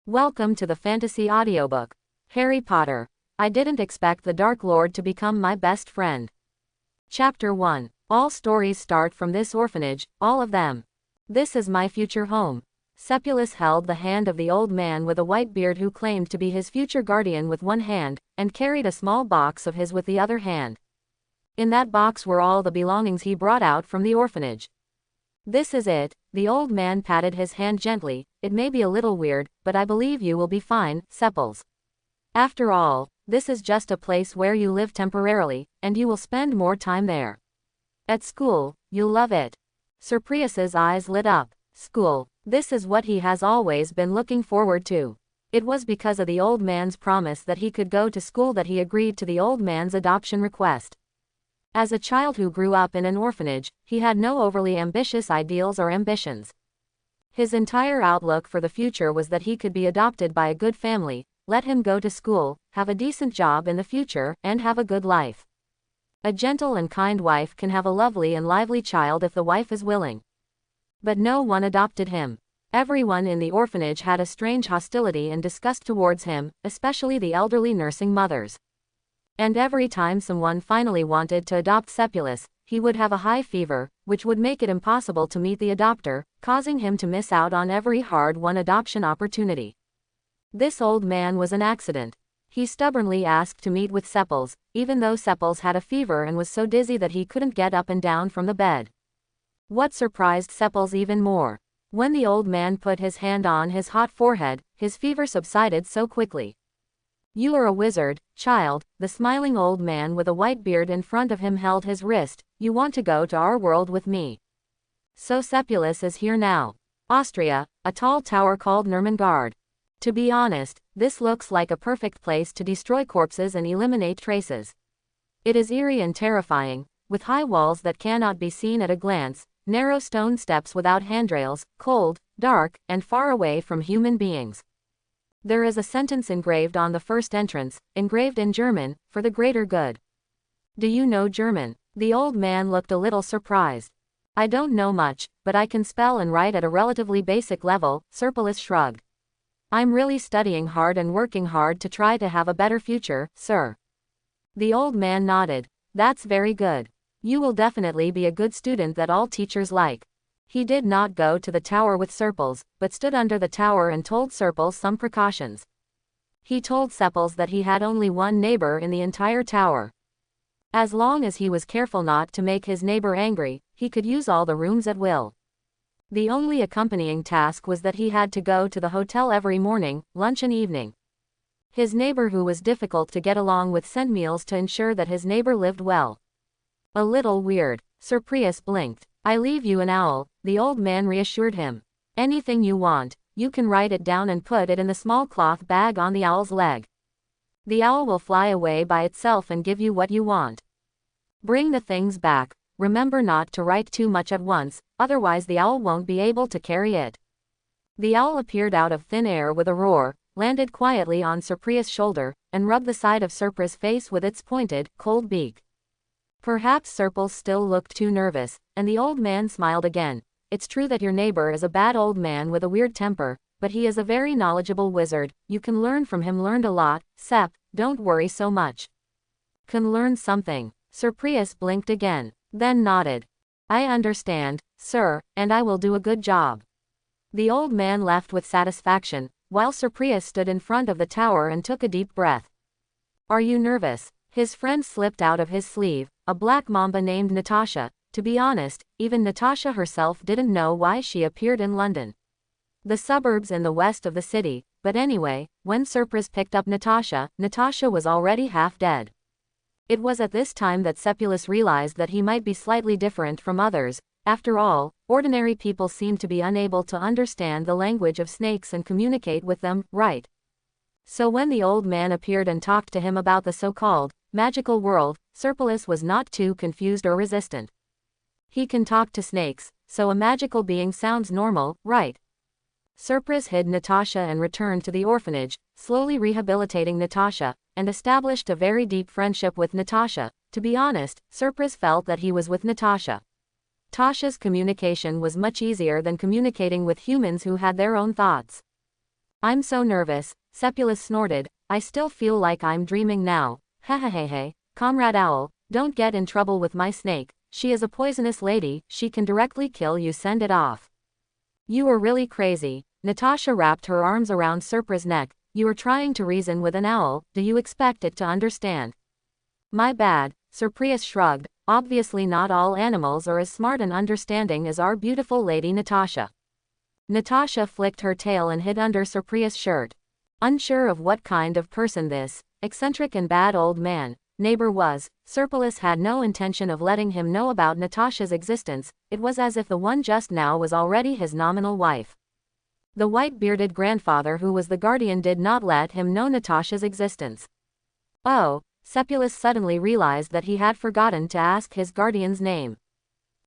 Welcome to the fantasy audiobook. Harry Potter. I didn't expect the Dark Lord to become my best friend. Chapter 1. All stories start from this orphanage, all of them. This is my future home. Sepulus held the hand of the old man with a white beard who claimed to be his future guardian with one hand, and carried a small box of his with the other hand. In that box were all the belongings he brought out from the orphanage. This is it. The old man patted his hand gently. It may be a little weird, but I believe you will be fine, Sepulus. After all, this is just a place where you live temporarily, and you will spend more time there. At school, you'll love it. Surprius's eyes lit up. School. This is what he has always been looking forward to. It was because of the old man's promise that he could go to school that he agreed to the old man's adoption request. As a child who grew up in an orphanage, he had no overly ambitious ideals or ambitions. His entire outlook for the future was that he could be adopted by a good family, let him go to school, have a decent job in the future, and have a good life. A gentle and kind wife can have a lovely and lively child if the wife is willing. But no one adopted him. Everyone in the orphanage had a strange hostility and disgust towards him, especially the elderly nursing mothers. And every time someone finally wanted to adopt Sepulus, he would have a high fever, which would make it impossible to meet the adopter, causing him to miss out on every hard-won adoption opportunity. This old man was an accident. He stubbornly asked to meet with Sepulus, even though Sepulus had a fever and was so dizzy that he couldn't get up and down from the bed. What surprised Sepulus even more? When the old man put his hand on his hot forehead, his fever subsided so quickly. You are a wizard, child. The smiling old man with a white beard in front of him held his wrist. You want to go to our world with me. So Sepulus is here now. Austria, a tall tower called Nurmengard. To be honest, this looks like a perfect place to destroy corpses and eliminate traces. It is eerie and terrifying, with high walls that cannot be seen at a glance, narrow stone steps without handrails, cold, dark, and far away from human beings. There is a sentence engraved on the first entrance, engraved in German, for the greater good. Do you know German? The old man looked a little surprised. I don't know much, but I can spell and write at a relatively basic level, Sepulus shrugged. I'm really studying hard and working hard to try to have a better future, sir. The old man nodded. That's very good. You will definitely be a good student that all teachers like. He did not go to the tower with Sepulus, but stood under the tower and told Sepulus some precautions. He told Sepulus that he had only one neighbor in the entire tower. As long as he was careful not to make his neighbor angry, he could use all the rooms at will. The only accompanying task was that he had to go to the hotel every morning, lunch and evening. His neighbor who was difficult to get along with sent meals to ensure that his neighbor lived well. A little weird. Sepulus blinked. I leave you an owl, the old man reassured him. Anything you want, you can write it down and put it in the small cloth bag on the owl's leg. The owl will fly away by itself and give you what you want. Bring the things back. Remember not to write too much at once, otherwise the owl won't be able to carry it. The owl appeared out of thin air with a roar, landed quietly on Sepulus' shoulder, and rubbed the side of Sepulus' face with its pointed, cold beak. Perhaps Sepulus still looked too nervous, and the old man smiled again. It's true that your neighbor is a bad old man with a weird temper, but he is a very knowledgeable wizard. You can learn from him. Learned a lot, Sep, don't worry so much. Can learn something. Sepulus blinked again, then nodded. I understand, sir, and I will do a good job. The old man left with satisfaction, while Sepulus stood in front of the tower and took a deep breath. Are you nervous? His friend slipped out of his sleeve, a black mamba named Natasha. To be honest, even Natasha herself didn't know why she appeared in London, the suburbs in the west of the city, but anyway, when Sepulus picked up Natasha, Natasha was already half dead. It was at this time that Sepulus realized that he might be slightly different from others. After all, ordinary people seem to be unable to understand the language of snakes and communicate with them, right? So when the old man appeared and talked to him about the so-called magical world, Sepulus was not too confused or resistant. He can talk to snakes, so a magical being sounds normal, right? Sepulus hid Natasha and returned to the orphanage, slowly rehabilitating Natasha, and established a very deep friendship with Natasha. To be honest, Sepulus felt that he was with Natasha. Tasha's communication was much easier than communicating with humans who had their own thoughts. I'm so nervous, Sepulus snorted. I still feel like I'm dreaming now. Hehehehe, Comrade Owl, don't get in trouble with my snake. She is a poisonous lady, she can directly kill you. Send it off. You are really crazy. Natasha wrapped her arms around Serpra's neck. You are trying to reason with an owl, do you expect it to understand? My bad, Serprius shrugged. Obviously not all animals are as smart and understanding as our beautiful lady Natasha. Natasha flicked her tail and hid under Serprius' shirt. Unsure of what kind of person this eccentric and bad old man neighbor was, Serpulus had no intention of letting him know about Natasha's existence. It was as if the one just now was already his nominal wife. The white-bearded grandfather who was the guardian did not let him know Natasha's existence. Oh, Sepulus suddenly realized that he had forgotten to ask his guardian's name.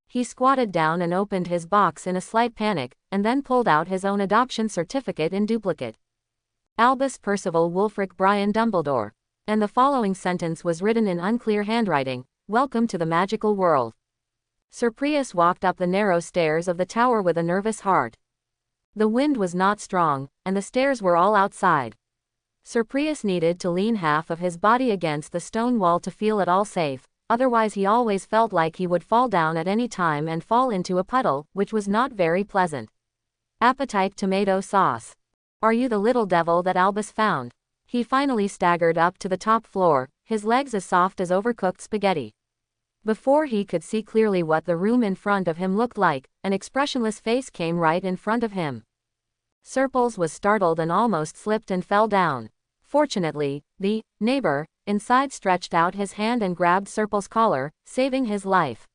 He squatted down and opened his box in a slight panic, and then pulled out his own adoption certificate in duplicate. Albus Percival Wulfric Brian Dumbledore. And the following sentence was written in unclear handwriting. Welcome to the magical world. Serprius walked up the narrow stairs of the tower with a nervous heart. The wind was not strong, and the stairs were all outside. Serprius needed to lean half of his body against the stone wall to feel at all safe, otherwise he always felt like he would fall down at any time and fall into a puddle, which was not very pleasant. Appetite tomato sauce. Are you the little devil that Albus found? He finally staggered up to the top floor, his legs as soft as overcooked spaghetti. Before he could see clearly what the room in front of him looked like, an expressionless face came right in front of him. Serples was startled and almost slipped and fell down. Fortunately, the neighbor inside stretched out his hand and grabbed Serples' collar, saving his life.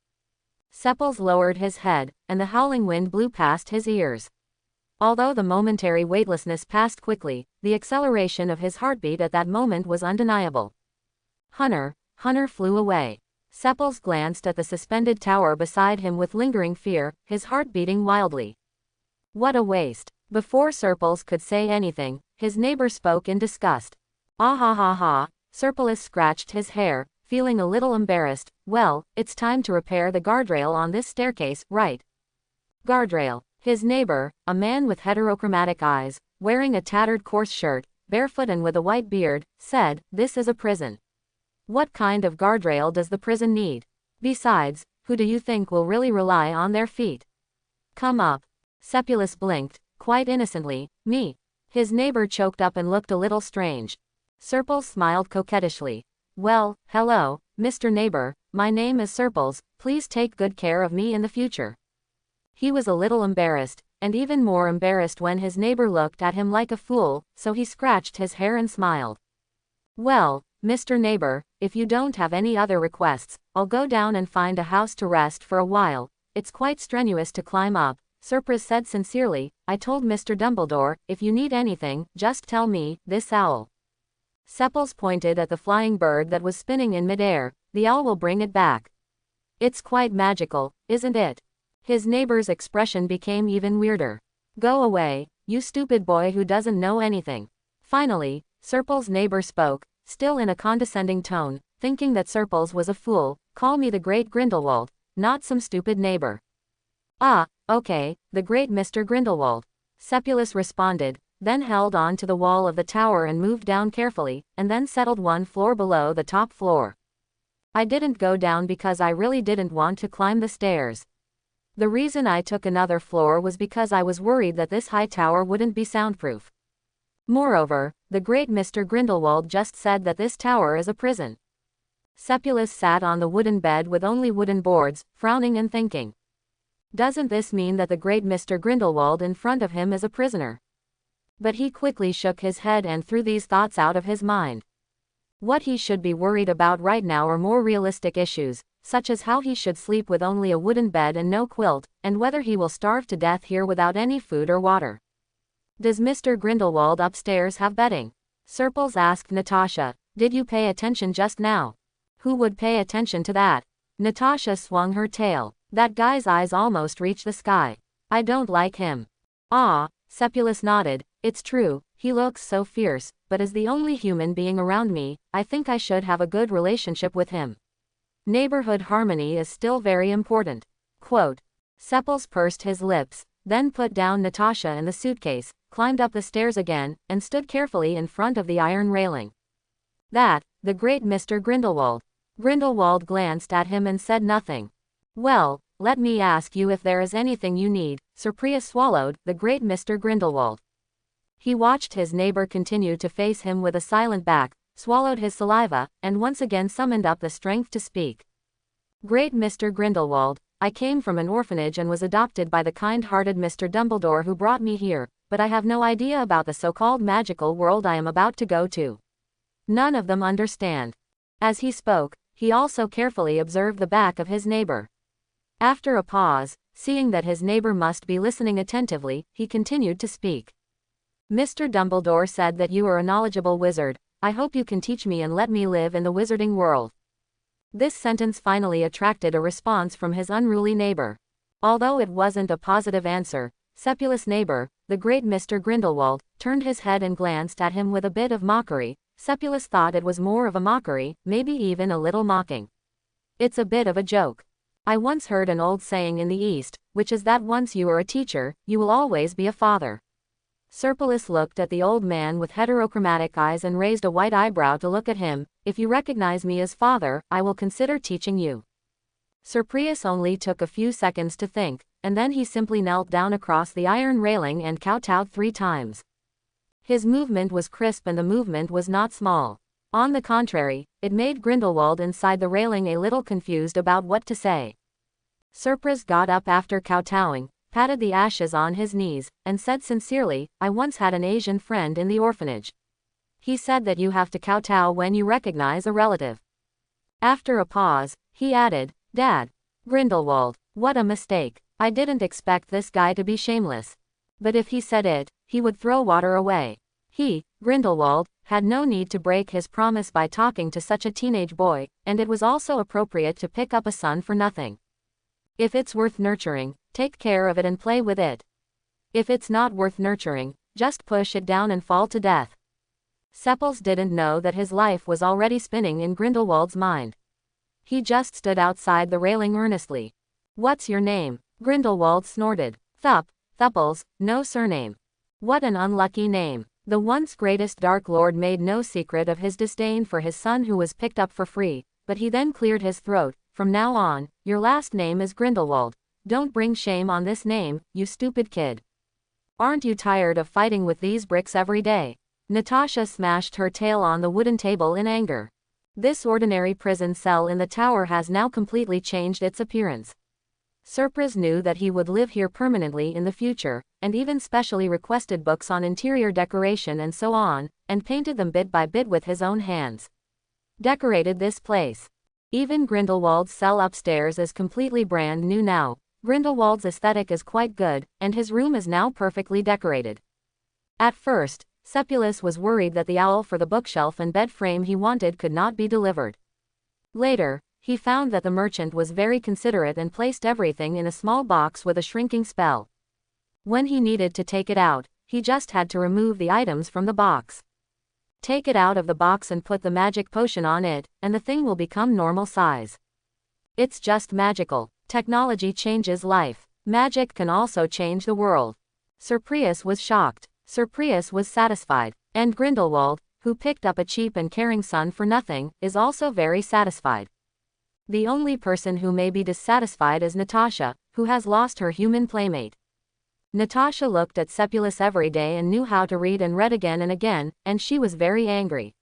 Sepulus lowered his head, and the howling wind blew past his ears. Although the momentary weightlessness passed quickly, the acceleration of his heartbeat at that moment was undeniable. Hunter flew away. Sepulus glanced at the suspended tower beside him with lingering fear, his heart beating wildly. What a waste. Before Serpulus could say anything, his neighbor spoke in disgust. Ah ha ha ha, Serpulus scratched his hair, feeling a little embarrassed. Well, it's time to repair the guardrail on this staircase, right? Guardrail. His neighbor, a man with heterochromatic eyes, wearing a tattered coarse shirt, barefoot and with a white beard, said, this is a prison. What kind of guardrail does the prison need? Besides, who do you think will really rely on their feet? Come up. Sepulus blinked, quite innocently. Me. His neighbor choked up and looked a little strange. Serpulus smiled coquettishly. Well, hello, Mr. Neighbor, my name is Serpulus, please take good care of me in the future. He was a little embarrassed, and even more embarrassed when his neighbor looked at him like a fool, so he scratched his hair and smiled. Well, Mr. Neighbor, if you don't have any other requests, I'll go down and find a house to rest for a while. It's quite strenuous to climb up, Serpris said sincerely. I told Mr. Dumbledore, if you need anything, just tell me, this owl. Sepulus pointed at the flying bird that was spinning in midair. The owl will bring it back. It's quite magical, isn't it? His neighbor's expression became even weirder. Go away, you stupid boy who doesn't know anything. Finally, Serpul's neighbor spoke, still in a condescending tone, thinking that Serpul's was a fool. Call me the great Grindelwald, not some stupid neighbor. Ah, okay, the great Mr. Grindelwald. Sepulus responded, then held on to the wall of the tower and moved down carefully, and then settled one floor below the top floor. I didn't go down because I really didn't want to climb the stairs. The reason I took another floor was because I was worried that this high tower wouldn't be soundproof. Moreover, the great Mr. Grindelwald just said that this tower is a prison. Sepulus sat on the wooden bed with only wooden boards, frowning and thinking. Doesn't this mean that the great Mr. Grindelwald in front of him is a prisoner? But he quickly shook his head and threw these thoughts out of his mind. What he should be worried about right now are more realistic issues, such as how he should sleep with only a wooden bed and no quilt, and whether he will starve to death here without any food or water. Does Mr. Grindelwald upstairs have bedding? Serpul's asked Natasha. Did you pay attention just now? Who would pay attention to that? Natasha swung her tail. That guy's eyes almost reached the sky. I don't like him. Ah, Sepulus nodded. It's true, he looks so fierce, but as the only human being around me, I think I should have a good relationship with him. Neighborhood harmony is still very important. Quote. Sepulus pursed his lips. then put down Natasha and the suitcase, climbed up the stairs again, and stood carefully in front of the iron railing. That, the great Mr. Grindelwald. Grindelwald glanced at him and said nothing. Well, let me ask you if there is anything you need. Surprise swallowed, the great Mr. Grindelwald. He watched his neighbor continue to face him with a silent back, swallowed his saliva, and once again summoned up the strength to speak. Great Mr. Grindelwald, I came from an orphanage and was adopted by the kind-hearted Mr. Dumbledore who brought me here, but I have no idea about the so-called magical world I am about to go to. None of them understand. As he spoke, he also carefully observed the back of his neighbor. After a pause, seeing that his neighbor must be listening attentively, he continued to speak. Mr. Dumbledore said that you are a knowledgeable wizard. I hope you can teach me and let me live in the wizarding world. This sentence finally attracted a response from his unruly neighbor. Although it wasn't a positive answer, Sepulus' neighbor, the great Mr. Grindelwald, turned his head and glanced at him with a bit of mockery. Sepulus thought it was more of a mockery, maybe even a little mocking. It's a bit of a joke. I once heard an old saying in the East, which is that once you are a teacher, you will always be a father. Sepulus looked at the old man with heterochromatic eyes and raised a white eyebrow to look at him. If you recognize me as father, I will consider teaching you. Surprise only took a few seconds to think, and then he simply knelt down across the iron railing and kowtowed 3 times. His movement was crisp and the movement was not small. On the contrary, it made Grindelwald inside the railing a little confused about what to say. Surprise got up after kowtowing, patted the ashes on his knees, and said sincerely, I once had an Asian friend in the orphanage. He said that you have to kowtow when you recognize a relative. After a pause, he added, Dad. Grindelwald, what a mistake. I didn't expect this guy to be shameless. But if he said it, he would throw water away. He, Grindelwald, had no need to break his promise by talking to such a teenage boy, and it was also appropriate to pick up a son for nothing. If it's worth nurturing, take care of it and play with it. If it's not worth nurturing, just push it down and fall to death. Sepulus didn't know that his life was already spinning in Grindelwald's mind. He just stood outside the railing earnestly. What's your name? Grindelwald snorted. Thupples, no surname. What an unlucky name. The once greatest Dark Lord made no secret of his disdain for his son who was picked up for free, but he then cleared his throat. From now on, your last name is Grindelwald. Don't bring shame on this name, you stupid kid. Aren't you tired of fighting with these bricks every day? Natasha smashed her tail on the wooden table in anger. This ordinary prison cell in the tower has now completely changed its appearance. Surprise knew that he would live here permanently in the future, and even specially requested books on interior decoration and so on, and painted them bit by bit with his own hands. Decorated this place. Even Grindelwald's cell upstairs is completely brand new now. Grindelwald's aesthetic is quite good, and his room is now perfectly decorated. At first, Sepulus was worried that the owl for the bookshelf and bed frame he wanted could not be delivered. Later, he found that the merchant was very considerate and placed everything in a small box with a shrinking spell. When he needed to take it out, he just had to remove the items from the box. Take it out of the box and put the magic potion on it, and the thing will become normal size. It's just magical. Technology changes life. Magic can also change the world. Surprise was shocked. Surprise was satisfied. And Grindelwald, who picked up a cheap and caring son for nothing, is also very satisfied. The only person who may be dissatisfied is Natasha, who has lost her human playmate. Natasha looked at Sepulus every day and knew how to read and read again and again, and she was very angry.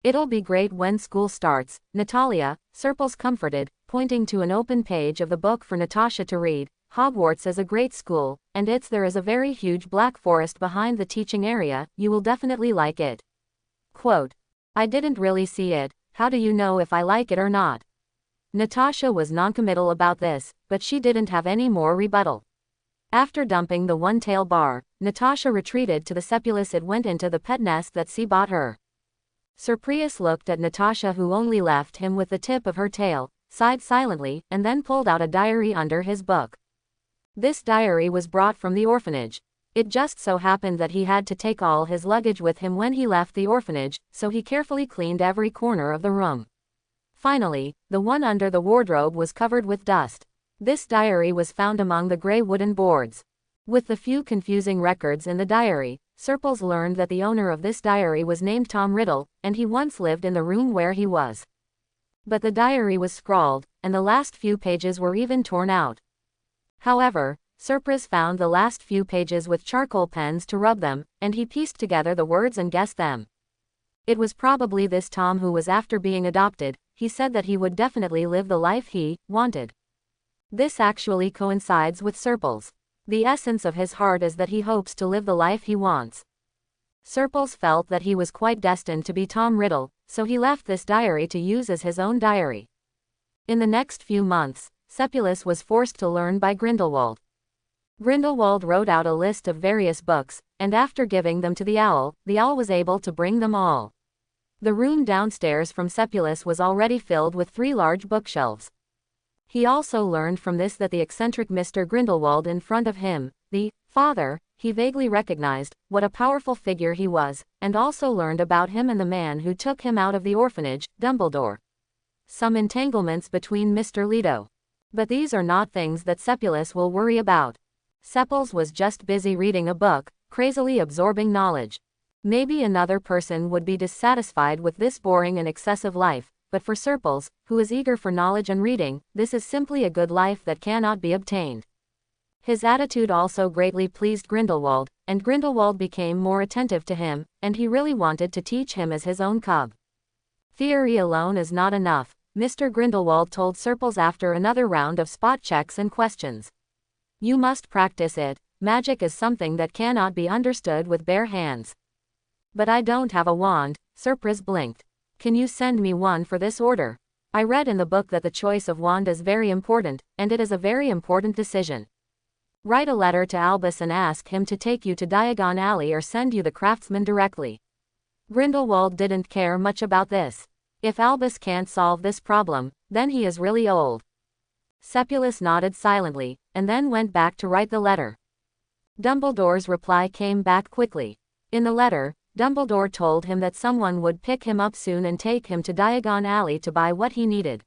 It'll be great when school starts, Natalia, Surprise comforted, pointing to an open page of the book for Natasha to read. Hogwarts is a great school, and there is a very huge black forest behind the teaching area, you will definitely like it. Quote, I didn't really see it, how do you know if I like it or not? Natasha was noncommittal about this, but she didn't have any more rebuttal. After dumping the one-tail bar, Natasha retreated to the Sepulus. It went into the pet nest that she bought her. Surprise looked at Natasha, who only left him with the tip of her tail, sighed silently, and then pulled out a diary under his book. This diary was brought from the orphanage. It just so happened that he had to take all his luggage with him when he left the orphanage, so he carefully cleaned every corner of the room. Finally, the one under the wardrobe was covered with dust. This diary was found among the gray wooden boards. With the few confusing records in the diary, Serples learned that the owner of this diary was named Tom Riddle, and he once lived in the room where he was. But the diary was scrawled, and the last few pages were even torn out. However, Serpres found the last few pages with charcoal pens to rub them, and he pieced together the words and guessed them. It was probably this Tom who was after being adopted. He said that he would definitely live the life he wanted. This actually coincides with Serples. The essence of his heart is that he hopes to live the life he wants. Serples felt that he was quite destined to be Tom Riddle, so he left this diary to use as his own diary. In the next few months, Sepulus was forced to learn by Grindelwald. Grindelwald wrote out a list of various books, and after giving them to the owl was able to bring them all. The room downstairs from Sepulus was already filled with 3 large bookshelves. He also learned from this that the eccentric Mr. Grindelwald in front of him, the father, he vaguely recognized, what a powerful figure he was, and also learned about him and the man who took him out of the orphanage, Dumbledore. Some entanglements between Mr. Leto. But these are not things that Sepulus will worry about. Sepulus was just busy reading a book, crazily absorbing knowledge. Maybe another person would be dissatisfied with this boring and excessive life, but for Serples, who is eager for knowledge and reading, this is simply a good life that cannot be obtained. His attitude also greatly pleased Grindelwald, and Grindelwald became more attentive to him, and he really wanted to teach him as his own cub. Theory alone is not enough, Mr. Grindelwald told Serples after another round of spot checks and questions. You must practice it. Magic is something that cannot be understood with bare hands. But I don't have a wand, Serpres blinked. Can you send me one for this order? I read in the book that the choice of wand is very important, and it is a very important decision. Write a letter to Albus and ask him to take you to Diagon Alley or send you the craftsman directly. Grindelwald didn't care much about this. If Albus can't solve this problem, then he is really old. Sepulus nodded silently, and then went back to write the letter. Dumbledore's reply came back quickly. In the letter, Dumbledore told him that someone would pick him up soon and take him to Diagon Alley to buy what he needed.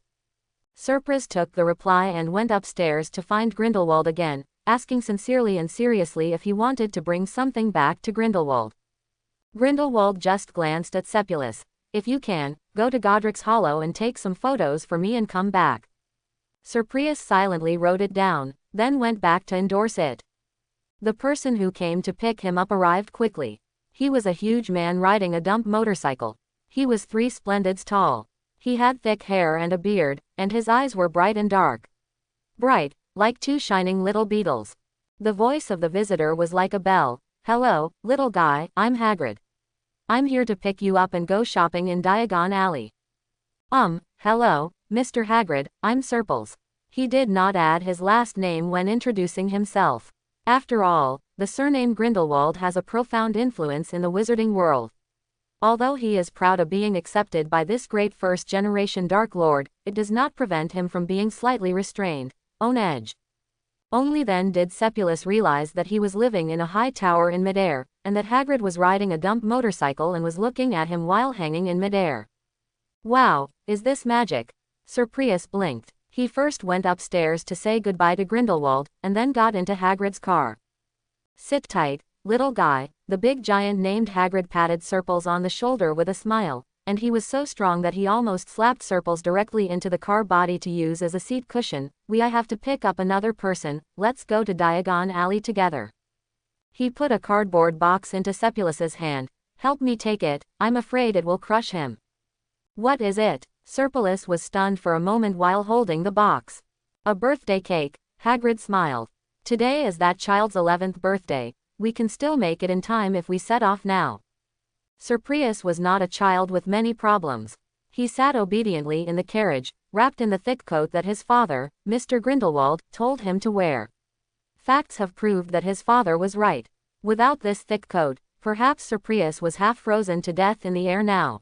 Serpres took the reply and went upstairs to find Grindelwald again, asking sincerely and seriously if he wanted to bring something back to Grindelwald. Grindelwald just glanced at Sepulus. If you can, go to Godric's Hollow and take some photos for me and come back. Serpres silently wrote it down, then went back to endorse it. The person who came to pick him up arrived quickly. He was a huge man riding a dump motorcycle. He was 3 splendids tall. He had thick hair and a beard, and his eyes were bright and dark. Bright, like 2 shining little beetles. The voice of the visitor was like a bell. Hello, little guy, I'm Hagrid. I'm here to pick you up and go shopping in Diagon Alley. Hello, Mr. Hagrid, I'm Serples. He did not add his last name when introducing himself. After all, the surname Grindelwald has a profound influence in the wizarding world. Although he is proud of being accepted by this great first-generation Dark Lord, it does not prevent him from being slightly restrained, on edge. Only then did Sepulus realize that he was living in a high tower in midair, and that Hagrid was riding a dump motorcycle and was looking at him while hanging in midair. Wow, is this magic? Serpres blinked. He first went upstairs to say goodbye to Grindelwald, and then got into Hagrid's car. Sit tight, little guy, the big giant named Hagrid patted Serples on the shoulder with a smile, and he was so strong that he almost slapped Serples directly into the car body to use as a seat cushion. I have to pick up another person, let's go to Diagon Alley together. He put a cardboard box into Sepulus's hand. Help me take it, I'm afraid it will crush him. What is it? Serpulus was stunned for a moment while holding the box. A birthday cake, Hagrid smiled. Today is that child's 11th birthday. We can still make it in time if we set off now. Serpres was not a child with many problems. He sat obediently in the carriage, wrapped in the thick coat that his father, Mr. Grindelwald, told him to wear. Facts have proved that his father was right. Without this thick coat, perhaps Serpres was half frozen to death in the air now.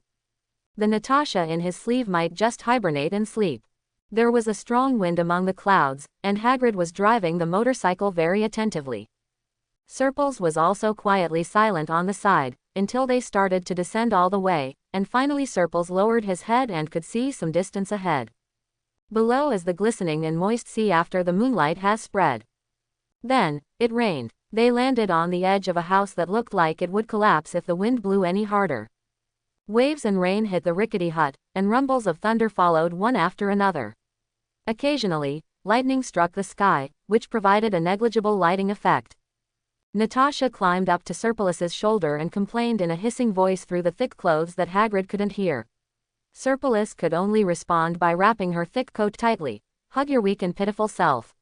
The Natasha in his sleeve might just hibernate and sleep. There was a strong wind among the clouds, and Hagrid was driving the motorcycle very attentively. Serples was also quietly silent on the side, until they started to descend all the way, and finally Serples lowered his head and could see some distance ahead. Below is the glistening and moist sea after the moonlight has spread. Then, it rained. They landed on the edge of a house that looked like it would collapse if the wind blew any harder. Waves and rain hit the rickety hut, and rumbles of thunder followed one after another. Occasionally, lightning struck the sky, which provided a negligible lighting effect. Natasha climbed up to Serpilus's shoulder and complained in a hissing voice through the thick clothes that Hagrid couldn't hear. Serpilus could only respond by wrapping her thick coat tightly. Hug your weak and pitiful self.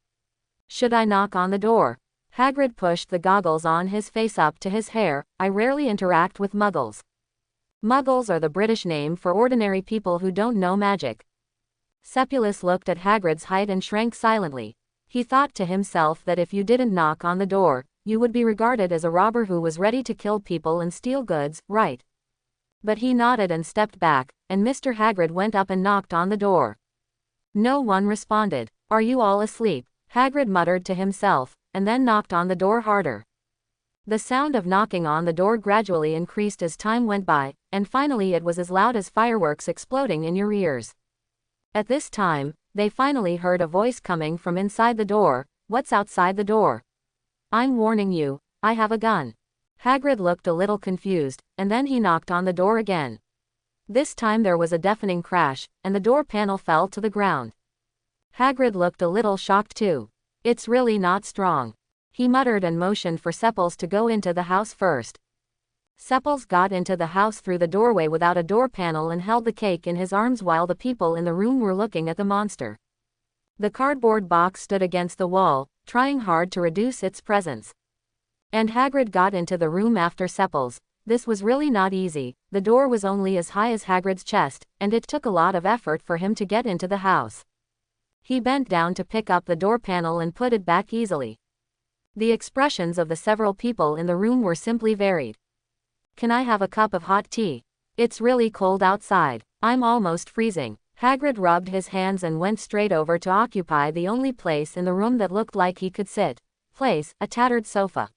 Should I knock on the door? Hagrid pushed the goggles on his face up to his hair. I rarely interact with muggles. Muggles are the British name for ordinary people who don't know magic. Sepulus looked at Hagrid's height and shrank silently. He thought to himself that if you didn't knock on the door, you would be regarded as a robber who was ready to kill people and steal goods, right? But he nodded and stepped back, and Mr. Hagrid went up and knocked on the door. No one responded. Are you all asleep? Hagrid muttered to himself, and then knocked on the door harder. The sound of knocking on the door gradually increased as time went by, and finally it was as loud as fireworks exploding in your ears. At this time, they finally heard a voice coming from inside the door. What's outside the door? I'm warning you, I have a gun. Hagrid looked a little confused, and then he knocked on the door again. This time there was a deafening crash, and the door panel fell to the ground. Hagrid looked a little shocked too. It's really not strong. He muttered and motioned for Sepils to go into the house first. Sepils got into the house through the doorway without a door panel and held the cake in his arms while the people in the room were looking at the monster. The cardboard box stood against the wall, trying hard to reduce its presence. And Hagrid got into the room after Sepils. This was really not easy. The door was only as high as Hagrid's chest, and it took a lot of effort for him to get into the house. He bent down to pick up the door panel and put it back easily. The expressions of the several people in the room were simply varied. Can I have a cup of hot tea? It's really cold outside. I'm almost freezing. Hagrid rubbed his hands and went straight over to occupy the only place in the room that looked like he could sit. A tattered sofa.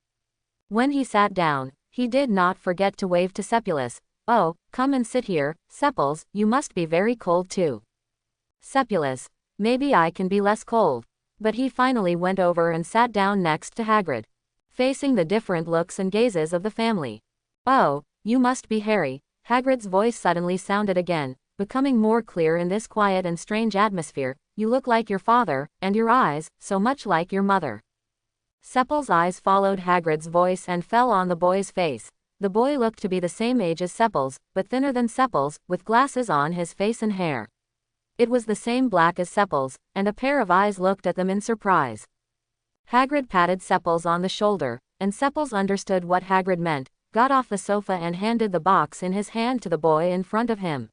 When he sat down, he did not forget to wave to Sepulus. Oh, come and sit here, Sepils, you must be very cold too. Sepulus, maybe I can be less cold. But he finally went over and sat down next to Hagrid, facing the different looks and gazes of the family. Oh, you must be Harry. Hagrid's voice suddenly sounded again, becoming more clear in this quiet and strange atmosphere. You look like your father, and your eyes, so much like your mother. Sepil's eyes followed Hagrid's voice and fell on the boy's face. The boy looked to be the same age as Sepils, but thinner than Sepils, with glasses on his face and hair. It was the same black as Sepils, and a pair of eyes looked at them in surprise. Hagrid patted Sepils on the shoulder, and Sepils understood what Hagrid meant, got off the sofa and handed the box in his hand to the boy in front of him.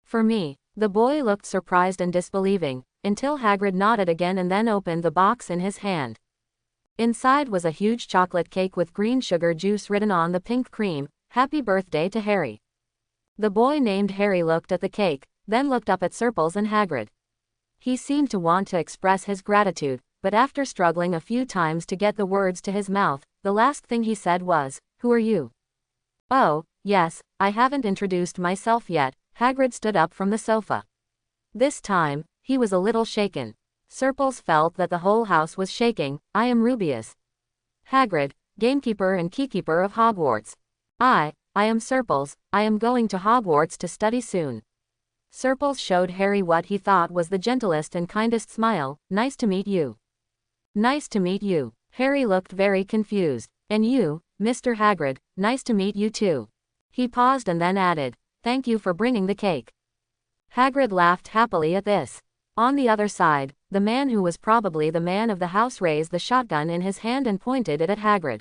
For me. The boy looked surprised and disbelieving, until Hagrid nodded again and then opened the box in his hand. Inside was a huge chocolate cake with green sugar juice written on the pink cream. Happy birthday to Harry. The boy named Harry looked at the cake, then looked up at Serpils and Hagrid. He seemed to want to express his gratitude, but after struggling a few times to get the words to his mouth, the last thing he said was, "Who are you?" "Oh, yes, I haven't introduced myself yet." Hagrid stood up from the sofa. This time, he was a little shaken. Serpils felt that the whole house was shaking. "I am Rubius Hagrid, gamekeeper and keykeeper of Hogwarts. I am Serpils. I am going to Hogwarts to study soon." Serpils showed Harry what he thought was the gentlest and kindest smile. "Nice to meet you." "Nice to meet you." Harry looked very confused. "And you, Mr. Hagrid, nice to meet you too." He paused and then added, "Thank you for bringing the cake." Hagrid laughed happily at this. On the other side, the man who was probably the man of the house raised the shotgun in his hand and pointed it at Hagrid.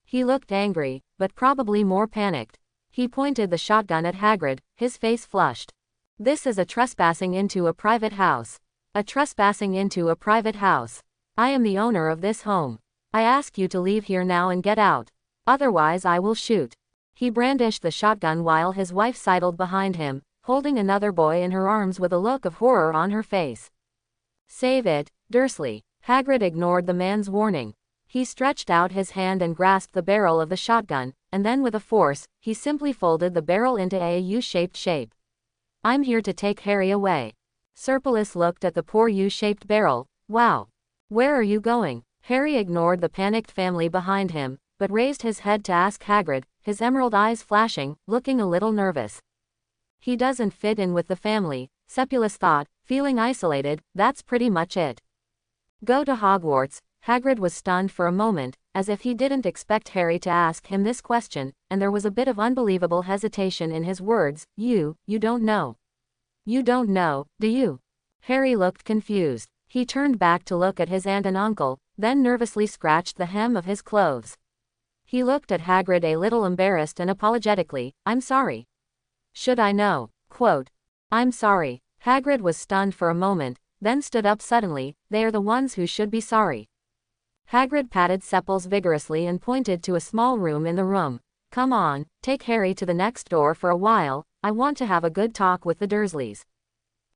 He looked angry, but probably more panicked. He pointed the shotgun at Hagrid, his face flushed. "This is a trespassing into a private house. A trespassing into a private house. I am the owner of this home. I ask you to leave here now and get out. Otherwise I will shoot." He brandished the shotgun while his wife sidled behind him, holding another boy in her arms with a look of horror on her face. "Save it, Dursley." Hagrid ignored the man's warning. He stretched out his hand and grasped the barrel of the shotgun, and then with a force, he simply folded the barrel into a U-shaped shape. "I'm here to take Harry away." Serpilus looked at the poor U-shaped barrel. "Wow. Where are you going?" Harry ignored the panicked family behind him, but raised his head to ask Hagrid, his emerald eyes flashing, looking a little nervous. He doesn't fit in with the family, Sepulus thought, feeling isolated. That's pretty much it. Go to Hogwarts. Hagrid was stunned for a moment, as if he didn't expect Harry to ask him this question, and there was a bit of unbelievable hesitation in his words. You don't know. You don't know, do you? Harry looked confused. He turned back to look at his aunt and uncle, then nervously scratched the hem of his clothes. He looked at Hagrid a little embarrassed and apologetically. I'm sorry. Should I know? Quote. I'm sorry. Hagrid was stunned for a moment, then stood up suddenly. They are the ones who should be sorry. Hagrid patted Sepals vigorously and pointed to a small room in the room. Come on, take Harry to the next door for a while. I want to have a good talk with the Dursleys.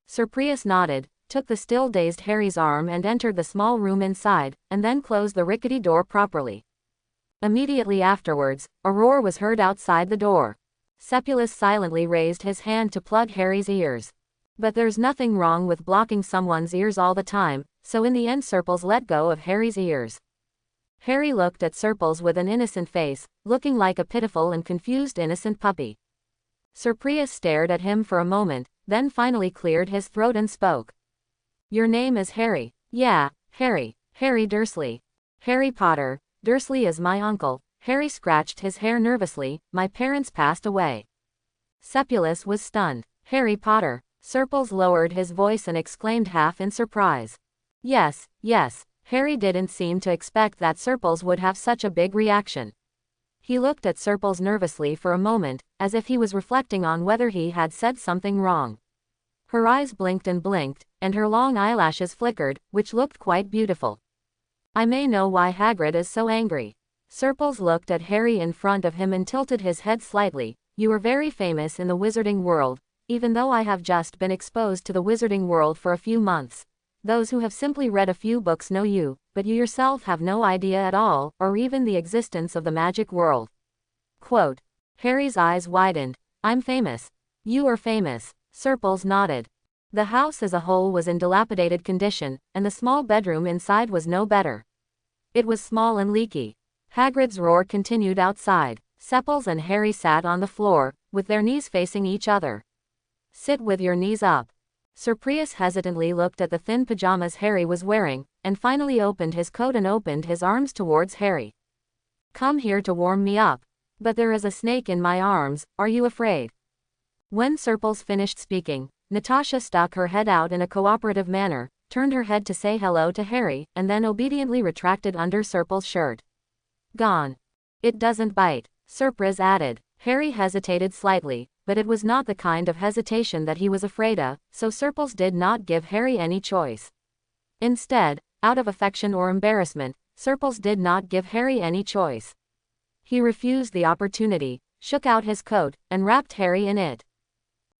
Sir Prius nodded, took the still dazed Harry's arm and entered the small room inside, and then closed the rickety door properly. Immediately afterwards, a roar was heard outside the door. Sepulus silently raised his hand to plug Harry's ears. But there's nothing wrong with blocking someone's ears all the time, so in the end Sepals let go of Harry's ears. Harry looked at Sepals with an innocent face, looking like a pitiful and confused innocent puppy. Sir Prius stared at him for a moment, then finally cleared his throat and spoke. Your name is Harry? Yeah, Harry. Harry Dursley. Harry Potter. Dursley is my uncle. Harry scratched his hair nervously. My parents passed away. Sepulus was stunned. Harry Potter. Sepals lowered his voice and exclaimed half in surprise. Yes. Harry didn't seem to expect that Sepals would have such a big reaction. He looked at Sepals nervously for a moment, as if he was reflecting on whether he had said something wrong. Her eyes blinked, and her long eyelashes flickered, which looked quite beautiful. I may know why Hagrid is so angry. Sepals looked at Harry in front of him and tilted his head slightly. You are very famous in the wizarding world, even though I have just been exposed to the wizarding world for a few months. Those who have simply read a few books know you, but you yourself have no idea at all, or even the existence of the magic world. Quote. Harry's eyes widened. I'm famous. You are famous. Sepals nodded. The house as a whole was in dilapidated condition, and the small bedroom inside was no better. It was small and leaky. Hagrid's roar continued outside. Sepals and Harry sat on the floor, with their knees facing each other. Sit with your knees up. Sir Prius hesitantly looked at the thin pajamas Harry was wearing, and finally opened his coat and opened his arms towards Harry. Come here to warm me up. But there is a snake in my arms, are you afraid? When Sepals finished speaking, Natasha stuck her head out in a cooperative manner, turned her head to say hello to Harry, and then obediently retracted under Sepals' shirt. Gone. It doesn't bite, Sir Prius added. Harry hesitated slightly, but it was not the kind of hesitation that he was afraid of, so Sepals did not give Harry any choice. Instead, out of affection or embarrassment, Sepals did not give Harry any choice. He refused the opportunity, shook out his coat, and wrapped Harry in it.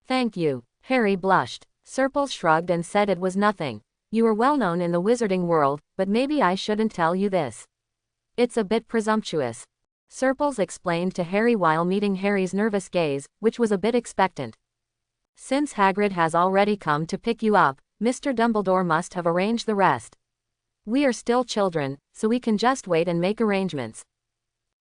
Thank you. Harry blushed. Sepals shrugged and said it was nothing. You are well known in the wizarding world, but maybe I shouldn't tell you this. It's a bit presumptuous. Sepals explained to Harry while meeting Harry's nervous gaze, which was a bit expectant. Since Hagrid has already come to pick you up, Mr. Dumbledore must have arranged the rest. We are still children, so we can just wait and make arrangements.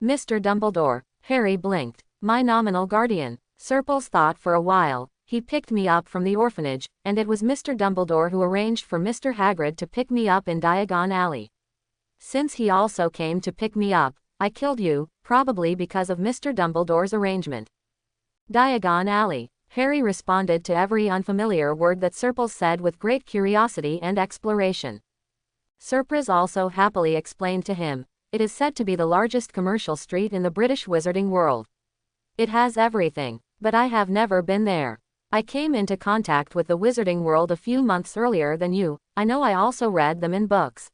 Mr. Dumbledore. Harry blinked. My nominal guardian. Sepals thought for a while. He picked me up from the orphanage, and it was Mr. Dumbledore who arranged for Mr. Hagrid to pick me up in Diagon Alley. Since he also came to pick me up, I killed you, probably because of Mr. Dumbledore's arrangement. Diagon Alley. Harry responded to every unfamiliar word that Sepals said with great curiosity and exploration. Sir Prius also happily explained to him. It is said to be the largest commercial street in the British wizarding world. It has everything, but I have never been there. I came into contact with the wizarding world a few months earlier than you. I know I also read them in books.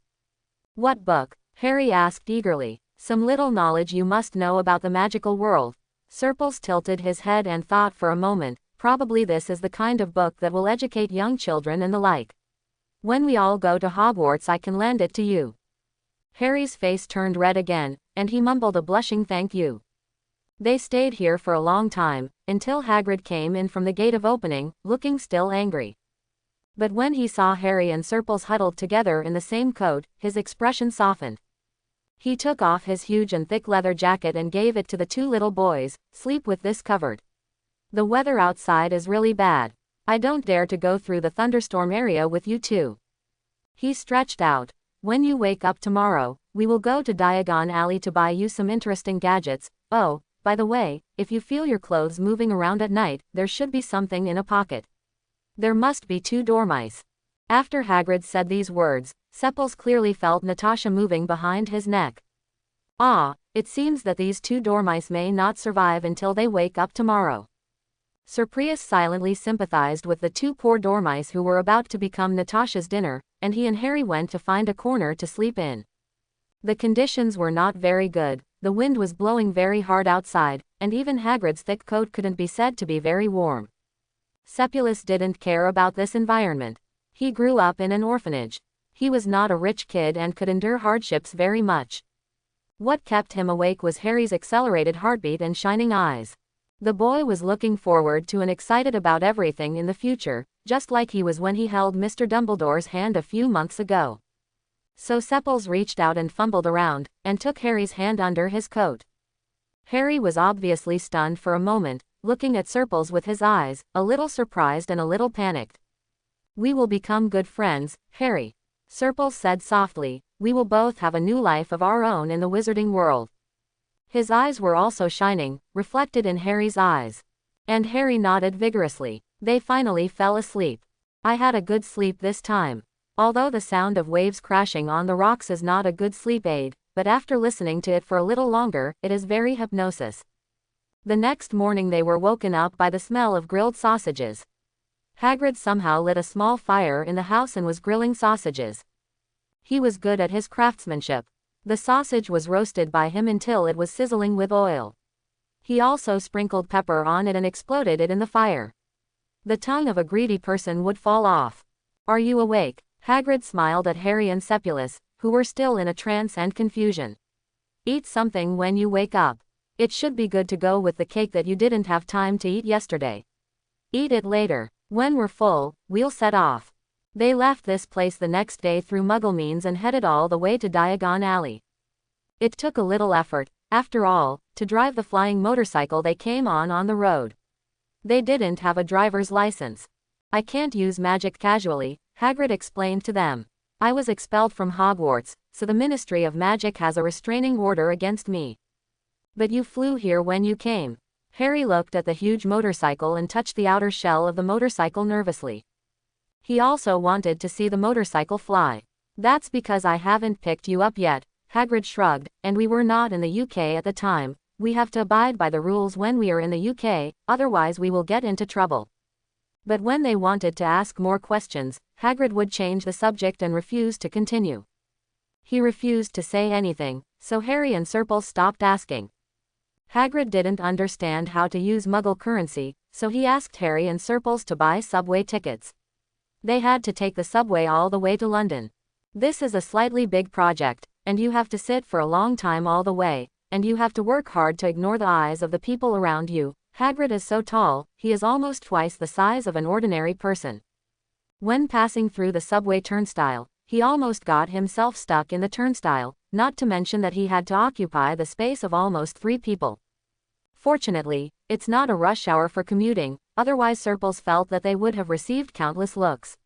What book? Harry asked eagerly. Some little knowledge you must know about the magical world. Sepals tilted his head and thought for a moment. Probably this is the kind of book that will educate young children and the like. When we all go to Hogwarts I can lend it to you. Harry's face turned red again, and he mumbled a blushing thank you. They stayed here for a long time, until Hagrid came in from the gate of opening, looking still angry. But when he saw Harry and Sepals huddled together in the same coat, his expression softened. He took off his huge and thick leather jacket and gave it to the two little boys. Sleep with this covered. The weather outside is really bad. I don't dare to go through the thunderstorm area with you two. He stretched out. When you wake up tomorrow, we will go to Diagon Alley to buy you some interesting gadgets. Oh, by the way, if you feel your clothes moving around at night, there should be something in a pocket. There must be 2 dormice. After Hagrid said these words, Sepples clearly felt Natasha moving behind his neck. Ah, it seems that these 2 dormice may not survive until they wake up tomorrow. Sir Prius silently sympathized with the 2 poor dormice who were about to become Natasha's dinner, and he and Harry went to find a corner to sleep in. The conditions were not very good, the wind was blowing very hard outside, and even Hagrid's thick coat couldn't be said to be very warm. Seppulus didn't care about this environment. He grew up in an orphanage. He was not a rich kid and could endure hardships very much. What kept him awake was Harry's accelerated heartbeat and shining eyes. The boy was looking forward to and excited about everything in the future, just like he was when he held Mr. Dumbledore's hand a few months ago. So Sepples reached out and fumbled around, and took Harry's hand under his coat. Harry was obviously stunned for a moment, looking at Sepples with his eyes, a little surprised and a little panicked. "We will become good friends, Harry," Sepples said softly. "We will both have a new life of our own in the wizarding world." His eyes were also shining, reflected in Harry's eyes. And Harry nodded vigorously. They finally fell asleep. I had a good sleep this time. Although the sound of waves crashing on the rocks is not a good sleep aid, but after listening to it for a little longer, it is very hypnosis. The next morning they were woken up by the smell of grilled sausages. Hagrid somehow lit a small fire in the house and was grilling sausages. He was good at his craftsmanship. The sausage was roasted by him until it was sizzling with oil. He also sprinkled pepper on it and exploded it in the fire. The tongue of a greedy person would fall off. "Are you awake?" Hagrid smiled at Harry and Seppulus, who were still in a trance and confusion. "Eat something when you wake up. It should be good to go with the cake that you didn't have time to eat yesterday. Eat it later. When we're full, we'll set off." They left this place the next day through Muggle means and headed all the way to Diagon Alley. It took a little effort, after all, to drive the flying motorcycle they came on the road. They didn't have a driver's license. "I can't use magic casually," Hagrid explained to them. "I was expelled from Hogwarts, so the Ministry of Magic has a restraining order against me." "But you flew here when you came." Harry looked at the huge motorcycle and touched the outer shell of the motorcycle nervously. He also wanted to see the motorcycle fly. "That's because I haven't picked you up yet," Hagrid shrugged, "and we were not in the UK at the time. We have to abide by the rules when we are in the UK, otherwise we will get into trouble." But when they wanted to ask more questions, Hagrid would change the subject and refuse to continue. He refused to say anything, so Harry and Sepples stopped asking. Hagrid didn't understand how to use Muggle currency, so he asked Harry and Sepples to buy subway tickets. They had to take the subway all the way to London. "This is a slightly big project, and you have to sit for a long time all the way, and you have to work hard to ignore the eyes of the people around you. Hagrid is so tall, he is almost twice the size of an ordinary person. When passing through the subway turnstile, he almost got himself stuck in the turnstile, not to mention that he had to occupy the space of almost 3 people. Fortunately, it's not a rush hour for commuting, otherwise Sepples felt that they would have received countless looks.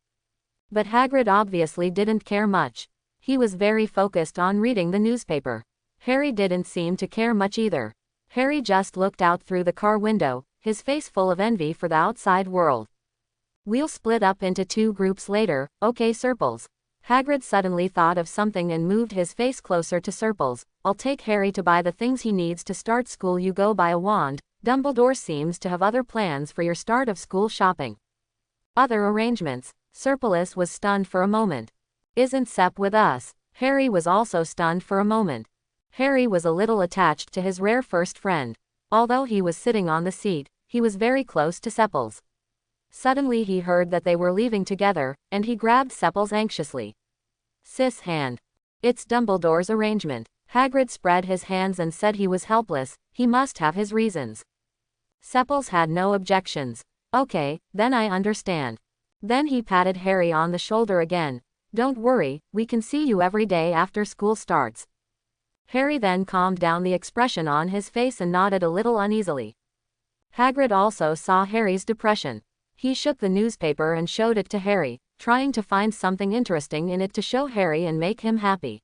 But Hagrid obviously didn't care much. He was very focused on reading the newspaper. Harry didn't seem to care much either. Harry just looked out through the car window, his face full of envy for the outside world. "We'll split up into 2 groups later, okay Sepples?" Hagrid suddenly thought of something and moved his face closer to Sepples. "I'll take Harry to buy the things he needs to start school. You go buy a wand. Dumbledore seems to have other plans for your start of school shopping." "Other arrangements?" Seppulus was stunned for a moment. "Isn't Sepp with us?" Harry was also stunned for a moment. Harry was a little attached to his rare first friend. Although he was sitting on the seat, he was very close to Sepples. Suddenly he heard that they were leaving together, and he grabbed Sepples anxiously. "Sis hand. It's Dumbledore's arrangement." Hagrid spread his hands and said he was helpless, he must have his reasons. Sepples had no objections. "Okay, then I understand." Then he patted Harry on the shoulder again. "Don't worry, we can see you every day after school starts." Harry then calmed down the expression on his face and nodded a little uneasily. Hagrid also saw Harry's depression. He shook the newspaper and showed it to Harry, trying to find something interesting in it to show Harry and make him happy.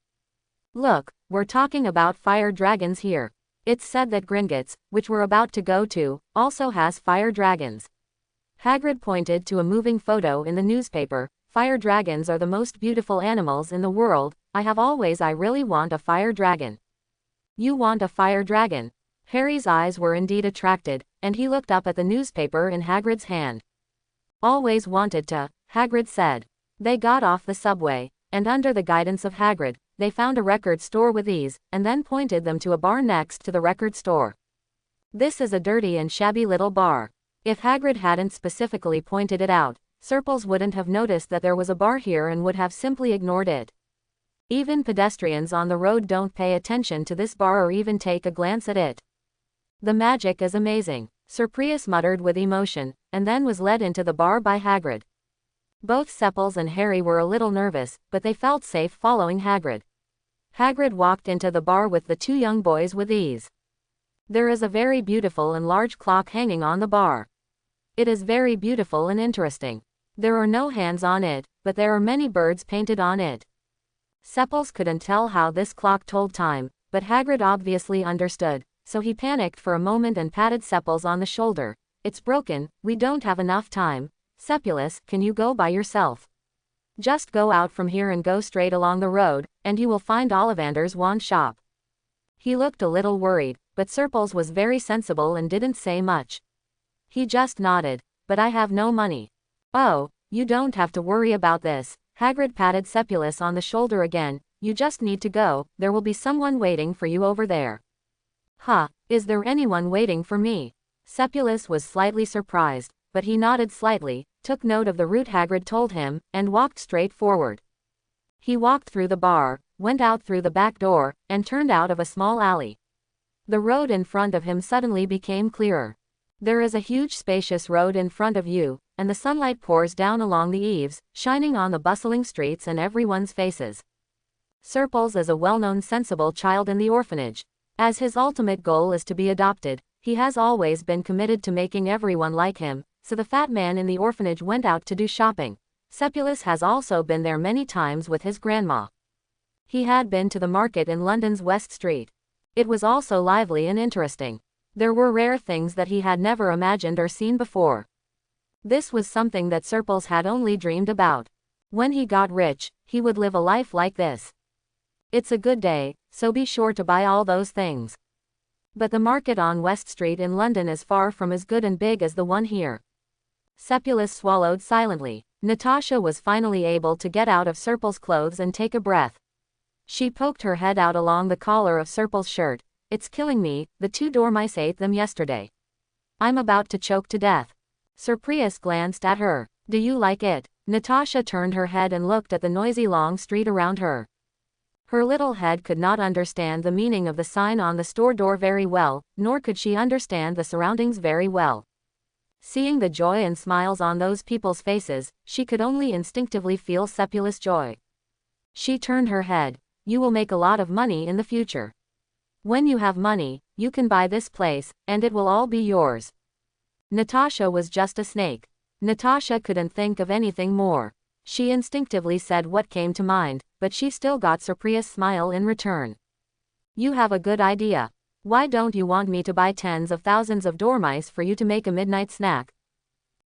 Look, we're talking about fire dragons here. It's said that Gringotts, which we're about to go to, also has fire dragons. Hagrid pointed to a moving photo in the newspaper. Fire dragons are the most beautiful animals in the world. I really want a fire dragon. You want a fire dragon? Harry's eyes were indeed attracted, and he looked up at the newspaper in Hagrid's hand. Always wanted to, Hagrid said. They got off the subway, and under the guidance of Hagrid, they found a record store with ease, and then pointed them to a bar next to the record store. This is a dirty and shabby little bar. If Hagrid hadn't specifically pointed it out, Serples wouldn't have noticed that there was a bar here and would have simply ignored it. Even pedestrians on the road don't pay attention to this bar or even take a glance at it. The magic is amazing, Sir Prius muttered with emotion, and then was led into the bar by Hagrid. Both Serples and Harry were a little nervous, but they felt safe following Hagrid. Hagrid walked into the bar with the two young boys with ease. There is a very beautiful and large clock hanging on the bar. It is very beautiful and interesting. There are no hands on it, but there are many birds painted on it. Serples couldn't tell how this clock told time, but Hagrid obviously understood, so he panicked for a moment and patted Serples on the shoulder. It's broken, we don't have enough time. Serpulus, can you go by yourself? Just go out from here and go straight along the road, and you will find Ollivander's wand shop. He looked a little worried, but Serples was very sensible and didn't say much. He just nodded. But I have no money. Oh, you don't have to worry about this. Hagrid patted Serpulus on the shoulder again. You just need to go, there will be someone waiting for you over there. Huh, is there anyone waiting for me? Serpulus was slightly surprised, but he nodded slightly, took note of the route Hagrid told him, and walked straight forward. He walked through the bar, went out through the back door, and turned out of a small alley. The road in front of him suddenly became clearer. There is a huge spacious road in front of you, and the sunlight pours down along the eaves, shining on the bustling streets and everyone's faces. Serples is a well-known sensible child in the orphanage. As his ultimate goal is to be adopted, he has always been committed to making everyone like him, so the fat man in the orphanage went out to do shopping. Serpulus has also been there many times with his grandma. He had been to the market in London's West Street. It was also lively and interesting. There were rare things that he had never imagined or seen before. This was something that Serples had only dreamed about. When he got rich, he would live a life like this. It's a good day, so be sure to buy all those things. But the market on West Street in London is far from as good and big as the one here. Serpulus swallowed silently. Natasha was finally able to get out of Serples' clothes and take a breath. She poked her head out along the collar of Serples' shirt. It's killing me, the two dormice ate them yesterday. I'm about to choke to death. Sir Prius glanced at her. Do you like it? Natasha turned her head and looked at the noisy long street around her. Her little head could not understand the meaning of the sign on the store door very well, nor could she understand the surroundings very well. Seeing the joy and smiles on those people's faces, she could only instinctively feel Serpulus' joy. She turned her head. You will make a lot of money in the future. When you have money, you can buy this place, and it will all be yours. Natasha was just a snake. Natasha couldn't think of anything more. She instinctively said what came to mind, but she still got Sir Prius' smile in return. You have a good idea. Why don't you want me to buy tens of thousands of dormice for you to make a midnight snack?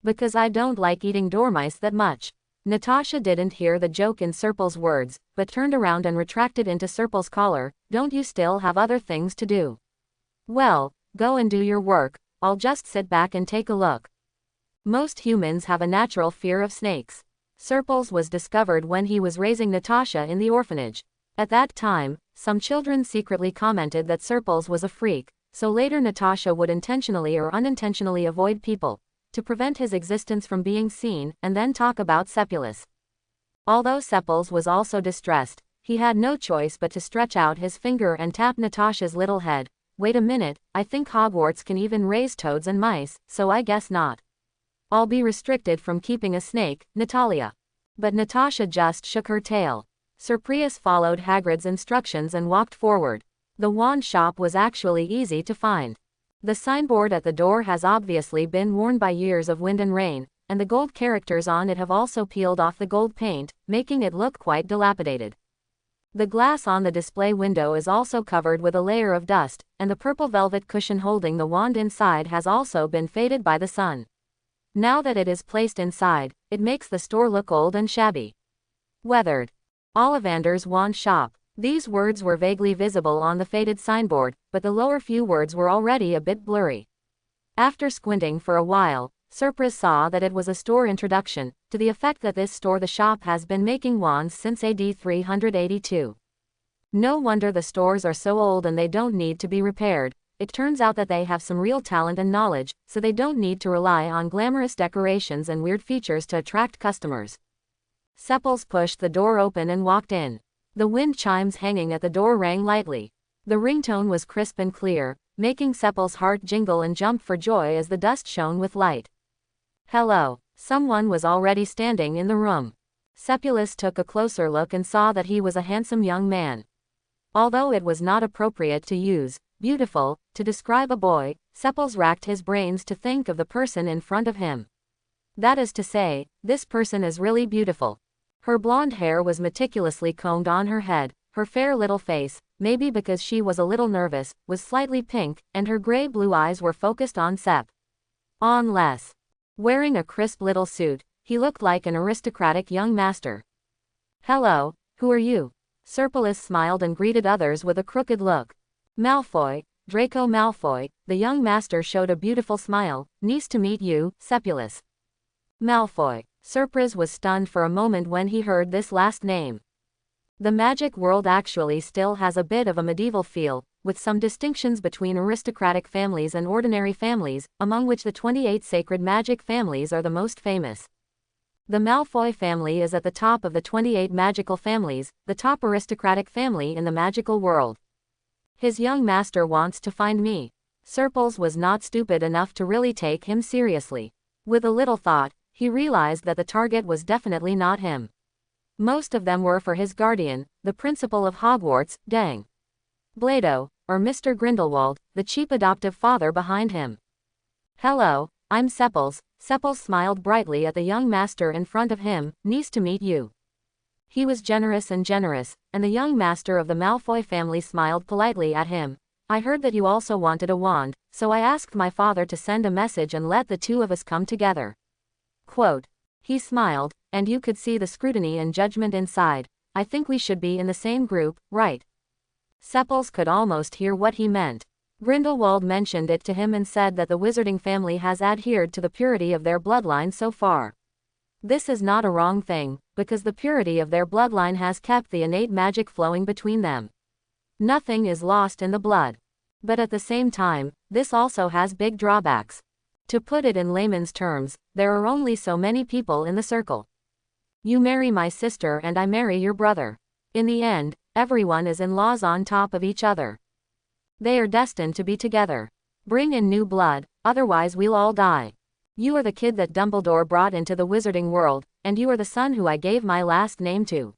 Because I don't like eating dormice that much. Natasha didn't hear the joke in Serples' words, but turned around and retracted into Serples' collar. Don't you still have other things to do? Well, go and do your work, I'll just sit back and take a look. Most humans have a natural fear of snakes. Serples was discovered when he was raising Natasha in the orphanage. At that time, some children secretly commented that Serples was a freak, so later Natasha would intentionally or unintentionally avoid people, to prevent his existence from being seen, and then talk about Serpulus. Although Serples was also distressed, he had no choice but to stretch out his finger and tap Natasha's little head. Wait a minute, I think Hogwarts can even raise toads and mice, so I guess not. I'll be restricted from keeping a snake, Natalia. But Natasha just shook her tail. Sir Prius followed Hagrid's instructions and walked forward. The wand shop was actually easy to find. The signboard at the door has obviously been worn by years of wind and rain, and the gold characters on it have also peeled off the gold paint, making it look quite dilapidated. The glass on the display window is also covered with a layer of dust, and the purple velvet cushion holding the wand inside has also been faded by the sun. Now that it is placed inside, it makes the store look old and shabby. Weathered. Ollivander's Wand Shop. These words were vaguely visible on the faded signboard, but the lower few words were already a bit blurry. After squinting for a while, Surprise saw that it was a store introduction, to the effect that this store the shop has been making wands since AD 382. No wonder the stores are so old and they don't need to be repaired. It turns out that they have some real talent and knowledge, so they don't need to rely on glamorous decorations and weird features to attract customers. Sepples pushed the door open and walked in. The wind chimes hanging at the door rang lightly. The ringtone was crisp and clear, making Sepples' heart jingle and jump for joy as the dust shone with light. Hello. Someone was already standing in the room. Seppulus took a closer look and saw that he was a handsome young man. Although it was not appropriate to use beautiful to describe a boy, Sepples racked his brains to think of the person in front of him. That is to say, this person is really beautiful. Her blonde hair was meticulously combed on her head, her fair little face, maybe because she was a little nervous, was slightly pink, and her gray-blue eyes were focused on Sepp. On less. Wearing a crisp little suit, he looked like an aristocratic young master. Hello, who are you? Seppulus smiled and greeted others with a crooked look. Malfoy, Draco Malfoy. The young master showed a beautiful smile. Nice to meet you, Seppulus. Malfoy. Surprise was stunned for a moment when he heard this last name. The magic world actually still has a bit of a medieval feel, with some distinctions between aristocratic families and ordinary families, among which the 28 sacred magic families are the most famous. The Malfoy family is at the top of the 28 magical families, the top aristocratic family in the magical world. His young master wants to find me. Surprise was not stupid enough to really take him seriously. With a little thought, he realized that the target was definitely not him. Most of them were for his guardian, the principal of Hogwarts, Dang. Blado, or Mr. Grindelwald, the cheap adoptive father behind him. Hello, I'm Sepples. Sepples smiled brightly at the young master in front of him. Nice to meet you. He was generous, and the young master of the Malfoy family smiled politely at him. I heard that you also wanted a wand, so I asked my father to send a message and let the two of us come together. Quote. He smiled, and you could see the scrutiny and judgment inside. I think we should be in the same group, right? Sepples could almost hear what he meant. Grindelwald mentioned it to him and said that the wizarding family has adhered to the purity of their bloodline so far. This is not a wrong thing, because the purity of their bloodline has kept the innate magic flowing between them. Nothing is lost in the blood. But at the same time, this also has big drawbacks. To put it in layman's terms, there are only so many people in the circle. You marry my sister and I marry your brother. In the end, everyone is in-laws on top of each other. They are destined to be together. Bring in new blood, otherwise we'll all die. You are the kid that Dumbledore brought into the wizarding world, and you are the son who I gave my last name to.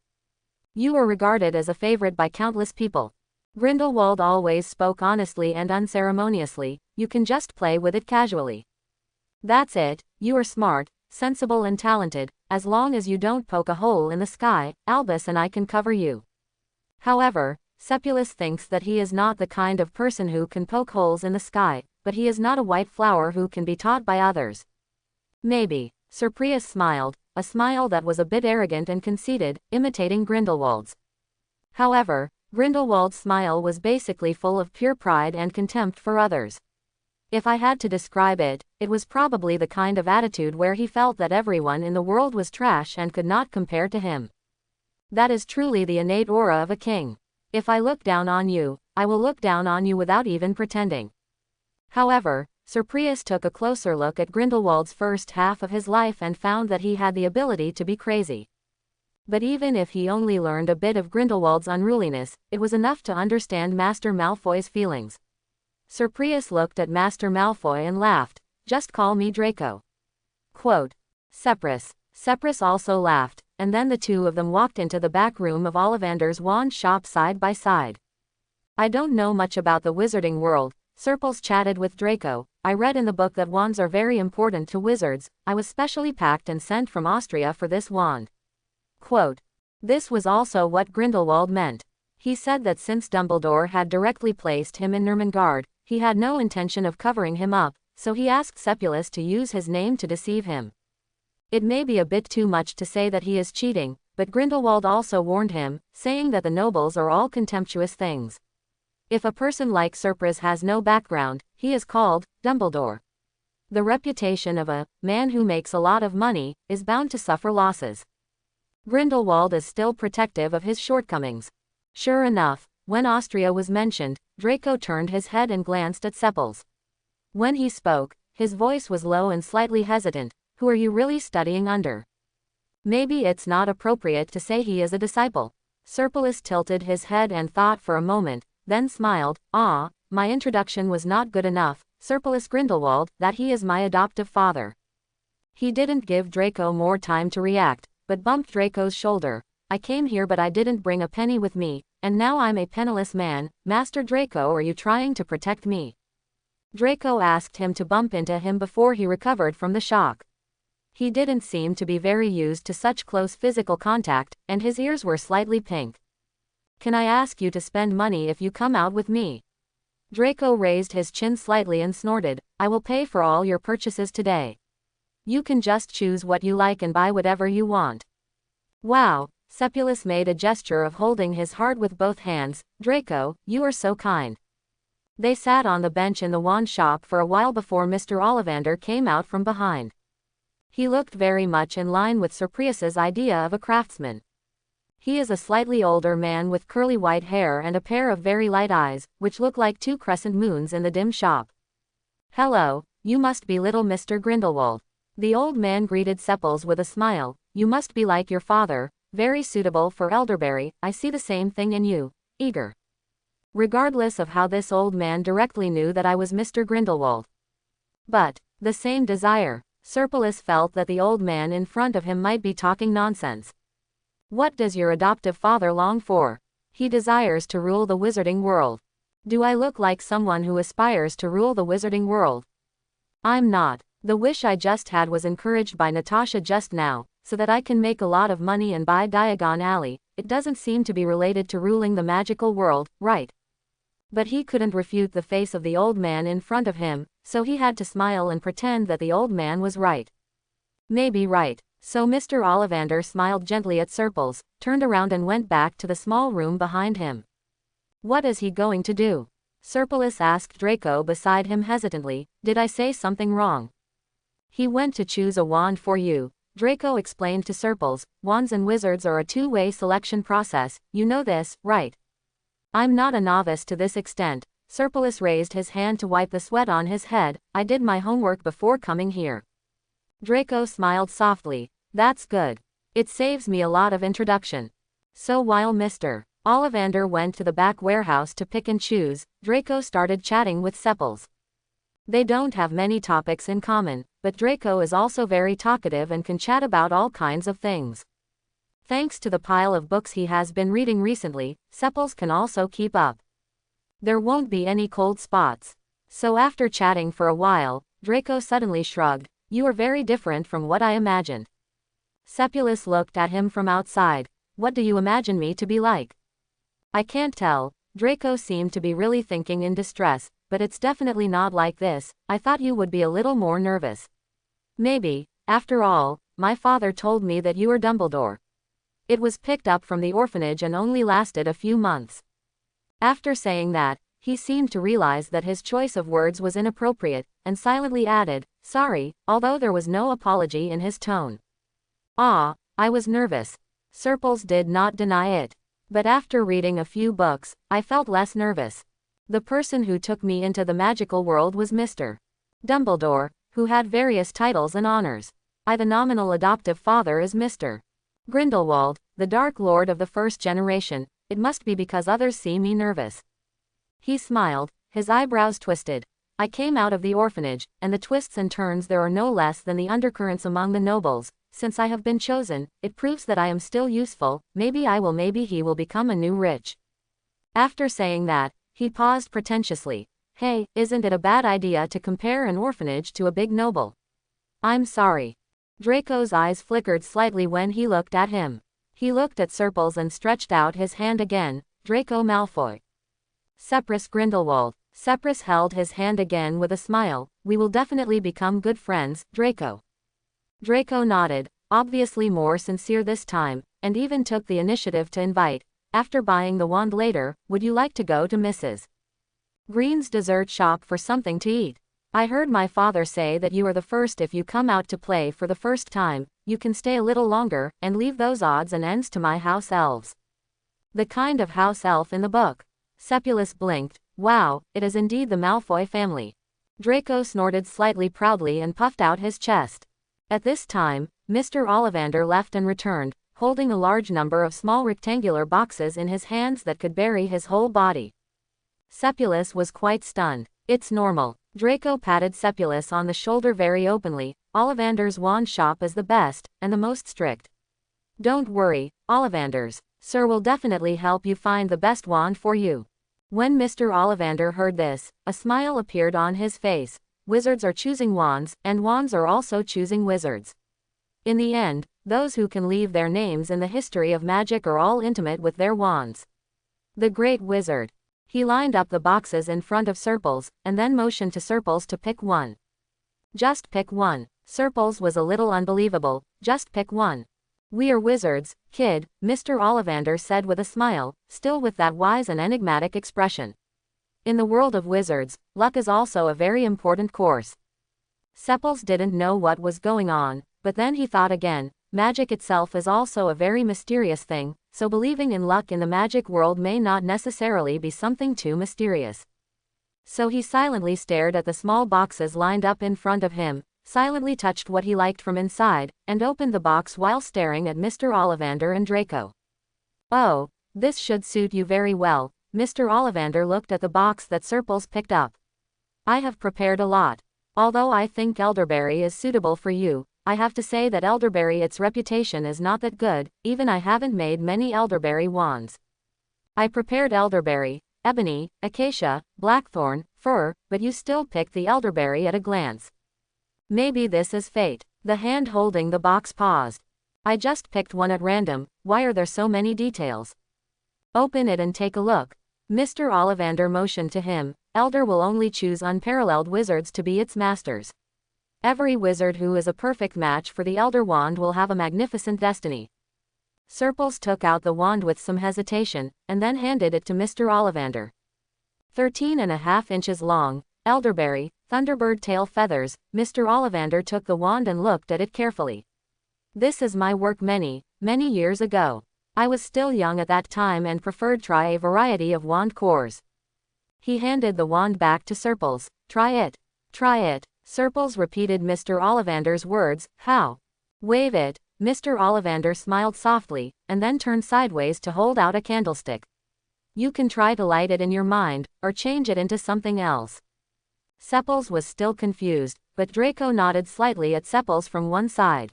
You are regarded as a favorite by countless people. Grindelwald always spoke honestly and unceremoniously. You can just play with it casually. That's it, you are smart, sensible and talented. As long as you don't poke a hole in the sky, Albus and I can cover you. However, Seppulus thinks that he is not the kind of person who can poke holes in the sky, but he is not a white flower who can be taught by others. Maybe. Surprise smiled, a smile that was a bit arrogant and conceited, imitating Grindelwald's. However, Grindelwald's smile was basically full of pure pride and contempt for others. If I had to describe it, it was probably the kind of attitude where he felt that everyone in the world was trash and could not compare to him. That is truly the innate aura of a king. If I look down on you, I will look down on you without even pretending. However, Surprise took a closer look at Grindelwald's first half of his life and found that he had the ability to be crazy. But even if he only learned a bit of Grindelwald's unruliness, it was enough to understand Master Malfoy's feelings. Surprise looked at Master Malfoy and laughed. Just call me Draco. Quote. Seppus. Seppus also laughed, and then the two of them walked into the back room of Ollivander's wand shop side by side. I don't know much about the wizarding world. Serpils chatted with Draco. I read in the book that wands are very important to wizards. I was specially packed and sent from Austria for this wand. Quote. This was also what Grindelwald meant. He said that since Dumbledore had directly placed him in Nurmengard, he had no intention of covering him up, so he asked Sepulus to use his name to deceive him. It may be a bit too much to say that he is cheating, but Grindelwald also warned him, saying that the nobles are all contemptuous things. If a person like Serpris has no background, he is called Dumbledore. The reputation of a man who makes a lot of money is bound to suffer losses. Grindelwald is still protective of his shortcomings. Sure enough, when Austria was mentioned, Draco turned his head and glanced at Sepils. When he spoke, his voice was low and slightly hesitant. Who are you really studying under? Maybe it's not appropriate to say he is a disciple. Serpilus tilted his head and thought for a moment, then smiled. Ah, my introduction was not good enough, Serpilus Grindelwald, that he is my adoptive father. He didn't give Draco more time to react, but bumped Draco's shoulder. I came here but I didn't bring a penny with me, and now I'm a penniless man. Master Draco, are you trying to protect me? Draco asked him to bump into him before he recovered from the shock. He didn't seem to be very used to such close physical contact, and his ears were slightly pink. Can I ask you to spend money if you come out with me? Draco raised his chin slightly and snorted. I will pay for all your purchases today. You can just choose what you like and buy whatever you want. Wow, Sepulus made a gesture of holding his heart with both hands. Draco, you are so kind. They sat on the bench in the wand shop for a while before Mr. Ollivander came out from behind. He looked very much in line with Sir Prius's idea of a craftsman. He is a slightly older man with curly white hair and a pair of very light eyes, which look like two crescent moons in the dim shop. Hello, you must be little Mr. Grindelwald. The old man greeted Sepils with a smile. You must be like your father, very suitable for elderberry. I see the same thing in you, eager. Regardless of how this old man directly knew that I was Mr. Grindelwald. But, the same desire. Serpilus felt that the old man in front of him might be talking nonsense. What does your adoptive father long for? He desires to rule the wizarding world. Do I look like someone who aspires to rule the wizarding world? I'm not. The wish I just had was encouraged by Natasha just now, so that I can make a lot of money and buy Diagon Alley. It doesn't seem to be related to ruling the magical world, right? But he couldn't refute the face of the old man in front of him, so he had to smile and pretend that the old man was right. Maybe right. So Mr. Ollivander smiled gently at Serpils, turned around and went back to the small room behind him. What is he going to do? Serpilus asked Draco beside him hesitantly. Did I say something wrong? He went to choose a wand for you. Draco explained to Serpils. Wands and wizards are a two-way selection process, you know this, right? I'm not a novice to this extent. Serpilus raised his hand to wipe the sweat on his head. I did my homework before coming here. Draco smiled softly. That's good. It saves me a lot of introduction. So while Mr. Ollivander went to the back warehouse to pick and choose, Draco started chatting with Sepils. They don't have many topics in common, but Draco is also very talkative and can chat about all kinds of things. Thanks to the pile of books he has been reading recently, Sepils can also keep up. There won't be any cold spots. So after chatting for a while, Draco suddenly shrugged. You are very different from what I imagined. Sepulus looked at him from outside. What do you imagine me to be like? I can't tell. Draco seemed to be really thinking in distress, but it's definitely not like this. I thought you would be a little more nervous. Maybe, after all, my father told me that you are Dumbledore. It was picked up from the orphanage and only lasted a few months. After saying that, he seemed to realize that his choice of words was inappropriate, and silently added, sorry, although there was no apology in his tone. Ah, I was nervous. Serpils did not deny it. But after reading a few books, I felt less nervous. The person who took me into the magical world was Mr. Dumbledore, who had various titles and honors. The nominal adoptive father is Mr. Grindelwald, the Dark Lord of the first generation. It must be because others see me nervous. He smiled, his eyebrows twisted. I came out of the orphanage, and the twists and turns there are no less than the undercurrents among the nobles. Since I have been chosen, it proves that I am still useful. Maybe I will, maybe he will become a new rich. After saying that, He paused pretentiously. Hey, isn't it a bad idea to compare an orphanage to a big noble? I'm sorry. Draco's eyes flickered slightly when he looked at him. He looked at Serpils and stretched out his hand again. Draco Malfoy. Seprus Grindelwald. Seprus held his hand again with a smile. We will definitely become good friends, Draco. Draco nodded, obviously more sincere this time, and even took the initiative to invite. After buying the wand later, would you like to go to Mrs. Green's dessert shop for something to eat? I heard my father say that you are the first. If you come out to play for the first time, you can stay a little longer, and leave those odds and ends to my house elves. The kind of house elf in the book. Seppulus blinked. Wow, it is indeed the Malfoy family. Draco snorted slightly proudly and puffed out his chest. At this time, Mr. Ollivander left and returned, holding a large number of small rectangular boxes in his hands that could bury his whole body. Seppulus was quite stunned. It's normal. Draco patted Seppulus on the shoulder very openly. Ollivander's wand shop is the best, and the most strict. Don't worry, Ollivanders. Sir will definitely help you find the best wand for you. When Mr. Ollivander heard this, a smile appeared on his face. Wizards are choosing wands, and wands are also choosing wizards. In the end, those who can leave their names in the history of magic are all intimate with their wands. The Great Wizard. He lined up the boxes in front of Serpils, and then motioned to Serpils to pick one. Just pick one. Serpils was a little unbelievable. Just pick one. We are wizards, kid, Mr. Ollivander said with a smile, still with that wise and enigmatic expression. In the world of wizards, luck is also a very important course. Seppils didn't know what was going on, but then he thought again, magic itself is also a very mysterious thing, so believing in luck in the magic world may not necessarily be something too mysterious. So he silently stared at the small boxes lined up in front of him, silently touched what he liked from inside, and opened the box while staring at Mr. Ollivander and Draco. Oh, this should suit you very well. Mr. Ollivander looked at the box that Serpils picked up. I have prepared a lot. Although I think elderberry is suitable for you, I have to say that elderberry, its reputation is not that good, even I haven't made many elderberry wands. I prepared elderberry, ebony, acacia, blackthorn, fir, but you still picked the elderberry at a glance. Maybe this is fate. The hand holding the box paused. I just picked one at random. Why are there so many details? Open it and take a look. Mr. Ollivander motioned to him. Elder will only choose unparalleled wizards to be its masters. Every wizard who is a perfect match for the Elder Wand will have a magnificent destiny. Serpils took out the wand with some hesitation, and then handed it to Mr. Ollivander. 13.5 inches long, elderberry, Thunderbird tail feathers. Mr. Ollivander took the wand and looked at it carefully. This is my work many years ago. I was still young at that time and preferred try a variety of wand cores. He handed the wand back to Serpils. Try it. Try it. Serpils repeated Mr. Ollivander's words. How? Wave it. Mr. Ollivander smiled softly, and then turned sideways to hold out a candlestick. You can try to light it in your mind, or change it into something else. Seppils was still confused, but Draco nodded slightly at Seppils from one side.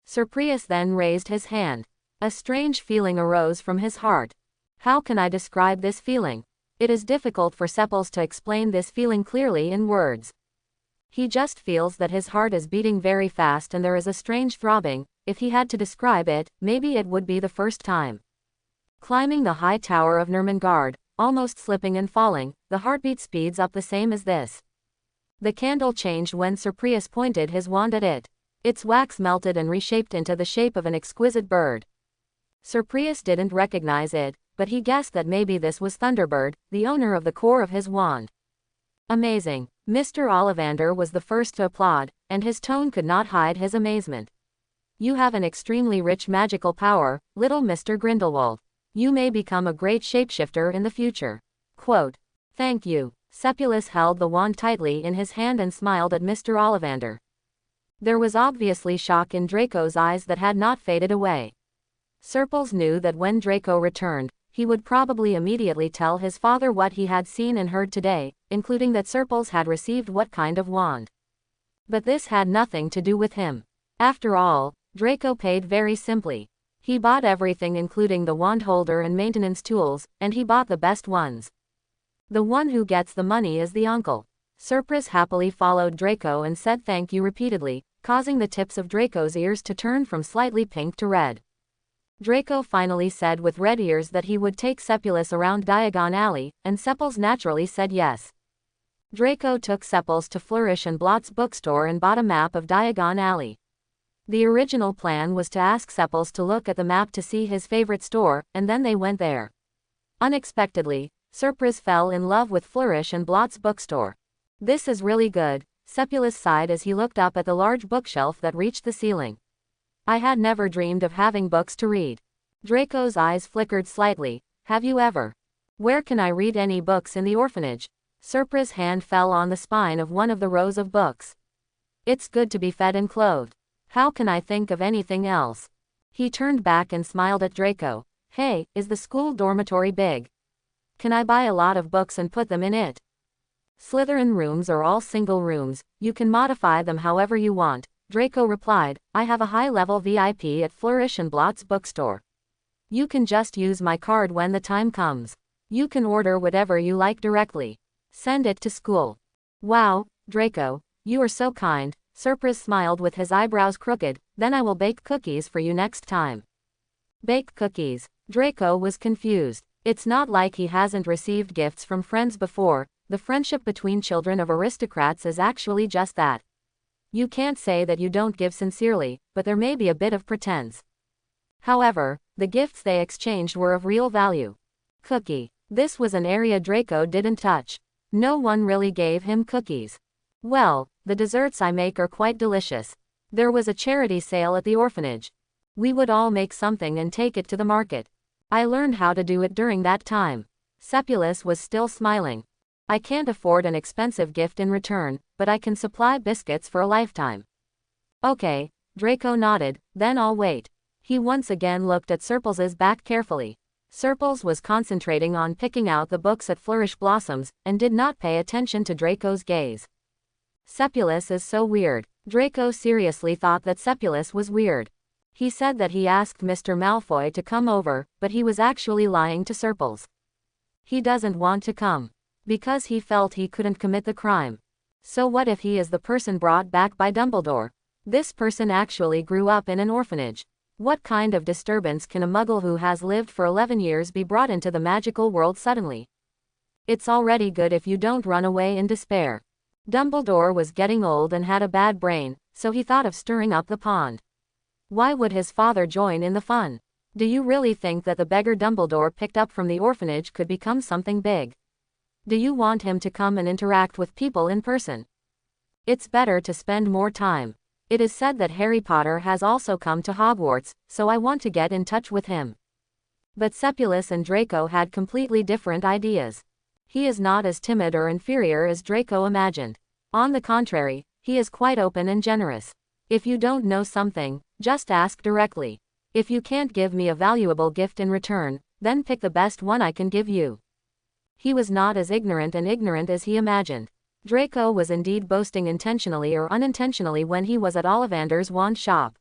Surprius then raised his hand. A strange feeling arose from his heart. How can I describe this feeling? It is difficult for Seppils to explain this feeling clearly in words. He just feels that his heart is beating very fast and there is a strange throbbing. If he had to describe it, maybe it would be the first time. Climbing the high tower of Nurmengard, almost slipping and falling, the heartbeat speeds up the same as this. The candle changed when Surprius pointed his wand at it. Its wax melted and reshaped into the shape of an exquisite bird. Surprius didn't recognize it, but he guessed that maybe this was Thunderbird, the owner of the core of his wand. Amazing. Mr. Ollivander was the first to applaud, and his tone could not hide his amazement. You have an extremely rich magical power, little Mr. Grindelwald. You may become a great shapeshifter in the future. Quote. Thank you. Seppulus held the wand tightly in his hand and smiled at Mr. Ollivander. There was obviously shock in Draco's eyes that had not faded away. Serpils knew that when Draco returned, he would probably immediately tell his father what he had seen and heard today, including that Serpils had received what kind of wand. But this had nothing to do with him. After all, Draco paid very simply. He bought everything including the wand holder and maintenance tools, and he bought the best ones. The one who gets the money is the uncle. Surprise happily followed Draco and said thank you repeatedly, causing the tips of Draco's ears to turn from slightly pink to red. Draco finally said with red ears that he would take Sepulus around Diagon Alley, and Sepulus naturally said yes. Draco took Sepulus to Flourish and Blott's bookstore and bought a map of Diagon Alley. The original plan was to ask Sepulus to look at the map to see his favorite store, and then they went there. Unexpectedly, Surprise fell in love with Flourish and Blott's bookstore. This is really good, Sepulus sighed as he looked up at the large bookshelf that reached the ceiling. I had never dreamed of having books to read. Draco's eyes flickered slightly. Have you ever? Where can I read any books in the orphanage? Surprise's hand fell on the spine of one of the rows of books. It's good to be fed and clothed. How can I think of anything else? He turned back and smiled at Draco. Hey, is the school dormitory big? Can I buy a lot of books and put them in it? Slytherin rooms are all single rooms, you can modify them however you want, Draco replied. I have a high-level VIP at Flourish and Blott's bookstore. You can just use my card when the time comes. You can order whatever you like directly. Send it to school. Wow, Draco, you are so kind. Surprise smiled with his eyebrows crooked. Then I will bake cookies for you next time. Bake cookies. Draco was confused. It's not like he hasn't received gifts from friends before. The friendship between children of aristocrats is actually just that. You can't say that you don't give sincerely, but there may be a bit of pretense. However, the gifts they exchanged were of real value. Cookie. This was an area Draco didn't touch. No one really gave him cookies. Well, the desserts I make are quite delicious. There was a charity sale at the orphanage. We would all make something and take it to the market. I learned how to do it during that time. Sepulus was still smiling. I can't afford an expensive gift in return, but I can supply biscuits for a lifetime. Okay, Draco nodded, then I'll wait. He once again looked at Surplus's back carefully. Surplus was concentrating on picking out the books at Flourish Blossoms, and did not pay attention to Draco's gaze. Sepulus is so weird. Draco seriously thought that Sepulus was weird. He said that he asked Mr. Malfoy to come over, but he was actually lying to Surples. He doesn't want to come. Because he felt he couldn't commit the crime. So what if he is the person brought back by Dumbledore? This person actually grew up in an orphanage. What kind of disturbance can a muggle who has lived for 11 years be brought into the magical world suddenly? It's already good if you don't run away in despair. Dumbledore was getting old and had a bad brain, so he thought of stirring up the pond. Why would his father join in the fun? Do you really think that the beggar Dumbledore picked up from the orphanage could become something big? Do you want him to come and interact with people in person? It's better to spend more time. It is said that Harry Potter has also come to Hogwarts, so I want to get in touch with him. But Sepulus and Draco had completely different ideas. He is not as timid or inferior as Draco imagined. On the contrary, he is quite open and generous. If you don't know something, just ask directly. If you can't give me a valuable gift in return, then pick the best one I can give you. He was not as ignorant as he imagined. Draco was indeed boasting intentionally or unintentionally when he was at Ollivander's wand shop.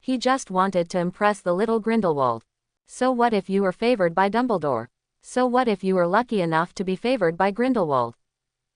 He just wanted to impress the little Grindelwald. So what if you are favored by Dumbledore? So what if you are lucky enough to be favored by Grindelwald?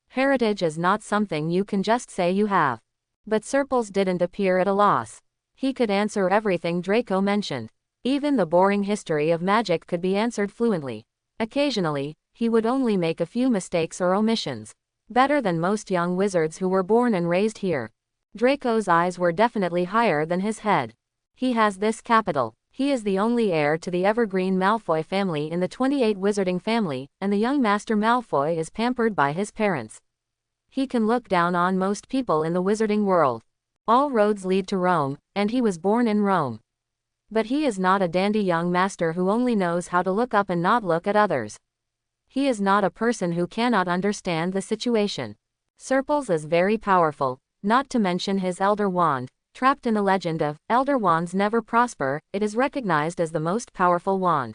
Heritage is not something you can just say you have. But Surples didn't appear at a loss. He could answer everything Draco mentioned. Even the boring history of magic could be answered fluently. Occasionally, he would only make a few mistakes or omissions. Better than most young wizards who were born and raised here. Draco's eyes were definitely higher than his head. He has this capital. He is the only heir to the evergreen Malfoy family in the 28 wizarding family, and the young Master Malfoy is pampered by his parents. He can look down on most people in the wizarding world. All roads lead to Rome, and he was born in Rome. But he is not a dandy young master who only knows how to look up and not look at others. He is not a person who cannot understand the situation. Surples is very powerful, not to mention his Elder Wand, trapped in the legend of Elder Wands never prosper. It is recognized as the most powerful wand.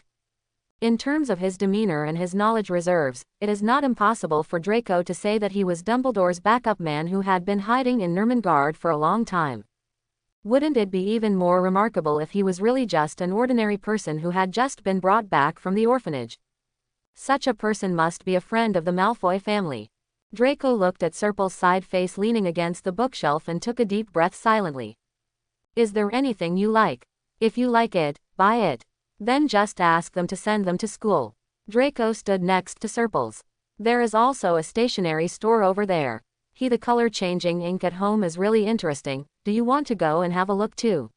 In terms of his demeanor and his knowledge reserves, it is not impossible for Draco to say that he was Dumbledore's backup man who had been hiding in Nurmengard for a long time. Wouldn't it be even more remarkable if he was really just an ordinary person who had just been brought back from the orphanage? Such a person must be a friend of the Malfoy family. Draco looked at Serpil's side face leaning against the bookshelf and took a deep breath silently. Is there anything you like? If you like it, buy it. Then just ask them to send them to school. Draco stood next to Serpil's. There is also a stationery store over there. The color-changing ink at home is really interesting. Do you want to go and have a look too?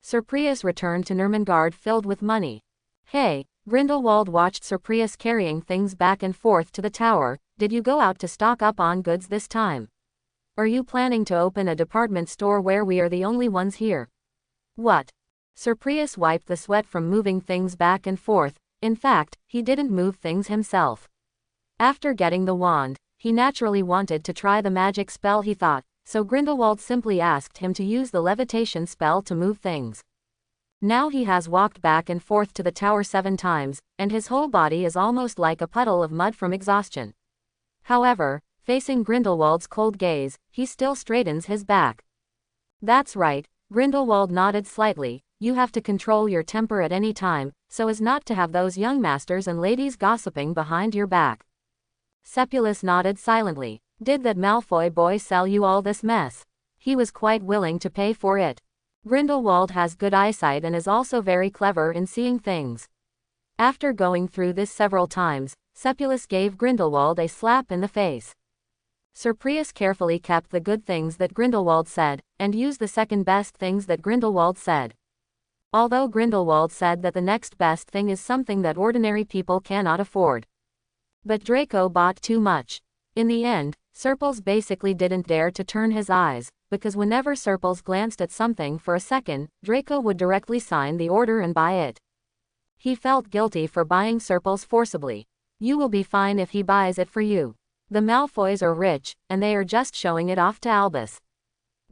Surprius returned to Nurmengard filled with money. Hey, Grindelwald watched Surprius carrying things back and forth to the tower. Did you go out to stock up on goods this time? Are you planning to open a department store where we are the only ones here? What? Surprius wiped the sweat from moving things back and forth. In fact, he didn't move things himself. After getting the wand, he naturally wanted to try the magic spell he thought, so Grindelwald simply asked him to use the levitation spell to move things. Now he has walked back and forth to the tower 7 times, and his whole body is almost like a puddle of mud from exhaustion. However, facing Grindelwald's cold gaze, he still straightens his back. That's right, Grindelwald nodded slightly. You have to control your temper at any time, so as not to have those young masters and ladies gossiping behind your back. Sepulus nodded silently. Did that Malfoy boy sell you all this mess? He was quite willing to pay for it. Grindelwald has good eyesight and is also very clever in seeing things. After going through this several times, Sepulus gave Grindelwald a slap in the face. Surprius carefully kept the good things that Grindelwald said, and used the second best things that Grindelwald said. Although Grindelwald said that the next best thing is something that ordinary people cannot afford. But Draco bought too much. In the end, Serpils basically didn't dare to turn his eyes, because whenever Serpils glanced at something for a second, Draco would directly sign the order and buy it. He felt guilty for buying Serpils forcibly. You will be fine if he buys it for you. The Malfoys are rich, and they are just showing it off to Albus.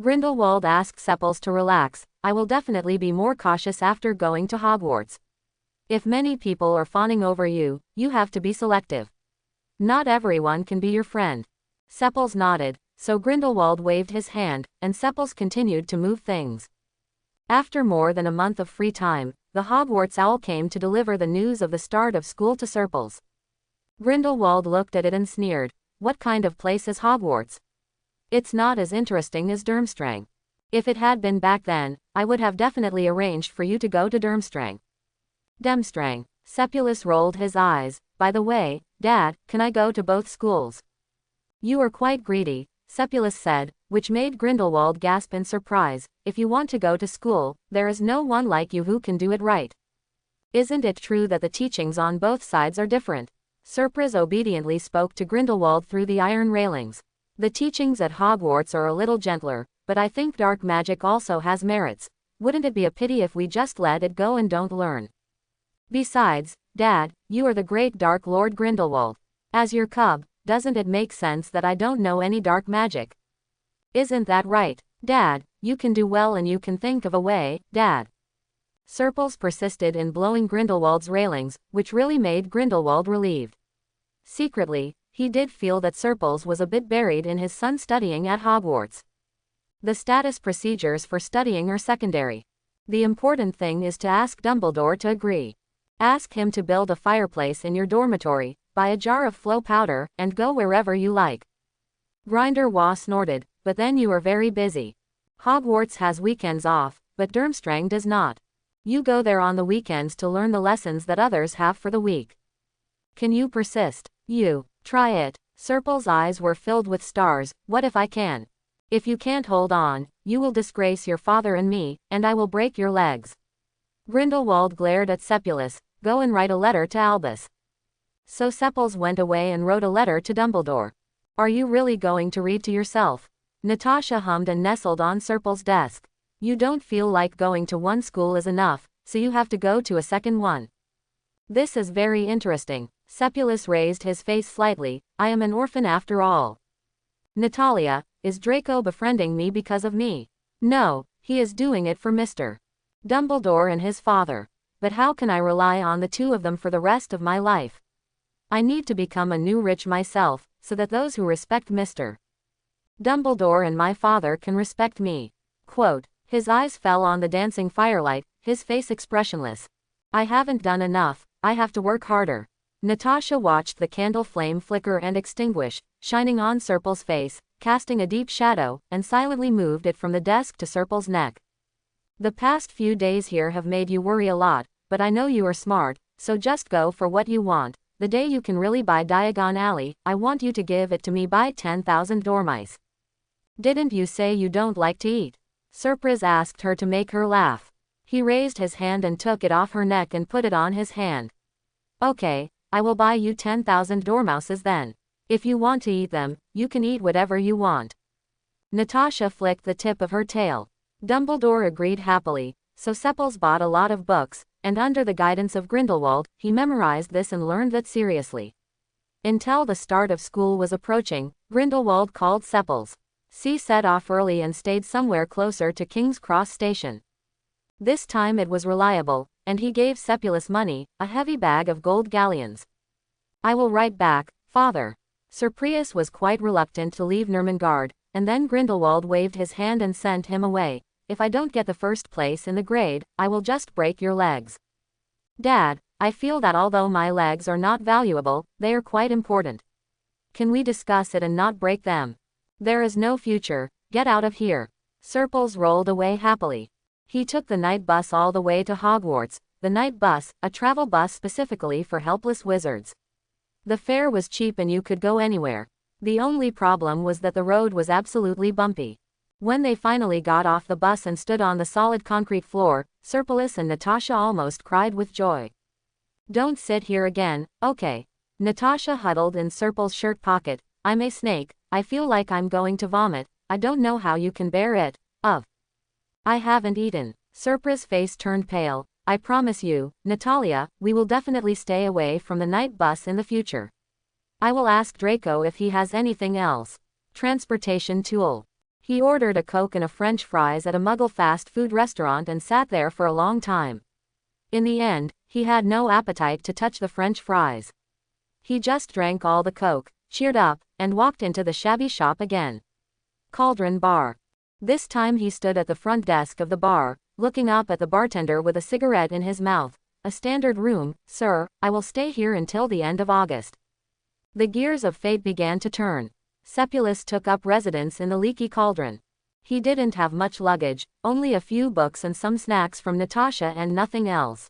Grindelwald asked Sepils to relax. I will definitely be more cautious after going to Hogwarts. If many people are fawning over you, you have to be selective. Not everyone can be your friend. Sepils nodded, so Grindelwald waved his hand, and Sepils continued to move things. After more than a month of free time, the Hogwarts owl came to deliver the news of the start of school to Serpils. Grindelwald looked at it and sneered. What kind of place is Hogwarts? It's not as interesting as Durmstrang. If it had been back then, I would have definitely arranged for you to go to Durmstrang. Demstrang. Sepulus rolled his eyes. By the way, Dad, can I go to both schools? You are quite greedy, Sepulus said, which made Grindelwald gasp in surprise. If you want to go to school, there is no one like you who can do it right. Isn't it true that the teachings on both sides are different? Surprise obediently spoke to Grindelwald through the iron railings. The teachings at Hogwarts are a little gentler, but I think dark magic also has merits. Wouldn't it be a pity if we just let it go and don't learn? Besides, Dad, you are the great Dark Lord Grindelwald. As your cub, doesn't it make sense that I don't know any dark magic? Isn't that right, Dad? You can do well and you can think of a way, Dad. Serpils persisted in blowing Grindelwald's railings, which really made Grindelwald relieved. Secretly, he did feel that Serpils was a bit buried in his son studying at Hogwarts. The status procedures for studying are secondary. The important thing is to ask Dumbledore to agree. Ask him to build a fireplace in your dormitory, buy a jar of flow powder, and go wherever you like. Grindelwald snorted, but then you are very busy. Hogwarts has weekends off, but Durmstrang does not. You go there on the weekends to learn the lessons that others have for the week. Can you persist? You. Try it. Serpil's eyes were filled with stars. What if I can? If you can't hold on, you will disgrace your father and me, and I will break your legs. Grindelwald glared at Sepulus. Go and write a letter to Albus. So Sepils went away and wrote a letter to Dumbledore. Are you really going to read to yourself? Natasha hummed and nestled on Serpil's desk. You don't feel like going to one school is enough, so you have to go to a second one. This is very interesting. Sepulus raised his face slightly. I am an orphan after all. Natalia, is Draco befriending me because of me? No, he is doing it for Mr. Dumbledore and his father. But how can I rely on the two of them for the rest of my life? I need to become a new rich myself, so that those who respect Mr. Dumbledore and my father can respect me. Quote. His eyes fell on the dancing firelight, his face expressionless. I haven't done enough, I have to work harder. Natasha watched the candle flame flicker and extinguish, shining on Serpil's face, casting a deep shadow, and silently moved it from the desk to Serpil's neck. The past few days here have made you worry a lot, but I know you are smart, so just go for what you want. The day you can really buy Diagon Alley, I want you to give it to me. Buy 10,000 dormice. Didn't you say you don't like to eat? Serpris asked her to make her laugh. He raised his hand and took it off her neck and put it on his hand. Okay, I will buy you 10,000 dormouses then. If you want to eat them, you can eat whatever you want. Natasha flicked the tip of her tail. Dumbledore agreed happily, so Sepals bought a lot of books, and under the guidance of Grindelwald, he memorized this and learned that seriously. Until the start of school was approaching, Grindelwald called Sepals. He set off early and stayed somewhere closer to King's Cross Station. This time it was reliable, and he gave Sepulus money, a heavy bag of gold galleons. I will write back, father. Serprius was quite reluctant to leave Nurmengard, and then Grindelwald waved his hand and sent him away. If I don't get the first place in the grade, I will just break your legs. Dad, I feel that although my legs are not valuable, they are quite important. Can we discuss it and not break them? There is no future, get out of here. Serpils rolled away happily. He took the night bus all the way to Hogwarts, the night bus, a travel bus specifically for helpless wizards. The fare was cheap and you could go anywhere. The only problem was that the road was absolutely bumpy. When they finally got off the bus and stood on the solid concrete floor, Serpilus and Natasha almost cried with joy. Don't sit here again, okay? Natasha huddled in Serpil's shirt pocket. I'm a snake, I feel like I'm going to vomit, I don't know how you can bear it. I haven't eaten. Serpris' face turned pale. I promise you, Natalia, we will definitely stay away from the night bus in the future. I will ask Draco if he has anything else. Transportation tool. He ordered a Coke and a French fries at a Muggle fast food restaurant and sat there for a long time. In the end, he had no appetite to touch the French fries. He just drank all the Coke, cheered up, and walked into the shabby shop again. Cauldron Bar. This time he stood at the front desk of the bar, looking up at the bartender with a cigarette in his mouth. A standard room, sir, I will stay here until the end of August. The gears of fate began to turn. Sepulus took up residence in the leaky cauldron. He didn't have much luggage, only a few books and some snacks from Natasha and nothing else.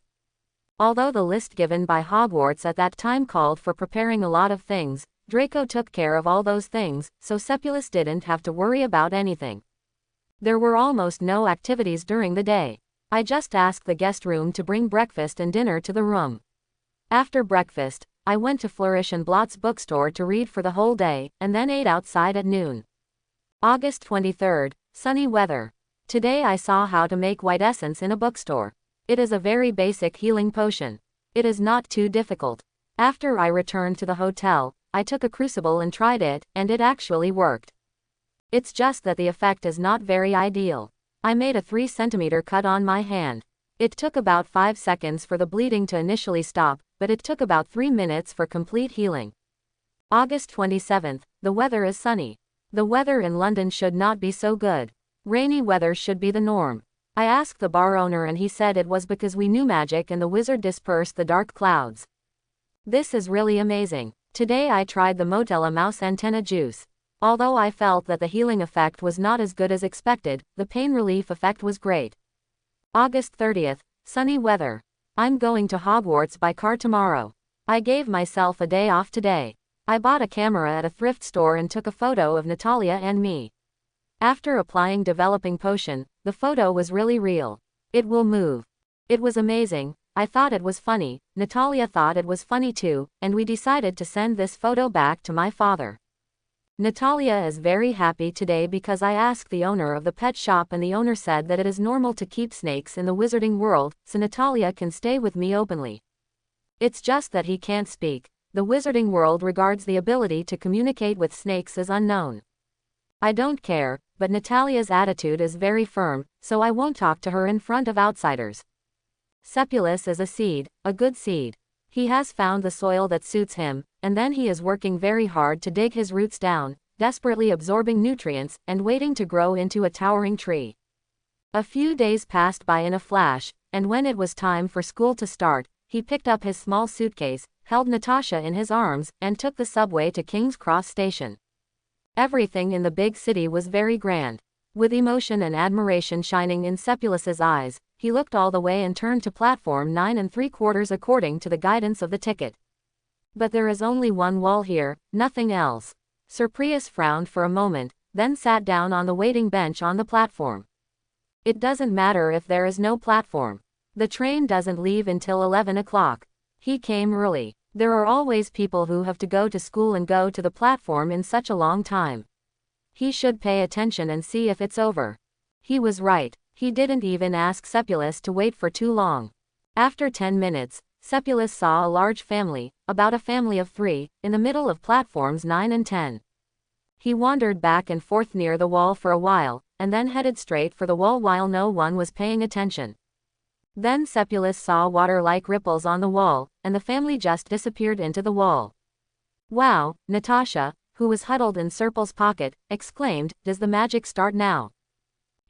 Although the list given by Hogwarts at that time called for preparing a lot of things, Draco took care of all those things, so Sepulus didn't have to worry about anything. There were almost no activities during the day. I just asked the guest room to bring breakfast and dinner to the room. After breakfast, I went to Flourish and Blott's bookstore to read for the whole day, and then ate outside at noon. August 23rd, sunny weather. Today I saw how to make white essence in a bookstore. It is a very basic healing potion. It is not too difficult. After I returned to the hotel, I took a crucible and tried it, and it actually worked. It's just that the effect is not very ideal. I made a 3 cm cut on my hand. It took about 5 seconds for the bleeding to initially stop, but it took about 3 minutes for complete healing. August 27th, the weather is sunny. The weather in London should not be so good. Rainy weather should be the norm. I asked the bar owner and he said it was because we knew magic and the wizard dispersed the dark clouds. This is really amazing. Today I tried the Motella mouse antenna juice. Although I felt that the healing effect was not as good as expected, the pain relief effect was great. August 30th, sunny weather. I'm going to Hogwarts by car tomorrow. I gave myself a day off today. I bought a camera at a thrift store and took a photo of Natalia and me. After applying developing potion, the photo was really real. It will move. It was amazing. I thought it was funny, Natalia thought it was funny too, and we decided to send this photo back to my father. Natalia is very happy today because I asked the owner of the pet shop and the owner said that it is normal to keep snakes in the wizarding world, so Natalia can stay with me openly. It's just that he can't speak. The wizarding world regards the ability to communicate with snakes as unknown. I don't care, but Natalia's attitude is very firm, so I won't talk to her in front of outsiders. Sepulus is a seed, a good seed. He has found the soil that suits him, and then he is working very hard to dig his roots down, desperately absorbing nutrients, and waiting to grow into a towering tree. A few days passed by in a flash, and when it was time for school to start, He picked up his small suitcase, held Natasha in his arms, and took the subway to King's Cross Station. Everything in the big city was very grand. With emotion and admiration shining in Sepulus's eyes, he looked all the way and turned to platform 9 3/4 according to the guidance of the ticket. But there is only one wall here, nothing else. Surprius frowned for a moment, then sat down on the waiting bench on the platform. It doesn't matter if there is no platform. The train doesn't leave until 11 o'clock. He came early. There are always people who have to go to school and go to the platform in such a long time. He should pay attention and see if it's over. He was right. He didn't even ask Sepulus to wait for too long. After 10 minutes, Sepulus saw a large family, about a family of 3, in the middle of platforms 9 and 10. He wandered back and forth near the wall for a while, and then headed straight for the wall while no one was paying attention. Then Sepulus saw water-like ripples on the wall, and the family just disappeared into the wall. Wow, Natasha, who was huddled in Serpil's pocket, exclaimed, "Does the magic start now?"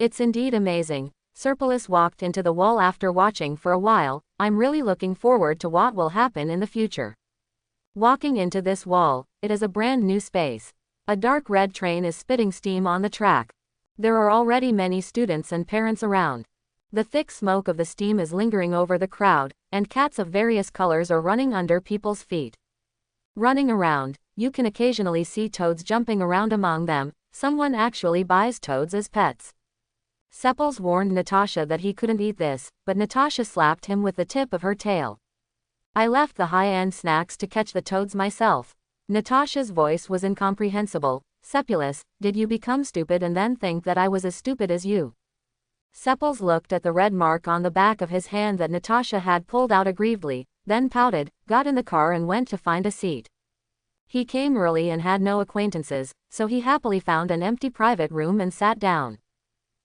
It's indeed amazing. Serpilus walked into the wall after watching for a while. I'm really looking forward to what will happen in the future. Walking into this wall, it is a brand new space. A dark red train is spitting steam on the track. There are already many students and parents around. The thick smoke of the steam is lingering over the crowd, and cats of various colors are running under people's feet. Running around, you can occasionally see toads jumping around among them. Someone actually buys toads as pets. Sepulus warned Natasha that he couldn't eat this, but Natasha slapped him with the tip of her tail. I left the high-end snacks to catch the toads myself. Natasha's voice was incomprehensible. Sepulus, did you become stupid and then think that I was as stupid as you? Sepulus looked at the red mark on the back of his hand that Natasha had pulled out aggrievedly, then pouted, got in the car and went to find a seat. He came early and had no acquaintances, so he happily found an empty private room and sat down.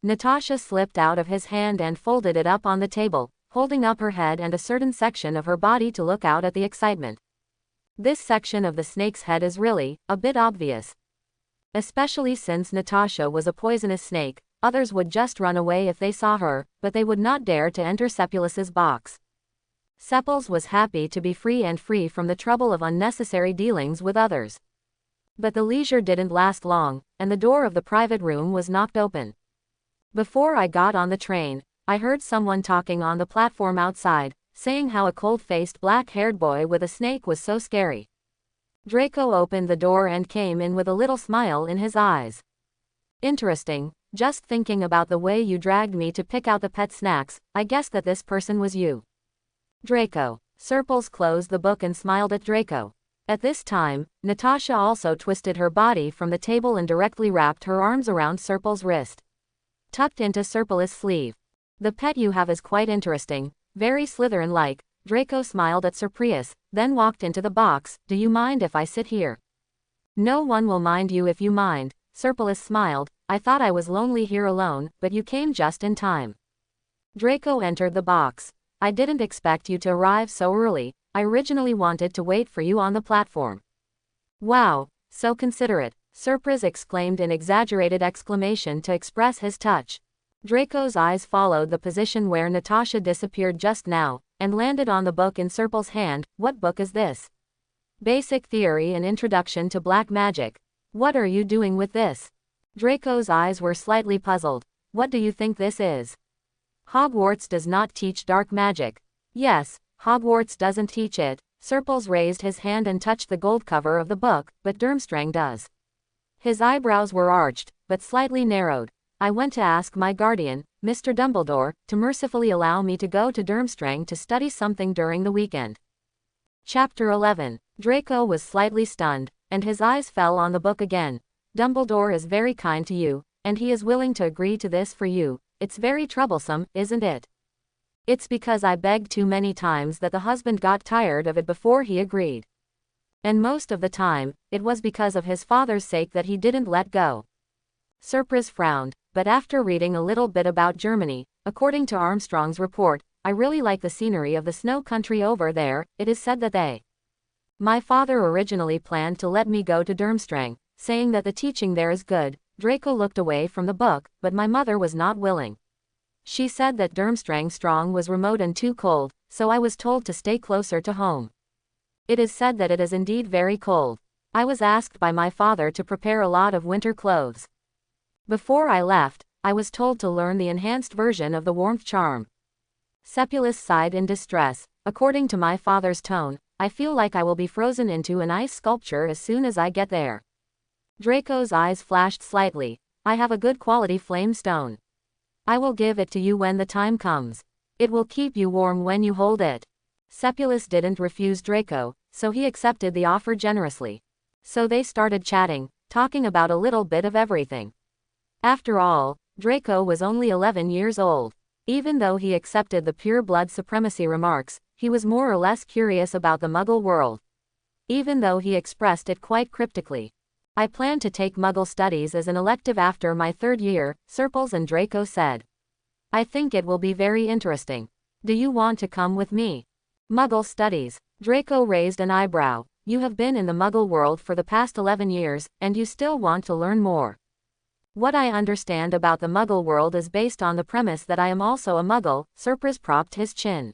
Natasha slipped out of his hand and folded it up on the table, holding up her head and a certain section of her body to look out at the excitement. This section of the snake's head is really a bit obvious. Especially since Natasha was a poisonous snake, others would just run away if they saw her, but they would not dare to enter Sepulus's box. Sepulus was happy to be free from the trouble of unnecessary dealings with others. But the leisure didn't last long, and the door of the private room was knocked open. Before I got on the train, I heard someone talking on the platform outside, saying how a cold-faced black-haired boy with a snake was so scary. Draco opened the door and came in with a little smile in his eyes. Interesting, just thinking about the way you dragged me to pick out the pet snacks, I guessed that this person was you. Draco. Serpilus closed the book and smiled at Draco. At this time, Natasha also twisted her body from the table and directly wrapped her arms around Serpil's wrist. Tucked into Serpilus' sleeve. The pet you have is quite interesting, very Slytherin-like. Draco smiled at Surprius, then walked into the box. Do you mind if I sit here? No one will mind you if you mind, Serpilus smiled. I thought I was lonely here alone, but you came just in time. Draco entered the box. I didn't expect you to arrive so early. I originally wanted to wait for you on the platform. Wow, so considerate, Surprius exclaimed in exaggerated exclamation to express his touch. Draco's eyes followed the position where Natasha disappeared just now, and landed on the book in Serpil's hand. What book is this? Basic Theory and Introduction to Black Magic. What are you doing with this? Draco's eyes were slightly puzzled. What do you think this is? Hogwarts does not teach dark magic. Yes, Hogwarts doesn't teach it. Serpilus raised his hand and touched the gold cover of the book, but Durmstrang does. His eyebrows were arched, but slightly narrowed. I went to ask my guardian, Mr. Dumbledore, to mercifully allow me to go to Durmstrang to study something during the weekend. Chapter 11. Draco was slightly stunned, and his eyes fell on the book again. Dumbledore is very kind to you, and he is willing to agree to this for you. It's very troublesome, isn't it? It's because I begged too many times that the husband got tired of it before he agreed. And most of the time, it was because of his father's sake that he didn't let go. Surprius frowned, but after reading a little bit about Germany, according to Armstrong's report, I really like the scenery of the snow country over there. It is said that My father originally planned to let me go to Durmstrang, saying that the teaching there is good. Draco looked away from the book, but my mother was not willing. She said that Durmstrang Strong was remote and too cold, so I was told to stay closer to home. It is said that it is indeed very cold. I was asked by my father to prepare a lot of winter clothes. Before I left, I was told to learn the enhanced version of the warmth charm. Sepulus sighed in distress. According to my father's tone, I feel like I will be frozen into an ice sculpture as soon as I get there. Draco's eyes flashed slightly. I have a good quality flame stone. I will give it to you when the time comes. It will keep you warm when you hold it. Sepulus didn't refuse Draco, so he accepted the offer generously. So they started chatting, talking about a little bit of everything. After all, Draco was only 11 years old. Even though he accepted the pure blood supremacy remarks, he was more or less curious about the Muggle world. Even though he expressed it quite cryptically. I plan to take Muggle studies as an elective after my 3rd year, Serpils and Draco said. I think it will be very interesting. Do you want to come with me? Muggle studies. Draco raised an eyebrow. You have been in the Muggle world for the past 11 years, and you still want to learn more. What I understand about the Muggle world is based on the premise that I am also a Muggle. Serpils propped his chin.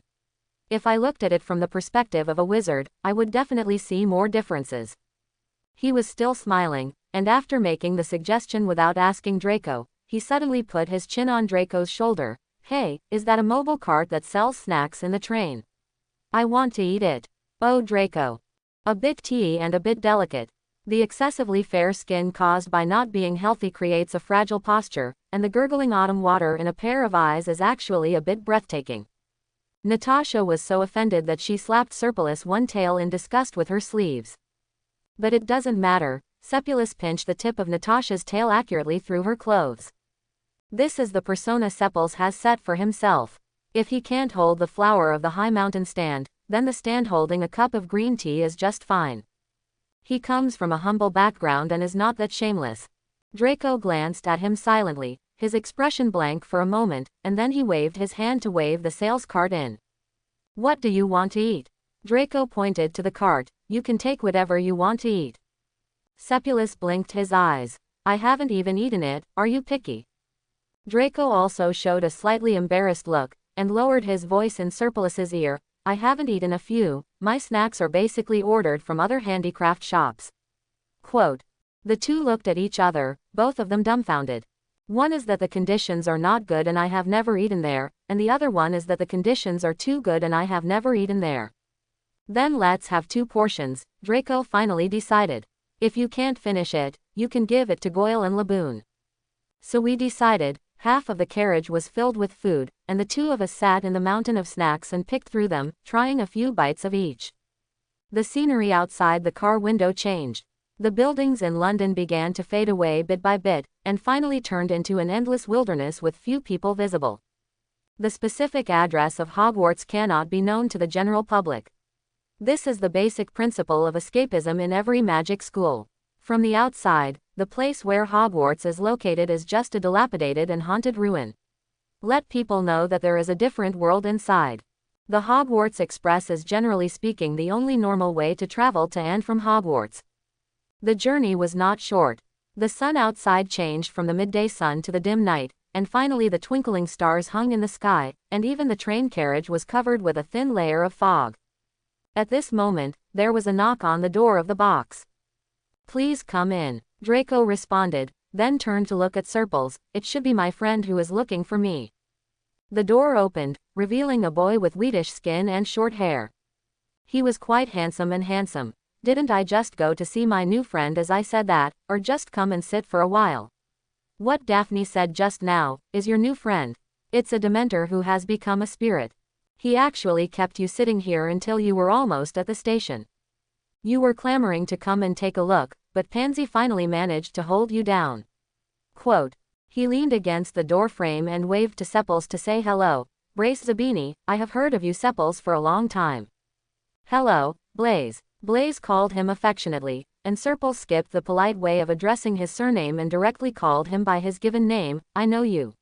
If I looked at it from the perspective of a wizard, I would definitely see more differences. He was still smiling, and after making the suggestion without asking Draco, he suddenly put his chin on Draco's shoulder. Hey, is that a mobile cart that sells snacks in the train? I want to eat it. Oh Draco. A bit tea and a bit delicate. The excessively fair skin caused by not being healthy creates a fragile posture, and the gurgling autumn water in a pair of eyes is actually a bit breathtaking. Natasha was so offended that she slapped Serpilus one tail in disgust with her sleeves. But it doesn't matter, Sepulus pinched the tip of Natasha's tail accurately through her clothes. This is the persona Sepulus has set for himself. If he can't hold the flower of the high mountain stand, then the stand holding a cup of green tea is just fine. He comes from a humble background and is not that shameless. Draco glanced at him silently, his expression blank for a moment, and then he waved his hand to wave the sales cart in. What do you want to eat? Draco pointed to the cart. You can take whatever you want to eat. Sepulus blinked his eyes. I haven't even eaten it, are you picky? Draco also showed a slightly embarrassed look, and lowered his voice in Serpilus's ear. I haven't eaten a few, my snacks are basically ordered from other handicraft shops. Quote. The two looked at each other, both of them dumbfounded. One is that the conditions are not good and I have never eaten there, and the other one is that the conditions are too good and I have never eaten there. Then let's have 2 portions, Draco finally decided. If you can't finish it, you can give it to Goyle and Laboon. So we decided. Half of the carriage was filled with food, and the 2 of us sat in the mountain of snacks and picked through them, trying a few bites of each. The scenery outside the car window changed. The buildings in London began to fade away bit by bit, and finally turned into an endless wilderness with few people visible. The specific address of Hogwarts cannot be known to the general public. This is the basic principle of escapism in every magic school. From the outside, the place where Hogwarts is located is just a dilapidated and haunted ruin. Let people know that there is a different world inside. The Hogwarts Express is generally speaking the only normal way to travel to and from Hogwarts. The journey was not short. The sun outside changed from the midday sun to the dim night, and finally the twinkling stars hung in the sky, and even the train carriage was covered with a thin layer of fog. At this moment, there was a knock on the door of the box. Please come in, Draco responded, then turned to look at Serpils. It should be my friend who is looking for me. The door opened, revealing a boy with wheatish skin and short hair. He was quite handsome. Didn't I just go to see my new friend as I said that, or just come and sit for a while? What Daphne said just now, is your new friend. It's a Dementor who has become a spirit. He actually kept you sitting here until you were almost at the station. You were clamoring to come and take a look, but Pansy finally managed to hold you down. Quote. He leaned against the door frame and waved to Sepils to say hello. Brace Zabini, I have heard of you Sepils for a long time. Hello, Blaise. Blaise called him affectionately, and Serpils skipped the polite way of addressing his surname and directly called him by his given name. I know you.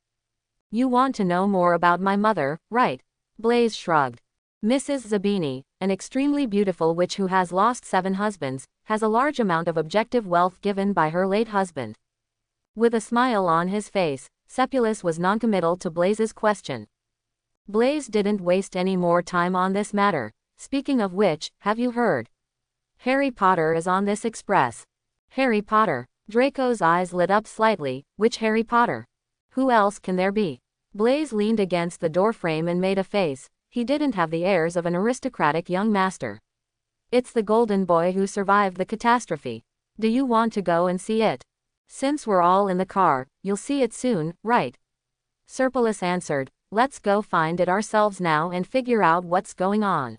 You want to know more about my mother, right? Blaise shrugged. Mrs. Zabini, an extremely beautiful witch who has lost 7 husbands, has a large amount of objective wealth given by her late husband. With a smile on his face, Sepulus was noncommittal to Blaise's question. Blaze didn't waste any more time on this matter. Speaking of which, have you heard? Harry Potter is on this express. Harry Potter. Draco's eyes lit up slightly. Which Harry Potter? Who else can there be? Blaze leaned against the doorframe and made a face. He didn't have the airs of an aristocratic young master. It's the golden boy who survived the catastrophe. Do you want to go and see it? Since we're all in the car, you'll see it soon, right? Serpilus answered. Let's go find it ourselves now and figure out what's going on.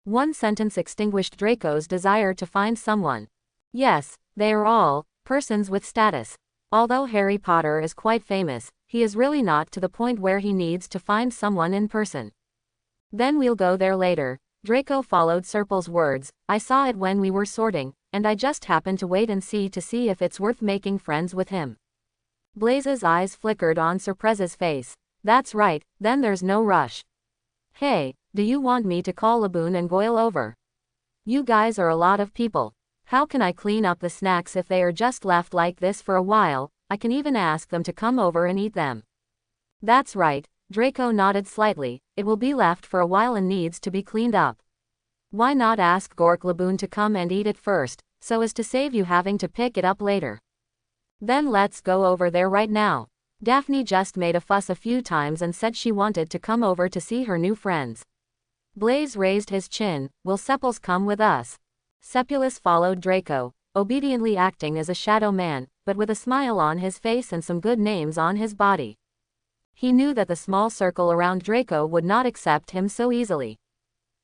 One sentence extinguished Draco's desire to find someone. Yes, they are all persons with status. Although Harry Potter is quite famous, he is really not to the point where he needs to find someone in person. Then we'll go there later. Draco followed Serpil's words. I saw it when we were sorting, and I just happened to wait and see if it's worth making friends with him. Blaze's eyes flickered on Surprese's face. That's right, then there's no rush. Hey, do you want me to call Laboon and Goyle over? You guys are a lot of people. How can I clean up the snacks if they are just left like this for a while? I can even ask them to come over and eat them. That's right, Draco nodded slightly. It will be left for a while and needs to be cleaned up. Why not ask Gork Laboon to come and eat it first, so as to save you having to pick it up later? Then let's go over there right now. Daphne just made a fuss a few times and said she wanted to come over to see her new friends. Blaze raised his chin. Will Sepils come with us? Sepulus followed Draco, obediently acting as a shadow man, but with a smile on his face and some good names on his body. He knew that the small circle around Draco would not accept him so easily.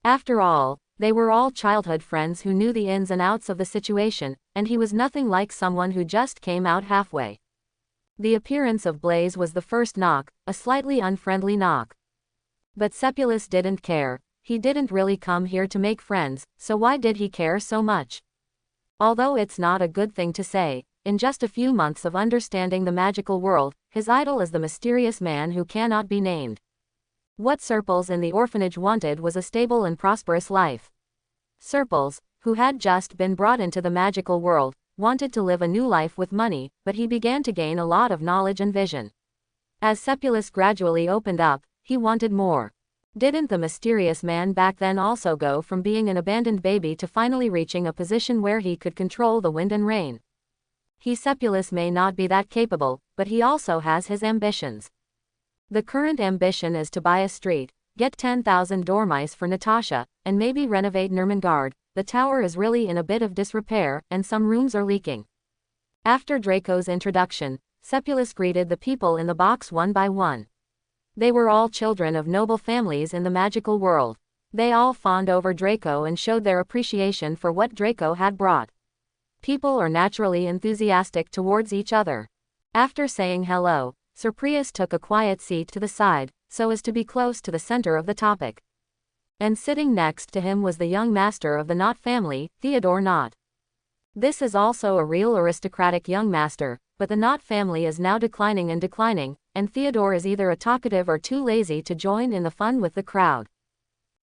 After all, they were all childhood friends who knew the ins and outs of the situation, and he was nothing like someone who just came out halfway. The appearance of Blaze was the first knock, a slightly unfriendly knock. But Sepulus didn't care. He didn't really come here to make friends, so why did he care so much? Although it's not a good thing to say, in just a few months of understanding the magical world, his idol is the mysterious man who cannot be named. What Serpils in the orphanage wanted was a stable and prosperous life. Serpils, who had just been brought into the magical world, wanted to live a new life with money, but he began to gain a lot of knowledge and vision. As Sepulus gradually opened up, he wanted more. Didn't the mysterious man back then also go from being an abandoned baby to finally reaching a position where he could control the wind and rain? Sepulus may not be that capable, but he also has his ambitions. The current ambition is to buy a street, get 10,000 dormice for Natasha, and maybe renovate Nurmengard. The tower is really in a bit of disrepair, and some rooms are leaking. After Draco's introduction, Sepulus greeted the people in the box one by one. They were all children of noble families in the magical world. They all fawned over Draco and showed their appreciation for what Draco had brought. People are naturally enthusiastic towards each other. After saying hello, Surprius took a quiet seat to the side, so as to be close to the center of the topic. And sitting next to him was the young master of the Knot family, Theodore Knot. This is also a real aristocratic young master, but the Knot family is now declining, and Theodore is either a talkative or too lazy to join in the fun with the crowd.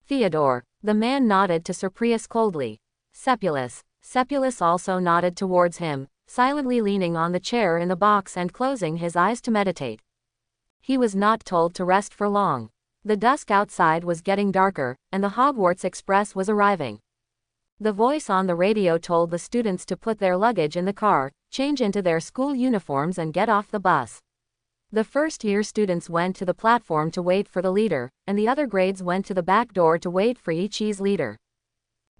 Theodore. The man nodded to Surprius coldly. Sepulus. Sepulus also nodded towards him, silently leaning on the chair in the box and closing his eyes to meditate. He was not told to rest for long. The dusk outside was getting darker, and the Hogwarts Express was arriving. The voice on the radio told the students to put their luggage in the car, change into their school uniforms and get off the bus. The first-year students went to the platform to wait for the leader, and the other grades went to the back door to wait for each's leader.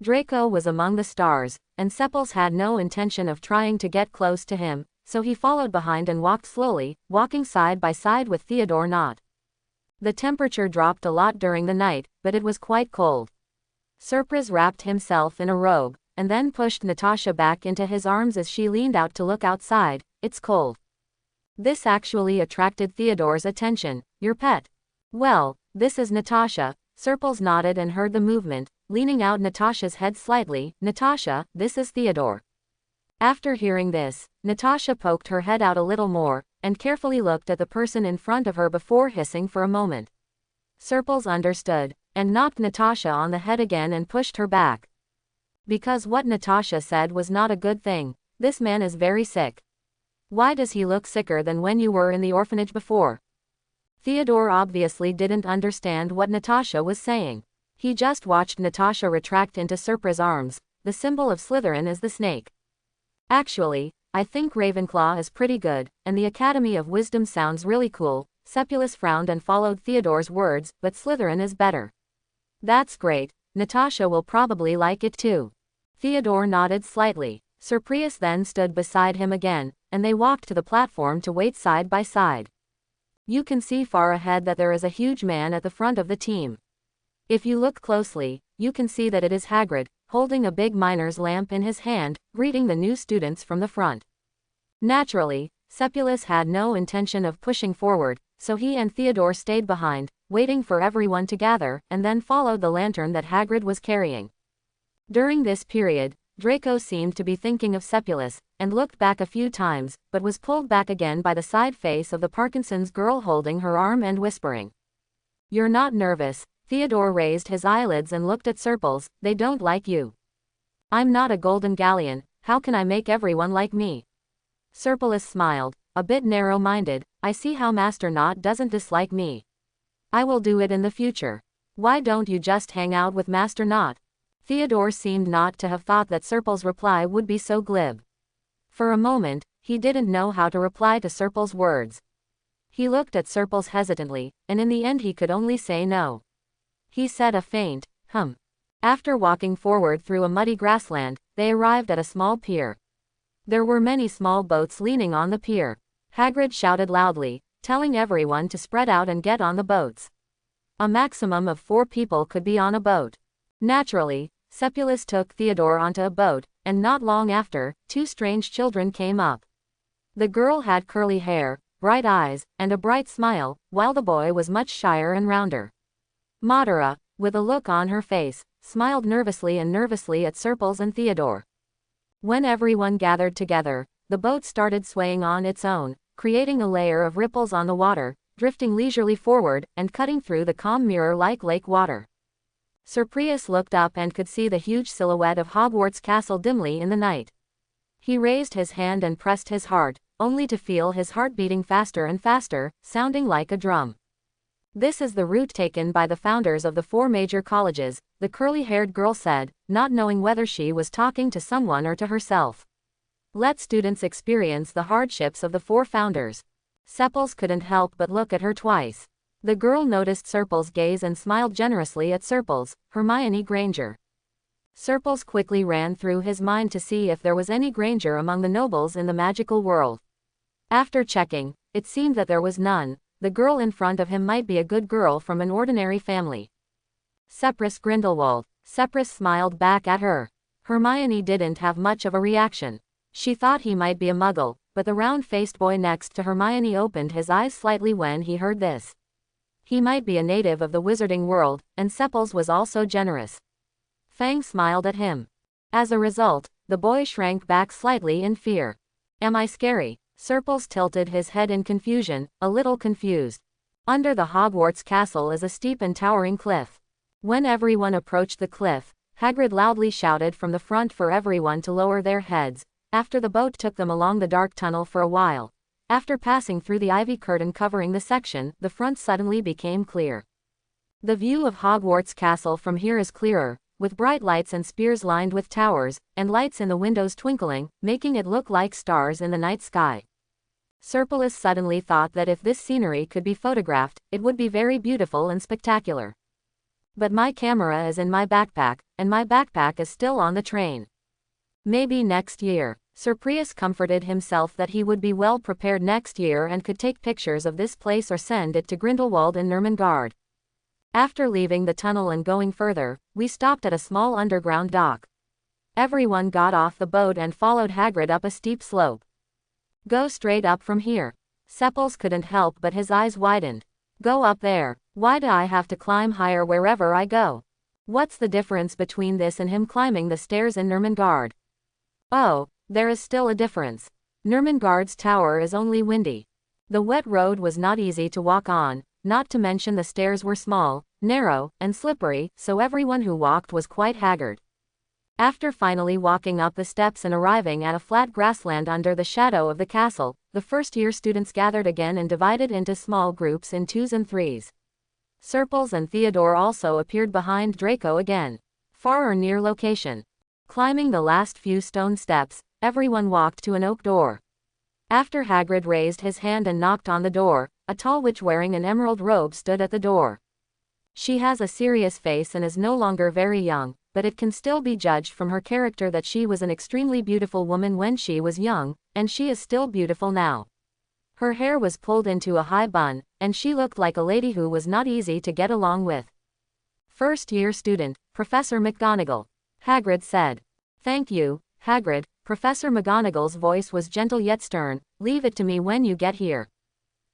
Draco was among the stars, and Sepils had no intention of trying to get close to him, so he followed behind and walked slowly, walking side by side with Theodore Knot. The temperature dropped a lot during the night, but it was quite cold. Surprise wrapped himself in a robe, and then pushed Natasha back into his arms as she leaned out to look outside. It's cold. This actually attracted Theodore's attention. Your pet? Well, this is Natasha. Surpils nodded and heard the movement, leaning out Natasha's head slightly. Natasha, this is Theodore. After hearing this, Natasha poked her head out a little more, and carefully looked at the person in front of her before hissing for a moment. Surpils understood, and knocked Natasha on the head again and pushed her back. Because what Natasha said was not a good thing. This man is very sick. Why does he look sicker than when you were in the orphanage before? Theodore obviously didn't understand what Natasha was saying. He just watched Natasha retract into Serpra's arms. The symbol of Slytherin is the snake. Actually, I think Ravenclaw is pretty good, and the Academy of Wisdom sounds really cool. Sepulus frowned and followed Theodore's words, but Slytherin is better. That's great, Natasha will probably like it too. Theodore nodded slightly. Surprius then stood beside him again, and they walked to the platform to wait side by side. You can see far ahead that there is a huge man at the front of the team. If you look closely, you can see that it is Hagrid, holding a big miner's lamp in his hand, greeting the new students from the front. Naturally, Sepulus had no intention of pushing forward, so he and Theodore stayed behind, waiting for everyone to gather, and then followed the lantern that Hagrid was carrying. During this period, Draco seemed to be thinking of Sepulus, and looked back a few times, but was pulled back again by the side face of the Parkinson's girl holding her arm and whispering. You're not nervous. Theodore raised his eyelids and looked at Serpils. They don't like you. I'm not a golden galleon, how can I make everyone like me? Serpilus smiled, a bit narrow-minded. I see how Master Knot doesn't dislike me. I will do it in the future. Why don't you just hang out with Master Knot? Theodore seemed not to have thought that Serpil's reply would be so glib. For a moment, he didn't know how to reply to Serpil's words. He looked at Serpils hesitantly, and in the end he could only say no. He said a faint, hum. After walking forward through a muddy grassland, they arrived at a small pier. There were many small boats leaning on the pier. Hagrid shouted loudly, telling everyone to spread out and get on the boats. A maximum of 4 people could be on a boat. Naturally, Sepulus took Theodore onto a boat, and not long after, 2 strange children came up. The girl had curly hair, bright eyes, and a bright smile, while the boy was much shyer and rounder. Madara, with a look on her face, smiled nervously at Serpils and Theodore. When everyone gathered together, the boat started swaying on its own, creating a layer of ripples on the water, drifting leisurely forward, and cutting through the calm mirror-like lake water. Surprius looked up and could see the huge silhouette of Hogwarts Castle dimly in the night. He raised his hand and pressed his heart, only to feel his heart beating faster and faster, sounding like a drum. This is the route taken by the founders of the 4 major colleges, the curly-haired girl said, not knowing whether she was talking to someone or to herself. Let students experience the hardships of the 4 founders. Sepils couldn't help but look at her twice. The girl noticed Serpil's gaze and smiled generously at Serpils, Hermione Granger. Serpils quickly ran through his mind to see if there was any Granger among the nobles in the magical world. After checking, it seemed that there was none. The girl in front of him might be a good girl from an ordinary family. Seprus Grindelwald. Seprus smiled back at her. Hermione didn't have much of a reaction. She thought he might be a muggle, but the round-faced boy next to Hermione opened his eyes slightly when he heard this. He might be a native of the wizarding world, and Sepils was also generous. Fang smiled at him. As a result, the boy shrank back slightly in fear. Am I scary? Serpils tilted his head in confusion, a little confused. Under the Hogwarts castle is a steep and towering cliff. When everyone approached the cliff, Hagrid loudly shouted from the front for everyone to lower their heads. After the boat took them along the dark tunnel for a while. After passing through the ivy curtain covering the section, the front suddenly became clear. The view of Hogwarts Castle from here is clearer, with bright lights and spears lined with towers, and lights in the windows twinkling, making it look like stars in the night sky. Serpilus suddenly thought that if this scenery could be photographed, it would be very beautiful and spectacular. But my camera is in my backpack, and my backpack is still on the train. Maybe next year. Surprius comforted himself that he would be well prepared next year and could take pictures of this place or send it to Grindelwald and Nurmengard. After leaving the tunnel and going further, we stopped at a small underground dock. Everyone got off the boat and followed Hagrid up a steep slope. Go straight up from here. Sepils couldn't help but his eyes widened. Go up there. Why do I have to climb higher wherever I go? What's the difference between this and him climbing the stairs in Nurmengard? Oh, there is still a difference. Nurmengard's tower is only windy. The wet road was not easy to walk on, not to mention the stairs were small, narrow, and slippery, so everyone who walked was quite haggard. After finally walking up the steps and arriving at a flat grassland under the shadow of the castle, the first-year students gathered again and divided into small groups in 2s and 3s. Serpils and Theodore also appeared behind Draco again. Far or near location. Climbing the last few stone steps, everyone walked to an oak door. After Hagrid raised his hand and knocked on the door, a tall witch wearing an emerald robe stood at the door. She has a serious face and is no longer very young, but it can still be judged from her character that she was an extremely beautiful woman when she was young, and she is still beautiful now. Her hair was pulled into a high bun, and she looked like a lady who was not easy to get along with. First-year student, Professor McGonagall. Hagrid said. Thank you, Hagrid. Professor McGonagall's voice was gentle yet stern. Leave it to me when you get here.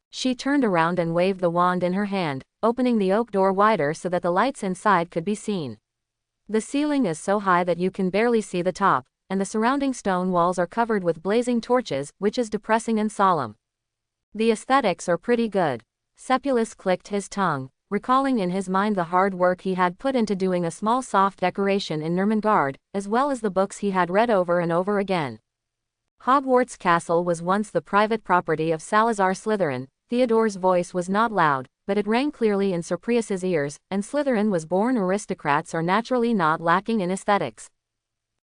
She turned around and waved the wand in her hand, opening the oak door wider so that the lights inside could be seen. The ceiling is so high that you can barely see the top, and the surrounding stone walls are covered with blazing torches, which is depressing and solemn. The aesthetics are pretty good. Sepulus clicked his tongue, recalling in his mind the hard work he had put into doing a small soft decoration in Nurmengard, as well as the books he had read over and over again. Hogwarts Castle was once the private property of Salazar Slytherin. Theodore's voice was not loud, but it rang clearly in Sir Prius's ears, and Slytherin was born aristocrats are naturally not lacking in aesthetics.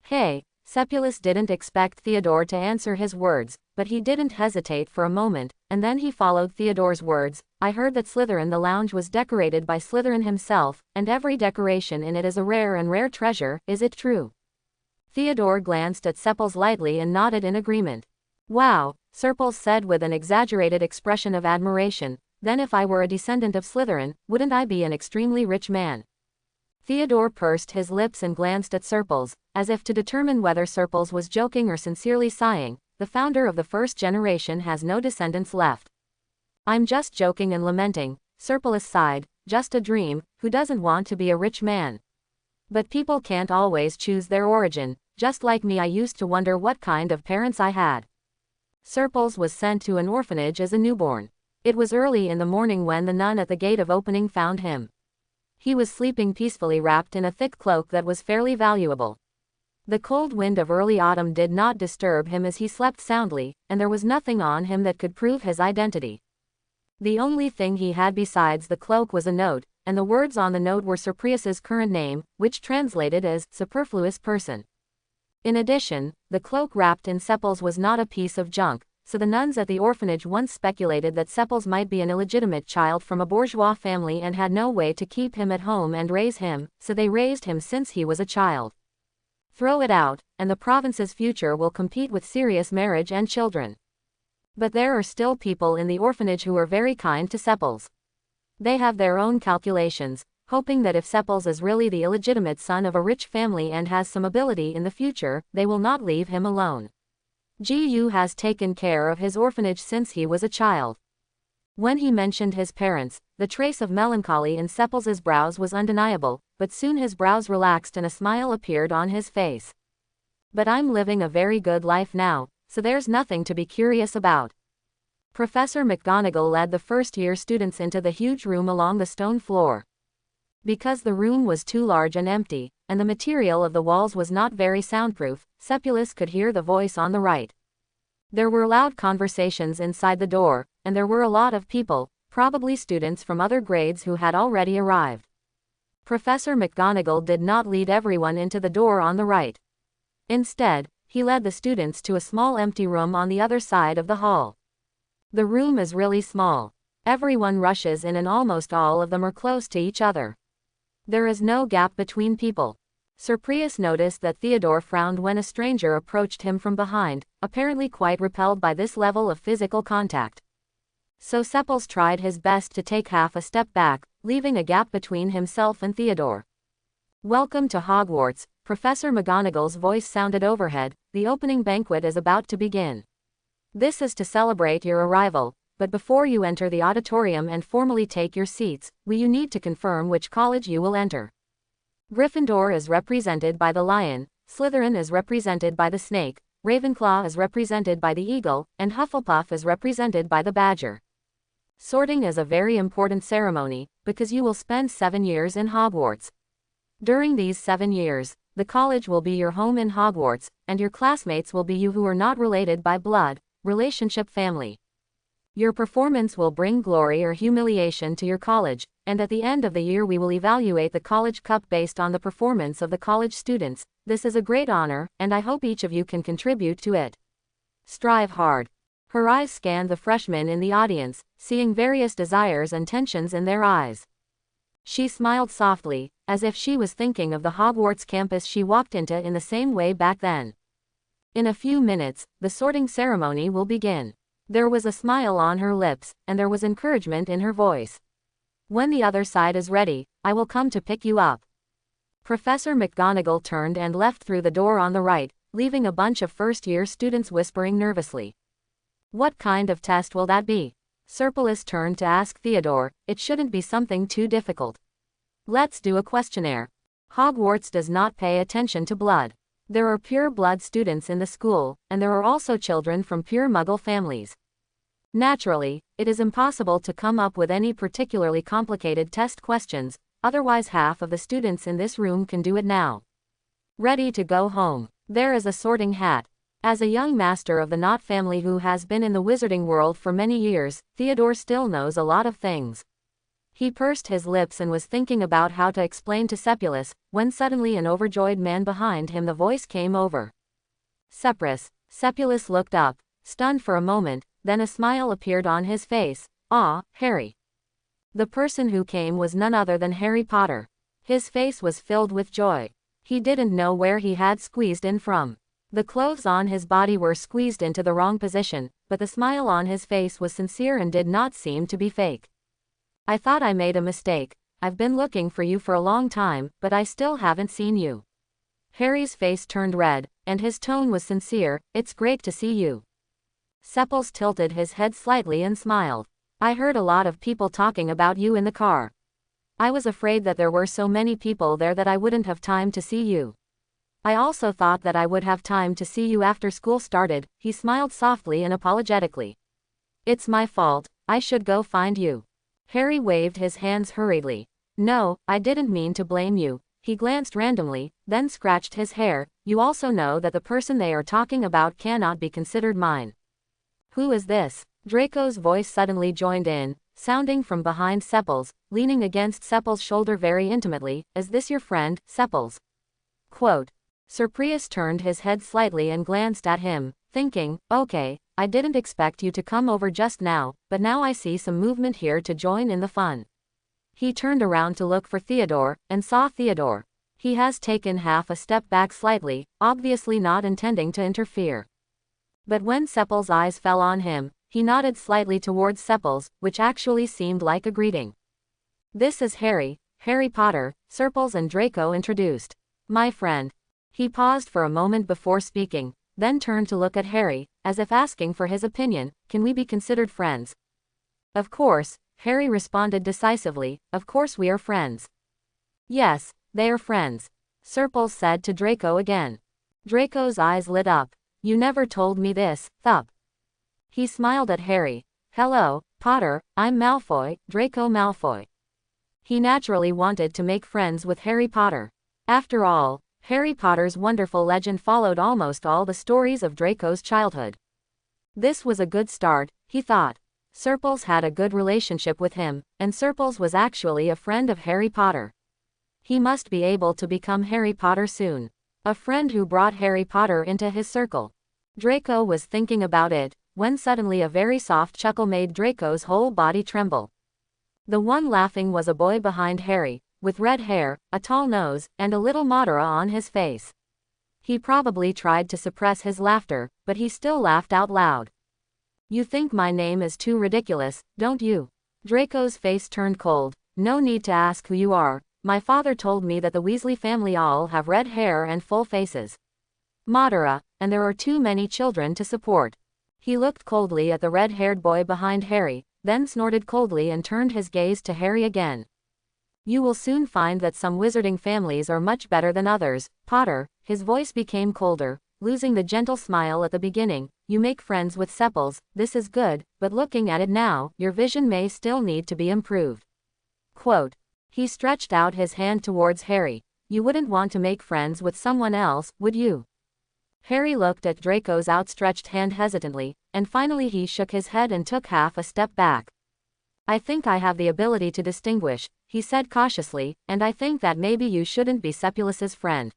Hey, Sepulus didn't expect Theodore to answer his words, but he didn't hesitate for a moment, and then he followed Theodore's words. I heard that Slytherin the lounge was decorated by Slytherin himself, and every decoration in it is a rare treasure. Is it true? Theodore glanced at Sepils lightly and nodded in agreement. Wow, Serpils said with an exaggerated expression of admiration. Then if I were a descendant of Slytherin, wouldn't I be an extremely rich man? Theodore pursed his lips and glanced at Serpils, as if to determine whether Serpils was joking or sincerely sighing. The founder of the first generation has no descendants left. I'm just joking and lamenting, Serpilus sighed. Just a dream. Who doesn't want to be a rich man? But people can't always choose their origin. Just like me, I used to wonder what kind of parents I had. Serpils was sent to an orphanage as a newborn. It was early in the morning when the nun at the gate of opening found him. He was sleeping peacefully wrapped in a thick cloak that was fairly valuable. The cold wind of early autumn did not disturb him as he slept soundly, and there was nothing on him that could prove his identity. The only thing he had besides the cloak was a note, and the words on the note were Sir Prius's current name, which translated as superfluous person. In addition, the cloak wrapped in Sepils was not a piece of junk, so the nuns at the orphanage once speculated that Sepils might be an illegitimate child from a bourgeois family and had no way to keep him at home and raise him, so they raised him since he was a child. Throw it out, and the province's future will compete with serious marriage and children. But there are still people in the orphanage who are very kind to Sepils. They have their own calculations, hoping that if Sepils is really the illegitimate son of a rich family and has some ability in the future, they will not leave him alone. Gu has taken care of his orphanage since he was a child. When he mentioned his parents, the trace of melancholy in Sepils's brows was undeniable, but soon his brows relaxed and a smile appeared on his face. But I'm living a very good life now, so there's nothing to be curious about. Professor McGonagall led the first-year students into the huge room along the stone floor. Because the room was too large and empty, and the material of the walls was not very soundproof, Sepulus could hear the voice on the right. There were loud conversations inside the door, and there were a lot of people, probably students from other grades who had already arrived. Professor McGonagall did not lead everyone into the door on the right. Instead, he led the students to a small empty room on the other side of the hall. The room is really small. Everyone rushes in and almost all of them are close to each other. There is no gap between people. Sir Prius noticed that Theodore frowned when a stranger approached him from behind, apparently quite repelled by this level of physical contact. So Sepils tried his best to take half a step back, leaving a gap between himself and Theodore. Welcome to Hogwarts, Professor McGonagall's voice sounded overhead. The opening banquet is about to begin. This is to celebrate your arrival, but before you enter the auditorium and formally take your seats, you need to confirm which college you will enter. Gryffindor is represented by the lion, Slytherin is represented by the snake, Ravenclaw is represented by the eagle, and Hufflepuff is represented by the badger. Sorting is a very important ceremony, because you will spend 7 years in Hogwarts. During these 7 years, the college will be your home in Hogwarts, and your classmates will be you who are not related by blood, relationship family. Your performance will bring glory or humiliation to your college, and at the end of the year we will evaluate the College Cup based on the performance of the college students. This is a great honor, and I hope each of you can contribute to it. Strive hard. Her eyes scanned the freshmen in the audience, seeing various desires and tensions in their eyes. She smiled softly, as if she was thinking of the Hogwarts campus she walked into in the same way back then. In a few minutes, the sorting ceremony will begin. There was a smile on her lips, and there was encouragement in her voice. When the other side is ready, I will come to pick you up. Professor McGonagall turned and left through the door on the right, leaving a bunch of first-year students whispering nervously. What kind of test will that be? Serpilis turned to ask Theodore. It shouldn't be something too difficult. Let's do a questionnaire. Hogwarts does not pay attention to blood. There are pure blood students in the school, and there are also children from pure Muggle families. Naturally, it is impossible to come up with any particularly complicated test questions, otherwise half of the students in this room can do it now. Ready to go home. There is a sorting hat. As a young master of the Knot family who has been in the wizarding world for many years, Theodore still knows a lot of things. He pursed his lips and was thinking about how to explain to Sepulis, when suddenly an overjoyed man behind him the voice came over. Seprus. Sepulis looked up, stunned for a moment, then a smile appeared on his face. Ah, Harry. The person who came was none other than Harry Potter. His face was filled with joy. He didn't know where he had squeezed in from. The clothes on his body were squeezed into the wrong position, but the smile on his face was sincere and did not seem to be fake. I thought I made a mistake. I've been looking for you for a long time, but I still haven't seen you. Harry's face turned red, and his tone was sincere. It's great to see you. Sepples tilted his head slightly and smiled. I heard a lot of people talking about you in the car. I was afraid that there were so many people there that I wouldn't have time to see you. I also thought that I would have time to see you after school started. He smiled softly and apologetically. It's my fault. I should go find you. Harry waved his hands hurriedly. No, I didn't mean to blame you. He glanced randomly, then scratched his hair. You also know that the person they are talking about cannot be considered mine. Who is this? Draco's voice suddenly joined in, sounding from behind Sepples, leaning against Sepples' shoulder very intimately. Is this your friend, Sepples? Quote. Sir Prius turned his head slightly and glanced at him, thinking, okay, I didn't expect you to come over just now, but now I see some movement here to join in the fun. He turned around to look for Theodore, and saw Theodore. He has taken half a step back slightly, obviously not intending to interfere. But when Sepples' eyes fell on him, he nodded slightly towards Sepples, which actually seemed like a greeting. This is Harry, Harry Potter, Sepples and Draco introduced. My friend. He paused for a moment before speaking, then turned to look at Harry, as if asking for his opinion. Can we be considered friends? Of course, Harry responded decisively, of course we are friends. Yes, they are friends. Sepples said to Draco again. Draco's eyes lit up. You never told me this, Thup. He smiled at Harry. Hello, Potter, I'm Malfoy, Draco Malfoy. He naturally wanted to make friends with Harry Potter. After all, Harry Potter's wonderful legend followed almost all the stories of Draco's childhood. This was a good start, he thought. Sepples had a good relationship with him, and Sepples was actually a friend of Harry Potter. He must be able to become Harry Potter soon. A friend who brought Harry Potter into his circle. Draco was thinking about it, when suddenly a very soft chuckle made Draco's whole body tremble. The one laughing was a boy behind Harry, with red hair, a tall nose, and a little Madara on his face. He probably tried to suppress his laughter, but he still laughed out loud. You think my name is too ridiculous, don't you? Draco's face turned cold. No need to ask who you are. My father told me that the Weasley family all have red hair and full faces. Madara, and there are too many children to support. He looked coldly at the red-haired boy behind Harry, then snorted coldly and turned his gaze to Harry again. You will soon find that some wizarding families are much better than others, Potter. His voice became colder, losing the gentle smile at the beginning. You make friends with Sepples, this is good, but looking at it now, your vision may still need to be improved. Quote. He stretched out his hand towards Harry. you wouldn't want to make friends with someone else, would you? Harry looked at Draco's outstretched hand hesitantly, and finally he shook his head and took half a step back. I think I have the ability to distinguish, he said cautiously, and I think that maybe you shouldn't be Sepulus's friend.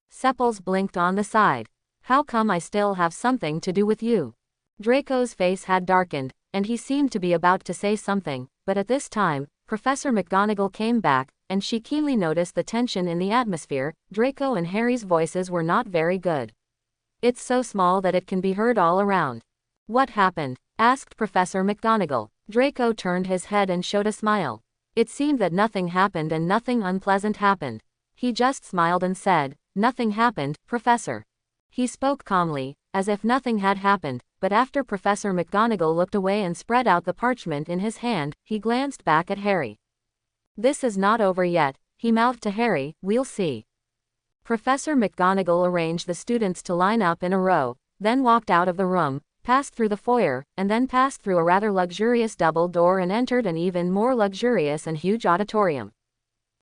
Sepuls blinked on the side. How come I still have something to do with you? Draco's face had darkened, and he seemed to be about to say something, but at this time, Professor McGonagall came back, and she keenly noticed the tension in the atmosphere. Draco and Harry's voices were not very good. It's so small that it can be heard all around. What happened? Asked Professor McGonagall. Draco turned his head and showed a smile. It seemed that nothing happened and nothing unpleasant happened. He just smiled and said, "Nothing happened, Professor." He spoke calmly, as if nothing had happened, but after Professor McGonagall looked away and spread out the parchment in his hand, he glanced back at Harry. "This is not over yet," he mouthed to Harry, "we'll see." Professor McGonagall arranged the students to line up in a row, then walked out of the room, passed through the foyer, and then passed through a rather luxurious double door and entered an even more luxurious and huge auditorium.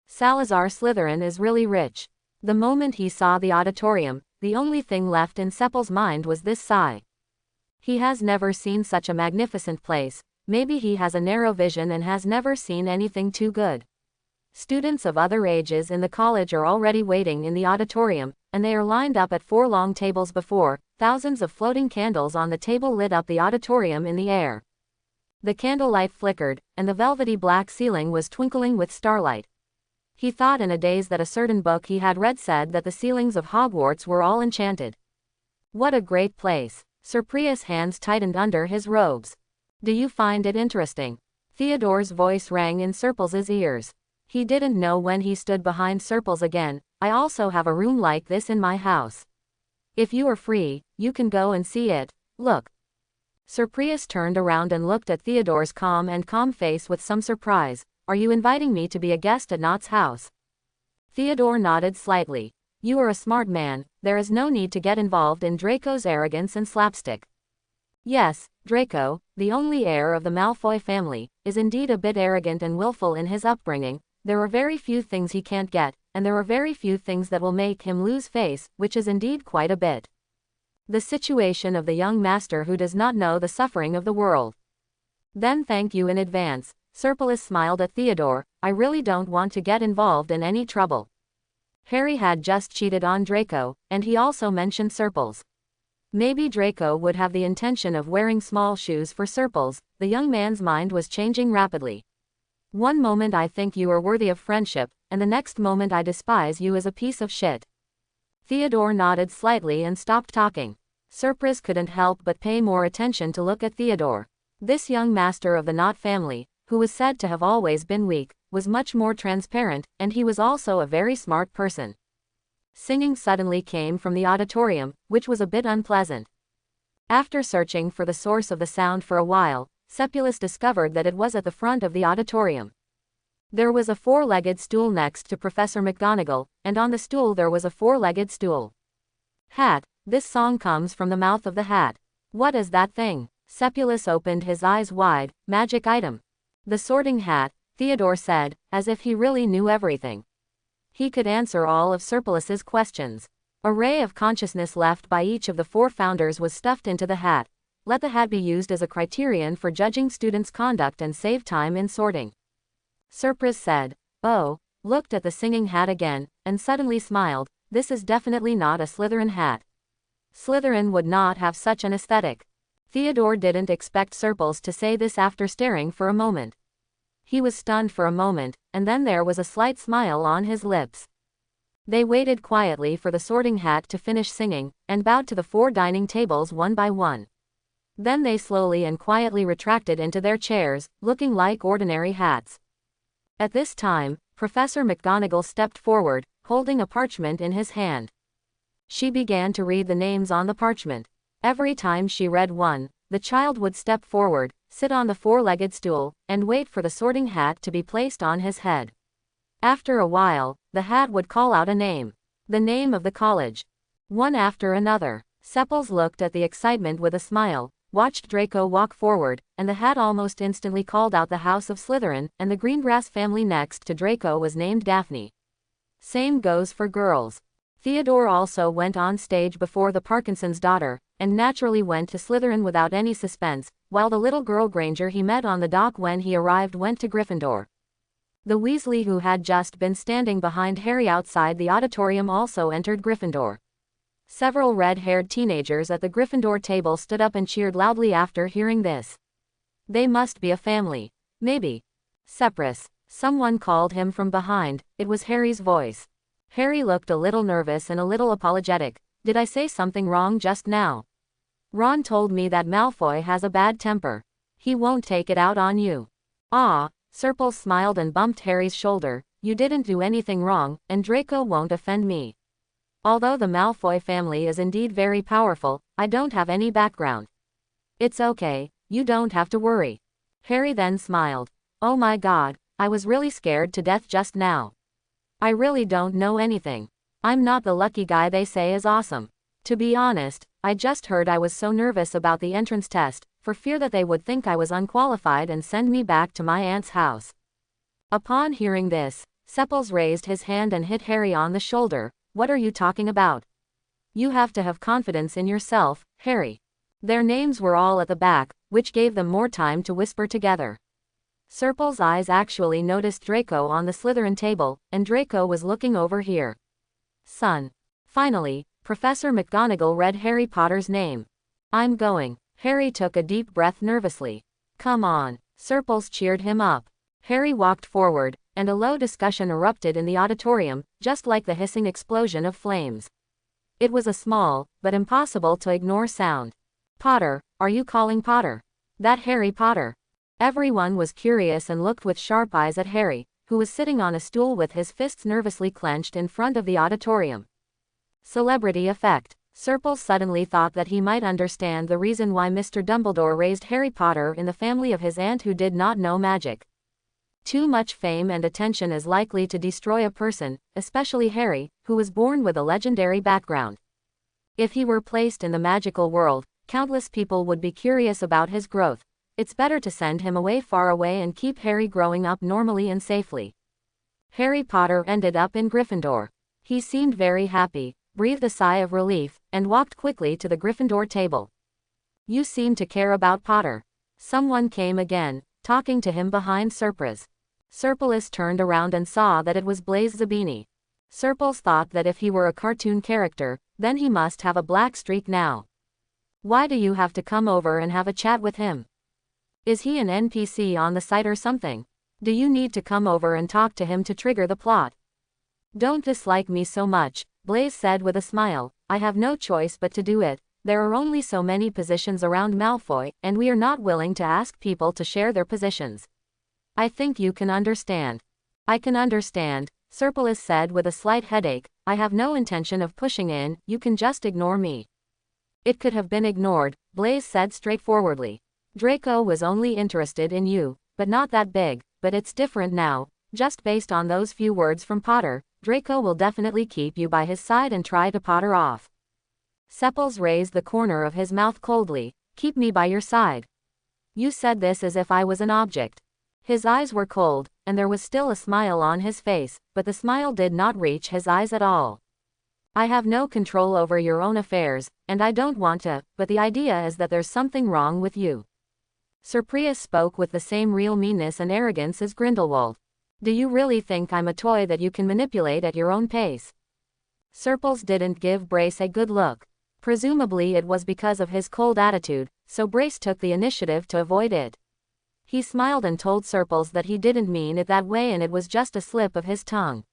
Salazar Slytherin is really rich. The moment he saw the auditorium, the only thing left in Seppel's mind was this sigh. He has never seen such a magnificent place. Maybe he has a narrow vision and has never seen anything too good. Students of other ages in the college are already waiting in the auditorium, and they are lined up at 4 long tables before. Thousands of floating candles on the table lit up the auditorium in the air. The candlelight flickered, and the velvety black ceiling was twinkling with starlight. He thought in a daze that a certain book he had read said that the ceilings of Hogwarts were all enchanted. What a great place! Sir Prius' hands tightened under his robes. Do you find it interesting? Theodore's voice rang in Serpils's ears. He didn't know when he stood behind Serpils again. I also have a room like this in my house. If you are free, you can go and see it. Look. Sir Prius turned around and looked at Theodore's calm face with some surprise. Are you inviting me to be a guest at Knott's house? Theodore nodded slightly. You are a smart man, there is no need to get involved in Draco's arrogance and slapstick. Yes, Draco, the only heir of the Malfoy family, is indeed a bit arrogant and willful in his upbringing. There are very few things he can't get, and there are very few things that will make him lose face, which is indeed quite a bit. The situation of the young master who does not know the suffering of the world. Then thank you in advance. Serpilis smiled at Theodore. I really don't want to get involved in any trouble. Harry had just cheated on Draco, and he also mentioned Serpils. Maybe Draco would have the intention of wearing small shoes for Serpils. The young man's mind was changing rapidly. One moment I think you are worthy of friendship, and the next moment I despise you as a piece of shit. Theodore nodded slightly and stopped talking. Surprise couldn't help but pay more attention to look at Theodore. This young master of the Knott family, who was said to have always been weak, was much more transparent, and he was also a very smart person. Singing suddenly came from the auditorium, which was a bit unpleasant. After searching for the source of the sound for a while, Seppulus discovered that it was at the front of the auditorium. There was a 4-legged stool next to Professor McGonagall, and on the stool there was a 4-legged stool. Hat. This song comes from the mouth of the hat. What is that thing? Seppulus opened his eyes wide. Magic item. The sorting hat, Theodore said, as if he really knew everything. He could answer all of Serpilus's questions. A ray of consciousness left by each of the 4 founders was stuffed into the hat. Let the hat be used as a criterion for judging students' conduct and save time in sorting. Surprise said, oh, looked at the singing hat again, and suddenly smiled. This is definitely not a Slytherin hat. Slytherin would not have such an aesthetic. Theodore didn't expect Serpils to say this after staring for a moment. He was stunned for a moment, and then there was a slight smile on his lips. They waited quietly for the sorting hat to finish singing, and bowed to the 4 dining tables one by one. Then they slowly and quietly retracted into their chairs, looking like ordinary hats. At this time, Professor McGonagall stepped forward, holding a parchment in his hand. She began to read the names on the parchment. Every time she read one, the child would step forward, sit on the 4-legged stool, and wait for the sorting hat to be placed on his head. After a while, the hat would call out a name. The name of the college. One after another. Seppels looked at the excitement with a smile, watched Draco walk forward, and the hat almost instantly called out the House of Slytherin, and the Greengrass family next to Draco was named Daphne. Same goes for girls. Theodore also went on stage before the Parkinson's daughter, and naturally went to Slytherin without any suspense, while the little girl Granger he met on the dock when he arrived went to Gryffindor. The Weasley who had just been standing behind Harry outside the auditorium also entered Gryffindor. Several red-haired teenagers at the Gryffindor table stood up and cheered loudly after hearing this. They must be a family. Maybe. Seprus. Someone called him from behind. It was Harry's voice. Harry looked a little nervous and a little apologetic. Did I say something wrong just now? Ron told me that Malfoy has a bad temper. He won't take it out on you. Ah. Serpil smiled and bumped Harry's shoulder. You didn't do anything wrong, and Draco won't offend me. Although the Malfoy family is indeed very powerful, I don't have any background. It's okay, you don't have to worry. Harry then smiled. Oh my god, I was really scared to death just now. I really don't know anything. I'm not the lucky guy they say is awesome. To be honest, I just heard I was so nervous about the entrance test, for fear that they would think I was unqualified and send me back to my aunt's house. Upon hearing this, Sepples raised his hand and hit Harry on the shoulder. What are you talking about? You have to have confidence in yourself, Harry. Their names were all at the back, which gave them more time to whisper together. Serpil's eyes actually noticed Draco on the Slytherin table, and Draco was looking over here. Son. Finally, Professor McGonagall read Harry Potter's name. I'm going. Harry took a deep breath nervously. Come on. Serpils cheered him up. Harry walked forward, and a low discussion erupted in the auditorium, just like the hissing explosion of flames. It was a small, but impossible to ignore sound. Potter, are you calling Potter? That Harry Potter? Everyone was curious and looked with sharp eyes at Harry, who was sitting on a stool with his fists nervously clenched in front of the auditorium. Celebrity effect. Serpil suddenly thought that he might understand the reason why Mr. Dumbledore raised Harry Potter in the family of his aunt who did not know magic. Too much fame and attention is likely to destroy a person, especially Harry, who was born with a legendary background. If he were placed in the magical world, countless people would be curious about his growth. It's better to send him away far away and keep Harry growing up normally and safely. Harry Potter ended up in Gryffindor. He seemed very happy, breathed a sigh of relief, and walked quickly to the Gryffindor table. You seem to care about Potter. Someone came again, talking to him behind Serpris. Serpilis turned around and saw that it was Blaise Zabini. Serpils thought that if he were a cartoon character, then he must have a black streak now. Why do you have to come over and have a chat with him? Is he an NPC on the site or something? Do you need to come over and talk to him to trigger the plot? Don't dislike me so much, Blaise said with a smile. I have no choice but to do it. There are only so many positions around Malfoy, and we are not willing to ask people to share their positions. I think you can understand. I can understand, Serpilis said with a slight headache. I have no intention of pushing in, you can just ignore me. It could have been ignored, Blaise said straightforwardly. Draco was only interested in you, but not that big, but it's different now. Just based on those few words from Potter, Draco will definitely keep you by his side and try to Potter off. Sepples raised the corner of his mouth coldly. Keep me by your side. You said this as if I was an object. His eyes were cold, and there was still a smile on his face, but the smile did not reach his eyes at all. I have no control over your own affairs, and I don't want to, but the idea is that there's something wrong with you. Sir Prius spoke with the same real meanness and arrogance as Grindelwald. Do you really think I'm a toy that you can manipulate at your own pace? Serpils didn't give Brace a good look. Presumably it was because of his cold attitude, so Brace took the initiative to avoid it. He smiled and told Serpils that he didn't mean it that way and it was just a slip of his tongue.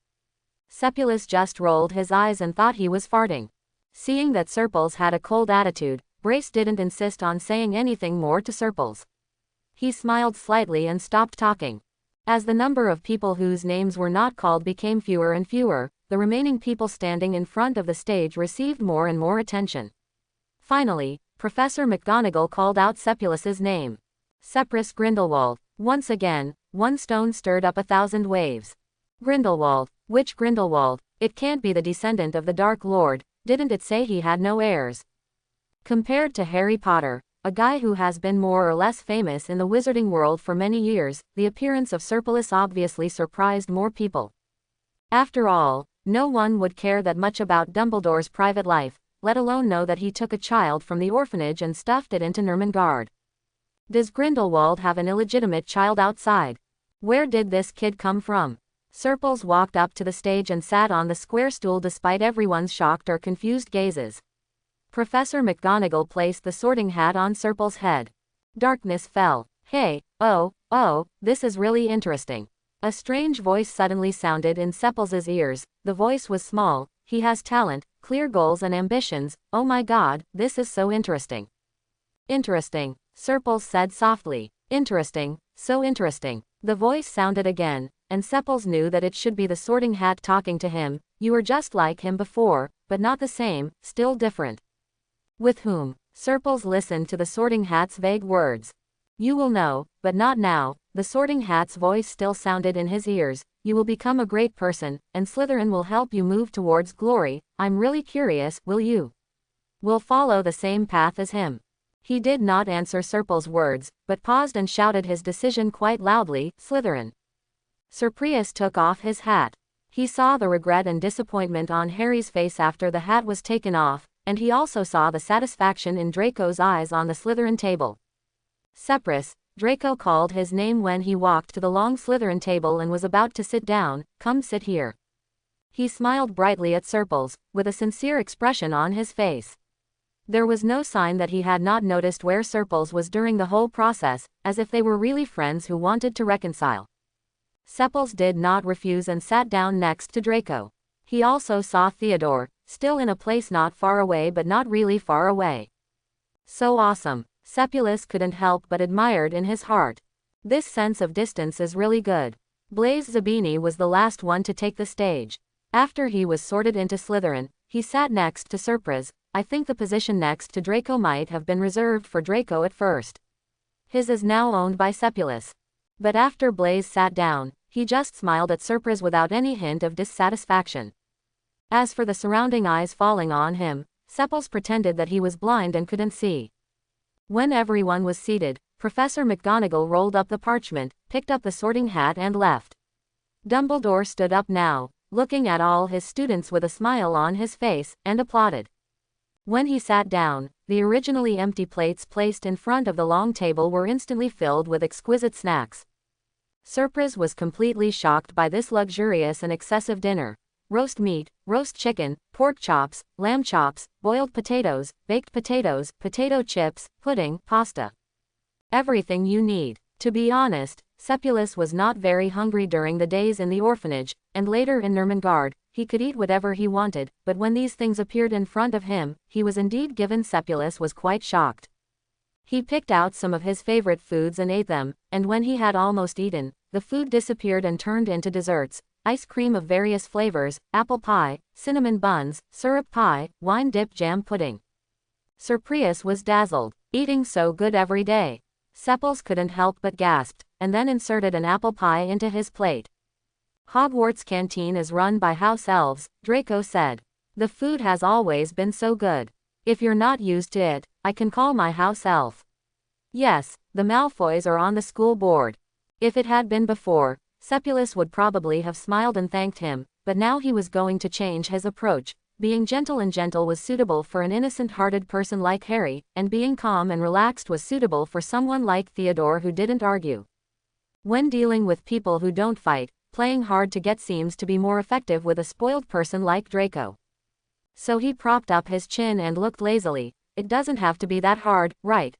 Seppulus just rolled his eyes and thought he was farting. Seeing that Serpils had a cold attitude, Brace didn't insist on saying anything more to Serpils. He smiled slightly and stopped talking. As the number of people whose names were not called became fewer and fewer, the remaining people standing in front of the stage received more and more attention. Finally, Professor McGonagall called out Seppulus's name. Seprus Grindelwald. Once again, one stone stirred up 1,000 waves. Grindelwald. Which Grindelwald? It can't be the descendant of the Dark Lord, didn't it say he had no heirs? Compared to Harry Potter, a guy who has been more or less famous in the wizarding world for many years, the appearance of Serpilus obviously surprised more people. After all, No one would care that much about Dumbledore's private life, let alone know that he took a child from the orphanage and stuffed it into Nurmengard. Does Grindelwald have an illegitimate child outside? Where did this kid come from? Serpels walked up to the stage and sat on the square stool despite everyone's shocked or confused gazes. Professor McGonagall placed the sorting hat on Serpel's head. Darkness fell. Hey, oh, this is really interesting. A strange voice suddenly sounded in Serpels's ears. The voice was small. He has talent, clear goals and ambitions. Oh my god, this is so interesting. Interesting, Serpels said softly. Interesting, so interesting. The voice sounded again, and Serpels knew that it should be the sorting hat talking to him. You were just like him before, but not the same, still different. With whom? Serpels listened to the sorting hat's vague words. You will know, but not now. The sorting hat's voice still sounded in his ears. You will become a great person, and Slytherin will help you move towards glory. I'm really curious, will you? Will follow the same path as him? He did not answer Serpel's words, but paused and shouted his decision quite loudly, Slytherin. Sir Prius took off his hat. He saw the regret and disappointment on Harry's face after the hat was taken off, and he also saw the satisfaction in Draco's eyes on the Slytherin table. Seprus, Draco called his name when he walked to the long Slytherin table and was about to sit down. Come sit here. He smiled brightly at Serpels, with a sincere expression on his face. There was no sign that he had not noticed where Serpels was during the whole process, as if they were really friends who wanted to reconcile. Serpels did not refuse and sat down next to Draco. He also saw Theodore, still in a place not far away but not really far away. So awesome. Sepulus couldn't help but admired in his heart. This sense of distance is really good. Blaise Zabini was the last one to take the stage. After he was sorted into Slytherin, he sat next to Sir Prius. I think the position next to Draco might have been reserved for Draco at first. His is now owned by Sepulus. But after Blaise sat down, he just smiled at Sir Prius without any hint of dissatisfaction. As for the surrounding eyes falling on him, Sepulus pretended that he was blind and couldn't see. When everyone was seated, Professor McGonagall rolled up the parchment, picked up the sorting hat and left. Dumbledore stood up now, looking at all his students with a smile on his face, and applauded. When he sat down, the originally empty plates placed in front of the long table were instantly filled with exquisite snacks. Sir Prius was completely shocked by this luxurious and excessive dinner. Roast meat, roast chicken, pork chops, lamb chops, boiled potatoes, baked potatoes, potato chips, pudding, pasta. Everything you need. To be honest, Sepulus was not very hungry during the days in the orphanage, and later in Nurmengard. He could eat whatever he wanted, but when these things appeared in front of him, he was indeed given. Sepulus was quite shocked. He picked out some of his favorite foods and ate them, and when he had almost eaten, the food disappeared and turned into desserts. Ice cream of various flavors, apple pie, cinnamon buns, syrup pie, wine dip jam pudding. Sir Prius was dazzled. Eating so good every day. Sepulus couldn't help but gasped, and then inserted an apple pie into his plate. Hogwarts canteen is run by house elves, Draco said. The food has always been so good. If you're not used to it, I can call my house elf. Yes, the Malfoys are on the school board. If it had been before, Sepulus would probably have smiled and thanked him, but now he was going to change his approach. Being gentle and gentle was suitable for an innocent-hearted person like Harry, and being calm and relaxed was suitable for someone like Theodore who didn't argue. When dealing with people who don't fight, playing hard to get seems to be more effective with a spoiled person like Draco. So he propped up his chin and looked lazily. It doesn't have to be that hard, right?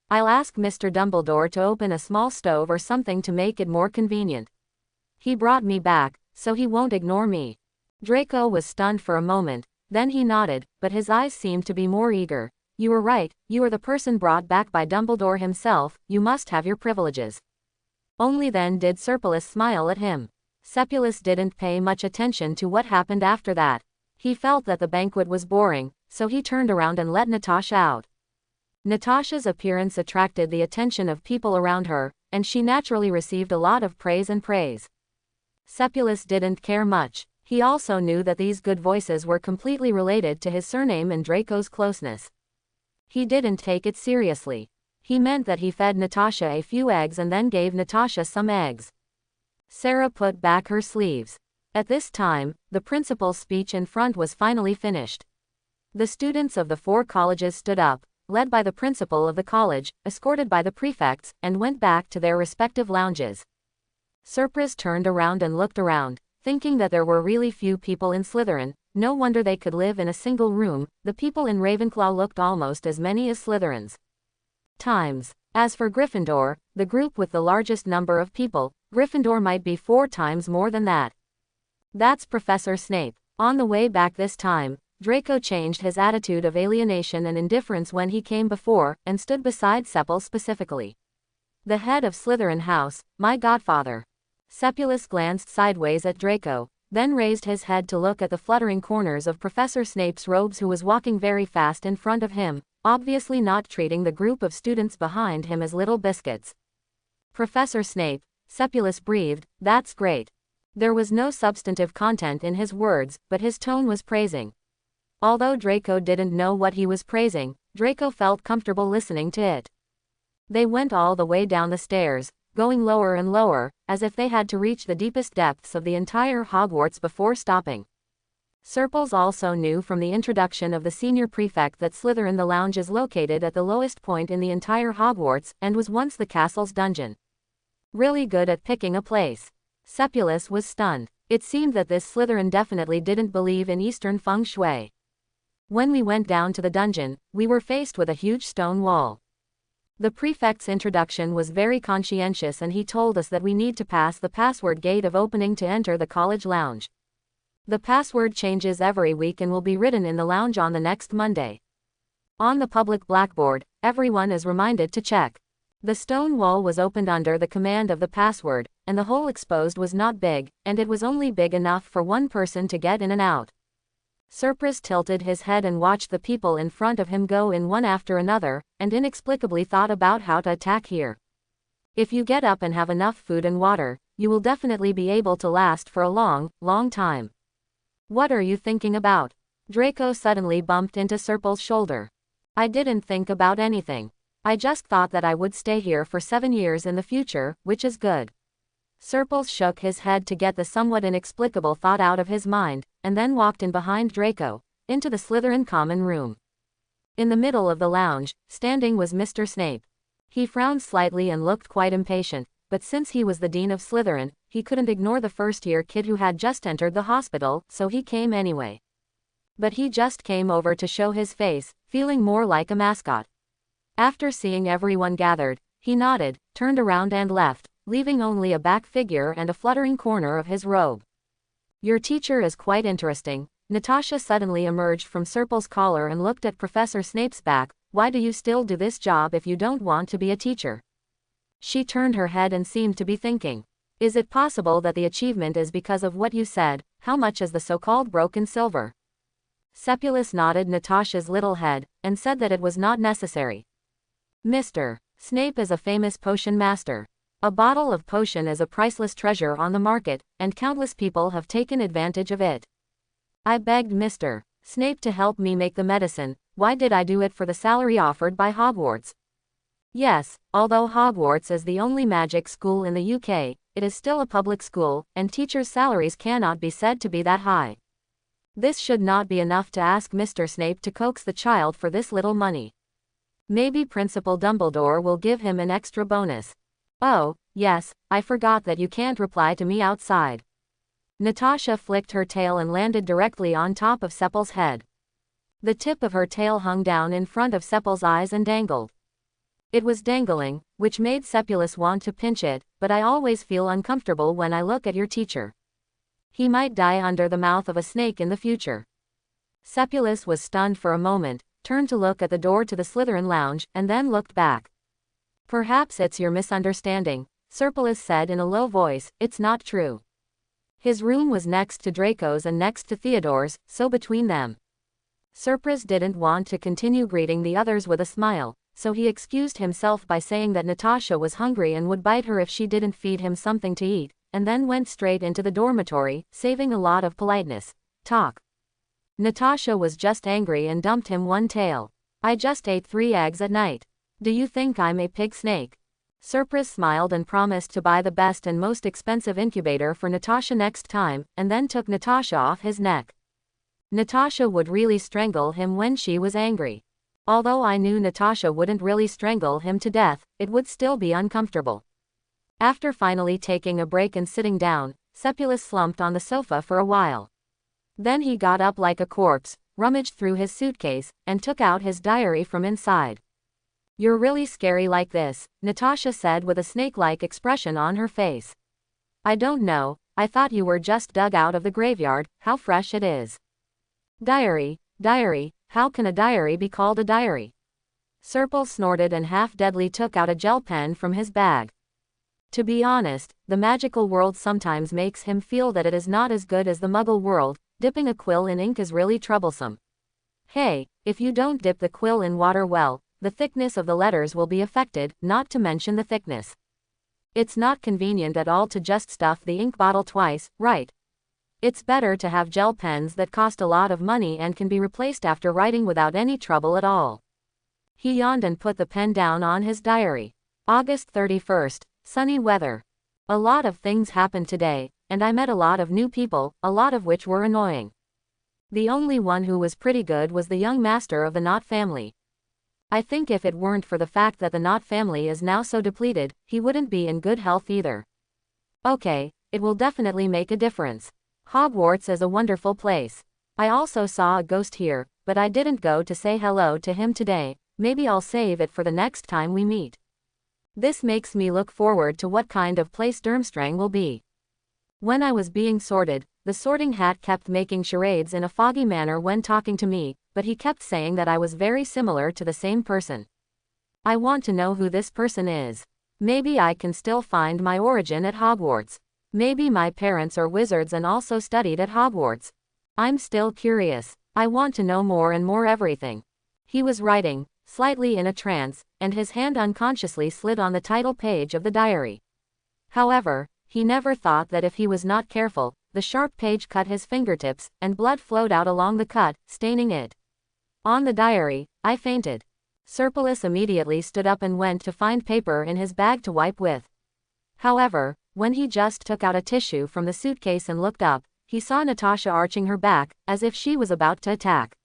I'll ask Mr. Dumbledore to open a small stove or something to make it more convenient. He brought me back, so he won't ignore me. Draco was stunned for a moment, then he nodded, but his eyes seemed to be more eager. You were right, you are the person brought back by Dumbledore himself, you must have your privileges. Only then did Serpulus smile at him. Sepulus didn't pay much attention to what happened after that. He felt that the banquet was boring, so he turned around and let Natasha out. Natasha's appearance attracted the attention of people around her, and she naturally received a lot of praise and praise. Sepulus didn't care much. He also knew that these good voices were completely related to his surname and Draco's closeness. He didn't take it seriously. He meant that he fed Natasha a few eggs and then gave Natasha some eggs. Sarah put back her sleeves. At this time, the principal's speech in front was finally finished. The students of the 4 colleges stood up, led by the principal of the college, escorted by the prefects, and went back to their respective lounges. Surprise turned around and looked around, thinking that there were really few people in Slytherin. No wonder they could live in a single room. The people in Ravenclaw looked almost as many as Slytherins. As for Gryffindor, the group with the largest number of people, Gryffindor might be 4 times more than that. That's Professor Snape. On the way back this time, Draco changed his attitude of alienation and indifference when he came before, and stood beside Sepal specifically. The head of Slytherin House, my godfather. Sepulus glanced sideways at Draco, then raised his head to look at the fluttering corners of Professor Snape's robes, who was walking very fast in front of him, obviously not treating the group of students behind him as little biscuits. Professor Snape, Sepulus breathed, that's great. There was no substantive content in his words, but his tone was praising. Although Draco didn't know what he was praising, Draco felt comfortable listening to it. They went all the way down the stairs, going lower and lower, as if they had to reach the deepest depths of the entire Hogwarts before stopping. Surprise also knew from the introduction of the senior prefect that Slytherin the lounge is located at the lowest point in the entire Hogwarts, and was once the castle's dungeon. Really good at picking a place. Sepulus was stunned. It seemed that this Slytherin definitely didn't believe in Eastern feng shui. When we went down to the dungeon, we were faced with a huge stone wall. The prefect's introduction was very conscientious, and he told us that we need to pass the password gate of opening to enter the college lounge. The password changes every week and will be written in the lounge on the next Monday. On the public blackboard, everyone is reminded to check. The stone wall was opened under the command of the password, and the hole exposed was not big, and it was only big enough for one person to get in and out. Surprise tilted his head and watched the people in front of him go in one after another, and inexplicably thought about how to attack here. If you get up and have enough food and water, you will definitely be able to last for a long, long time. What are you thinking about? Draco suddenly bumped into Surple's shoulder. I didn't think about anything. I just thought that I would stay here for 7 years in the future, which is good. Surples shook his head to get the somewhat inexplicable thought out of his mind, and then walked in behind Draco, into the Slytherin common room. In the middle of the lounge, standing was Mr. Snape. He frowned slightly and looked quite impatient, but since he was the dean of Slytherin, he couldn't ignore the first-year kid who had just entered the hospital, so he came anyway. But he just came over to show his face, feeling more like a mascot. After seeing everyone gathered, he nodded, turned around and left, leaving only a back figure and a fluttering corner of his robe. Your teacher is quite interesting. Natasha suddenly emerged from Surple's collar and looked at Professor Snape's back. Why do you still do this job if you don't want to be a teacher? She turned her head and seemed to be thinking. Is it possible that the achievement is because of what you said? How much is the so-called broken silver? Sepulus nodded Natasha's little head, and said that it was not necessary. Mr. Snape is a famous potion master. A bottle of potion is a priceless treasure on the market, and countless people have taken advantage of it. I begged Mr. Snape to help me make the medicine. Why did I do it for the salary offered by Hogwarts? Yes, although Hogwarts is the only magic school in the UK, it is still a public school, and teachers' salaries cannot be said to be that high. This should not be enough to ask Mr. Snape to coax the child for this little money. Maybe Principal Dumbledore will give him an extra bonus. Oh, yes, I forgot that you can't reply to me outside. Natasha flicked her tail and landed directly on top of Sepal's head. The tip of her tail hung down in front of Sepal's eyes and dangled. It was dangling, which made Sepulus want to pinch it, but I always feel uncomfortable when I look at your teacher. He might die under the mouth of a snake in the future. Sepulus was stunned for a moment, turned to look at the door to the Slytherin lounge, and then looked back. Perhaps it's your misunderstanding, Surplis said in a low voice. It's not true. His room was next to Draco's and next to Theodore's, so between them. Surprise didn't want to continue greeting the others with a smile, so he excused himself by saying that Natasha was hungry and would bite her if she didn't feed him something to eat, and then went straight into the dormitory, saving a lot of politeness. Talk. Natasha was just angry and dumped him one tail. I just ate 3 eggs at night. Do you think I'm a pig snake? Surprise smiled and promised to buy the best and most expensive incubator for Natasha next time, and then took Natasha off his neck. Natasha would really strangle him when she was angry. Although I knew Natasha wouldn't really strangle him to death, it would still be uncomfortable. After finally taking a break and sitting down, Cepulus slumped on the sofa for a while. Then he got up like a corpse, rummaged through his suitcase, and took out his diary from inside. "You're really scary like this," Natasha said with a snake-like expression on her face. "I don't know, I thought you were just dug out of the graveyard. How fresh it is." Diary, how can a diary be called a diary?" Serpil snorted and half-deadly took out a gel pen from his bag. To be honest, the magical world sometimes makes him feel that it is not as good as the Muggle world. Dipping a quill in ink is really troublesome. Hey, if you don't dip the quill in water well, the thickness of the letters will be affected, not to mention the thickness. It's not convenient at all to just stuff the ink bottle twice, right? It's better to have gel pens that cost a lot of money and can be replaced after writing without any trouble at all. He yawned and put the pen down on his diary. August 31st, sunny weather. A lot of things happened today, and I met a lot of new people, a lot of which were annoying. The only one who was pretty good was the young master of the Knot family. I think if it weren't for the fact that the Knot family is now so depleted, he wouldn't be in good health either. Okay, it will definitely make a difference. Hogwarts is a wonderful place. I also saw a ghost here, but I didn't go to say hello to him today. Maybe I'll save it for the next time we meet. This makes me look forward to what kind of place Durmstrang will be. When I was being sorted, the sorting hat kept making charades in a foggy manner when talking to me, but he kept saying that I was very similar to the same person. I want to know who this person is. Maybe I can still find my origin at Hogwarts. Maybe my parents are wizards and also studied at Hogwarts. I'm still curious. I want to know more and more everything. He was writing, slightly in a trance, and his hand unconsciously slid on the title page of the diary. However, he never thought that if he was not careful, the sharp page cut his fingertips, and blood flowed out along the cut, staining it. On the diary, I fainted. Serpilus immediately stood up and went to find paper in his bag to wipe with. However, when he just took out a tissue from the suitcase and looked up, he saw Natasha arching her back, as if she was about to attack.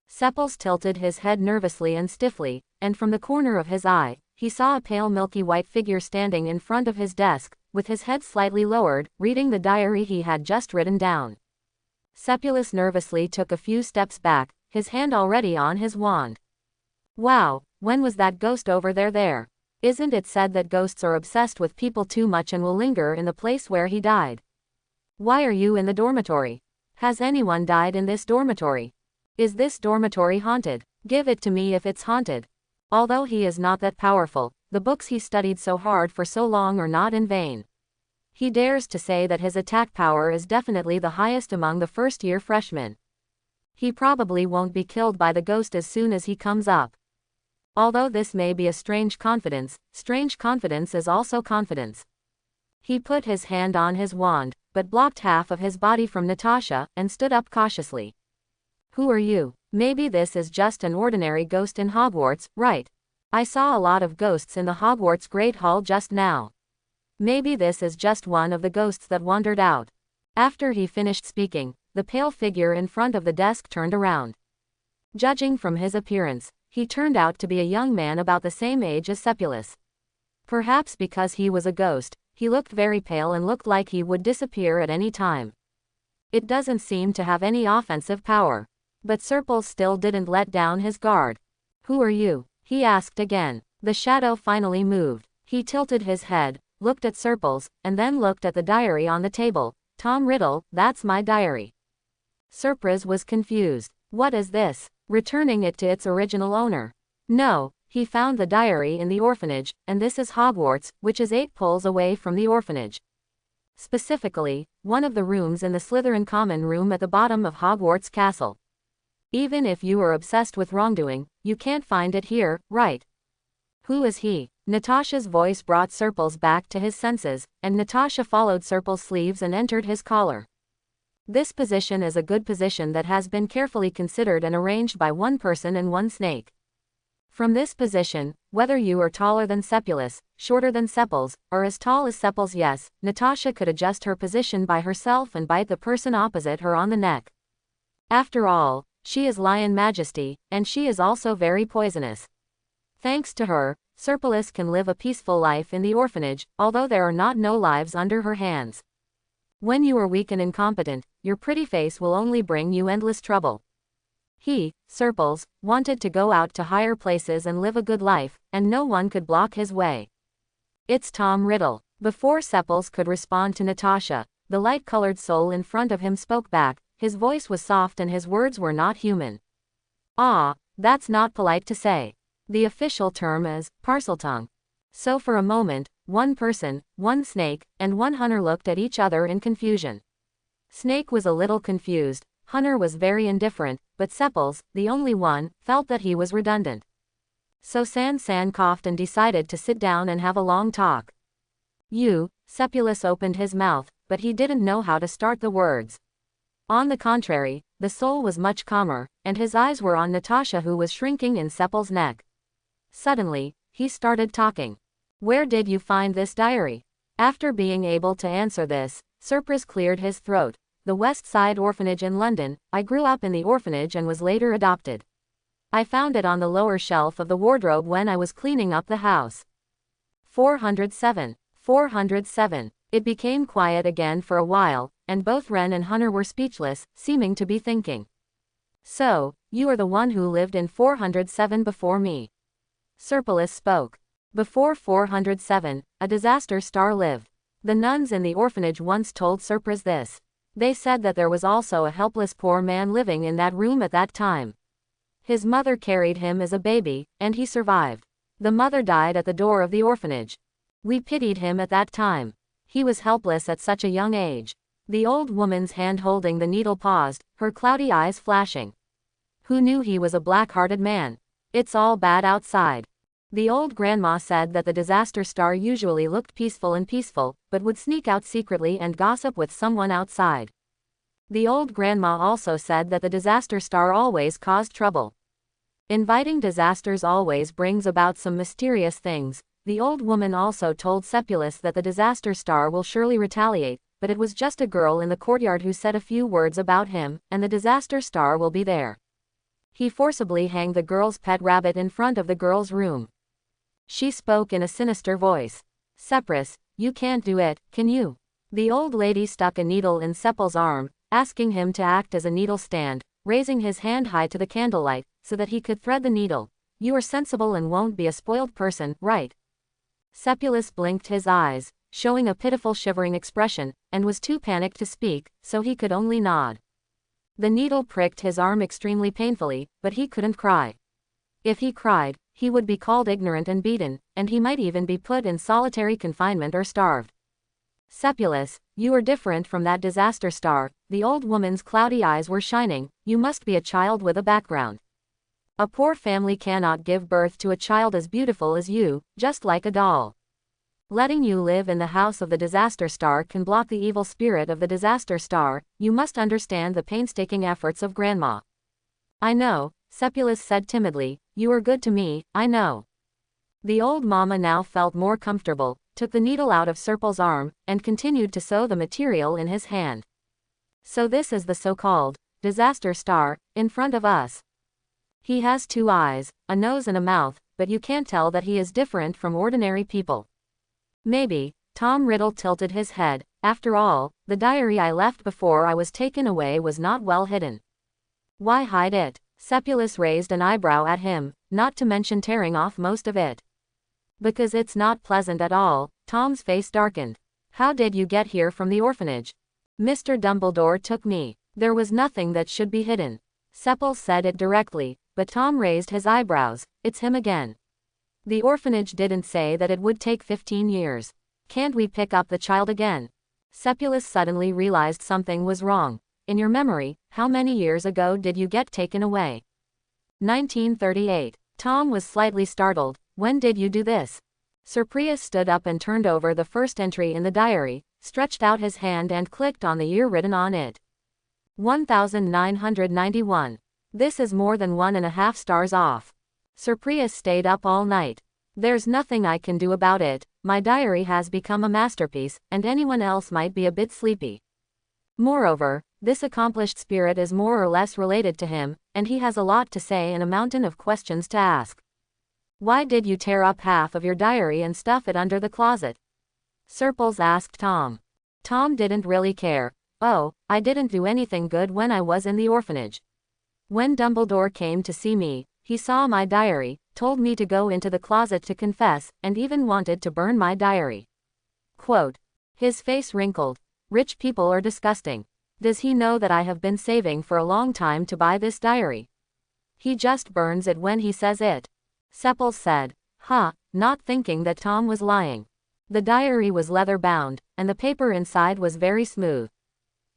Sepils tilted his head nervously and stiffly, and from the corner of his eye, he saw a pale milky white figure standing in front of his desk, with his head slightly lowered, reading the diary he had just written down. Cepulus nervously took a few steps back, his hand already on his wand. Wow, when was that ghost over there? Isn't it said that ghosts are obsessed with people too much and will linger in the place where he died? Why are you in the dormitory? Has anyone died in this dormitory? Is this dormitory haunted? Give it to me if it's haunted. Although he is not that powerful, the books he studied so hard for so long are not in vain. He dares to say that his attack power is definitely the highest among the first-year freshmen. He probably won't be killed by the ghost as soon as he comes up. Although this may be a strange confidence is also confidence. He put his hand on his wand, but blocked half of his body from Natasha, and stood up cautiously. Who are you? Maybe this is just an ordinary ghost in Hogwarts, right? I saw a lot of ghosts in the Hogwarts Great Hall just now. Maybe this is just one of the ghosts that wandered out. After he finished speaking, the pale figure in front of the desk turned around. Judging from his appearance, he turned out to be a young man about the same age as Cepulus. Perhaps because he was a ghost, he looked very pale and looked like he would disappear at any time. It doesn't seem to have any offensive power. But Serpil still didn't let down his guard. Who are you? He asked again. The shadow finally moved. He tilted his head, looked at Serpil's, and then looked at the diary on the table. Tom Riddle, that's my diary. Surprise was confused. What is this? Returning it to its original owner. No, he found the diary in the orphanage, and this is Hogwarts, which is 8 pulls away from the orphanage. Specifically, one of the rooms in the Slytherin common room at the bottom of Hogwarts Castle. Even if you are obsessed with wrongdoing, you can't find it here, right? Who is he? Natasha's voice brought Serpils back to his senses, and Natasha followed Serpil's sleeves and entered his collar. This position is a good position that has been carefully considered and arranged by one person and one snake. From this position, whether you are taller than Sepulus, shorter than Sepals, or as tall as Sepals, yes, Natasha could adjust her position by herself and bite the person opposite her on the neck. After all, she is Lion Majesty, and she is also very poisonous. Thanks to her, Serpulus can live a peaceful life in the orphanage, although there are no lives under her hands. When you are weak and incompetent, your pretty face will only bring you endless trouble. He, Serpals, wanted to go out to higher places and live a good life, and no one could block his way. It's Tom Riddle. Before Sepals could respond to Natasha, the light-colored soul in front of him spoke back. His voice was soft and his words were not human. Ah, that's not polite to say. The official term is parseltongue. So for a moment, one person, one snake, and one hunter looked at each other in confusion. Snake was a little confused, Hunter was very indifferent, but Sepals, the only one, felt that he was redundant. So San coughed and decided to sit down and have a long talk. Sepulus opened his mouth, but he didn't know how to start the words. On the contrary, the soul was much calmer, and his eyes were on Natasha, who was shrinking in Sepals' neck. Suddenly, he started talking. Where did you find this diary? After being able to answer this, Serpulus cleared his throat. The West Side Orphanage in London. I grew up in the orphanage and was later adopted. I found it on the lower shelf of the wardrobe when I was cleaning up the house. 407. 407. It became quiet again for a while, and both Wren and Hunter were speechless, seeming to be thinking. So, you are the one who lived in 407 before me. Serpulus spoke. Before 407, a disaster star lived. The nuns in the orphanage once told Serpulus this. They said that there was also a helpless poor man living in that room at that time. His mother carried him as a baby, and he survived. The mother died at the door of the orphanage. We pitied him at that time. He was helpless at such a young age. The old woman's hand holding the needle paused, her cloudy eyes flashing. Who knew he was a black-hearted man? It's all bad outside. The old grandma said that the disaster star usually looked peaceful, but would sneak out secretly and gossip with someone outside. The old grandma also said that the disaster star always caused trouble. Inviting disasters always brings about some mysterious things. The old woman also told Sepulus that the disaster star will surely retaliate, but it was just a girl in the courtyard who said a few words about him, and the disaster star will be there. He forcibly hanged the girl's pet rabbit in front of the girl's room. She spoke in a sinister voice. Sepulus, you can't do it, can you? The old lady stuck a needle in Sepul's arm, asking him to act as a needle stand, raising his hand high to the candlelight, so that he could thread the needle. You are sensible and won't be a spoiled person, right? Sepulus blinked his eyes, showing a pitiful shivering expression, and was too panicked to speak, so he could only nod. The needle pricked his arm extremely painfully, but he couldn't cry. If he cried, he would be called ignorant and beaten, and he might even be put in solitary confinement or starved. Sepulus, you are different from that disaster star. The old woman's cloudy eyes were shining. You must be a child with a background. A poor family cannot give birth to a child as beautiful as you, just like a doll. Letting you live in the house of the disaster star can block the evil spirit of the disaster star. You must understand the painstaking efforts of Grandma. I know, Sepulus said timidly, you are good to me, I know. The old mama now felt more comfortable, took the needle out of Serpul's arm, and continued to sew the material in his hand. So this is the so-called disaster star in front of us. He has 2 eyes, a nose and a mouth, but you can't tell that he is different from ordinary people. Maybe. Tom Riddle tilted his head. After all, the diary I left before I was taken away was not well hidden. Why hide it? Sepulus raised an eyebrow at him, not to mention tearing off most of it. Because it's not pleasant at all. Tom's face darkened. How did you get here from the orphanage? Mr. Dumbledore took me. There was nothing that should be hidden. Sepulus said it directly, but Tom raised his eyebrows. It's him again. The orphanage didn't say that it would take 15 years. Can't we pick up the child again? Sepulus suddenly realized something was wrong. In your memory, how many years ago did you get taken away? 1938. Tom was slightly startled. When did you do this? Serpulus stood up and turned over the first entry in the diary, stretched out his hand and clicked on the year written on it. 1991. This is more than 1.5 stars off. Sir Prius stayed up all night. There's nothing I can do about it. My diary has become a masterpiece, and anyone else might be a bit sleepy. Moreover, this accomplished spirit is more or less related to him, and he has a lot to say and a mountain of questions to ask. Why did you tear up half of your diary and stuff it under the closet? Serpils asked Tom. Tom didn't really care. Oh, I didn't do anything good when I was in the orphanage. When Dumbledore came to see me, he saw my diary, told me to go into the closet to confess, and even wanted to burn my diary. Quote. His face wrinkled. Rich people are disgusting. Does he know that I have been saving for a long time to buy this diary? He just burns it when he says it. Sepals said. Not thinking that Tom was lying. The diary was leather-bound, and the paper inside was very smooth.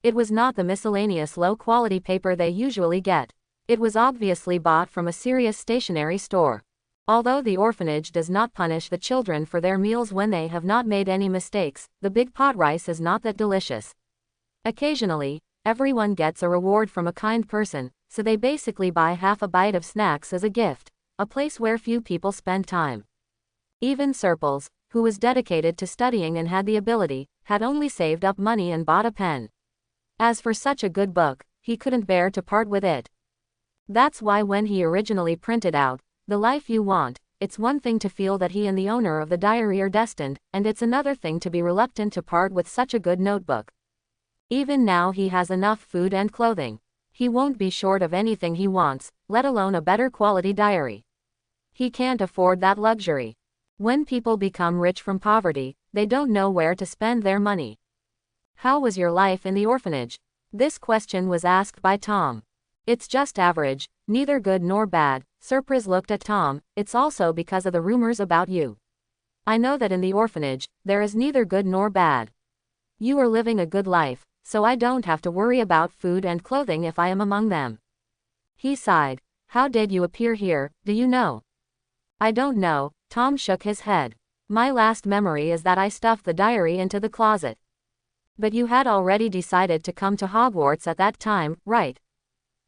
It was not the miscellaneous low-quality paper they usually get. It was obviously bought from a serious stationery store. Although the orphanage does not punish the children for their meals when they have not made any mistakes, the big pot rice is not that delicious. Occasionally, everyone gets a reward from a kind person, so they basically buy half a bite of snacks as a gift, a place where few people spend time. Even Serpils, who was dedicated to studying and had the ability, had only saved up money and bought a pen. As for such a good book, he couldn't bear to part with it. That's why when he originally printed out, The Life You Want, it's one thing to feel that he and the owner of the diary are destined, and it's another thing to be reluctant to part with such a good notebook. Even now he has enough food and clothing. He won't be short of anything he wants, let alone a better quality diary. He can't afford that luxury. When people become rich from poverty, they don't know where to spend their money. How was your life in the orphanage? This question was asked by Tom. It's just average, neither good nor bad. Surprise looked at Tom. It's also because of the rumors about you. I know that in the orphanage, there is neither good nor bad. You are living a good life, so I don't have to worry about food and clothing if I am among them. He sighed. How did you appear here, do you know? I don't know. Tom shook his head. My last memory is that I stuffed the diary into the closet. But you had already decided to come to Hogwarts at that time, right?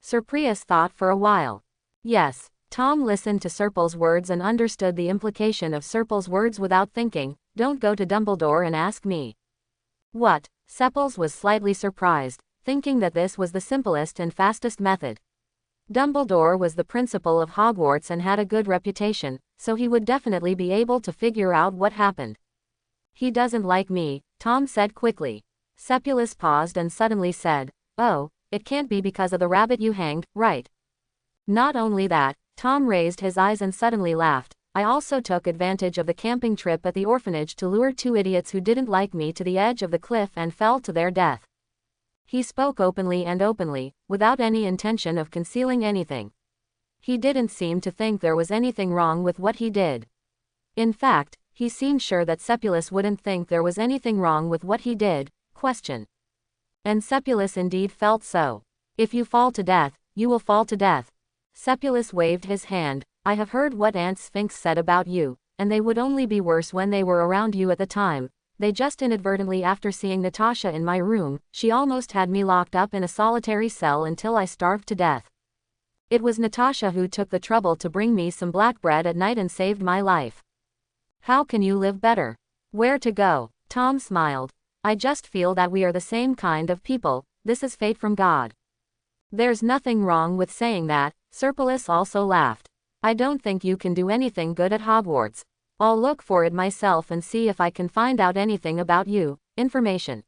Sir Prius thought for a while. Yes. Tom listened to Serpil's words and understood the implication of Serpil's words without thinking. Don't go to Dumbledore and ask me. What? Sepals was slightly surprised, thinking that this was the simplest and fastest method. Dumbledore was the principal of Hogwarts and had a good reputation, so he would definitely be able to figure out what happened. He doesn't like me, Tom said quickly. Sepulus paused and suddenly said, Oh, it can't be because of the rabbit you hanged, right? Not only that, Tom raised his eyes and suddenly laughed. I also took advantage of the camping trip at the orphanage to lure two idiots who didn't like me to the edge of the cliff and fell to their death. He spoke openly, without any intention of concealing anything. He didn't seem to think there was anything wrong with what he did. In fact, he seemed sure that Sepulus wouldn't think there was anything wrong with what he did. Question. And Sepulus indeed felt so. If you fall to death, you will fall to death. Sepulus waved his hand. I have heard what Aunt Sphinx said about you, and they would only be worse when they were around you at the time. They just inadvertently, after seeing Natasha in my room, she almost had me locked up in a solitary cell until I starved to death. It was Natasha who took the trouble to bring me some black bread at night and saved my life. How can you live better? Where to go? Tom smiled. I just feel that we are the same kind of people. This is fate from God. There's nothing wrong with saying that. Serpilus also laughed. I don't think you can do anything good at Hogwarts. I'll look for it myself and see if I can find out anything about you. Information.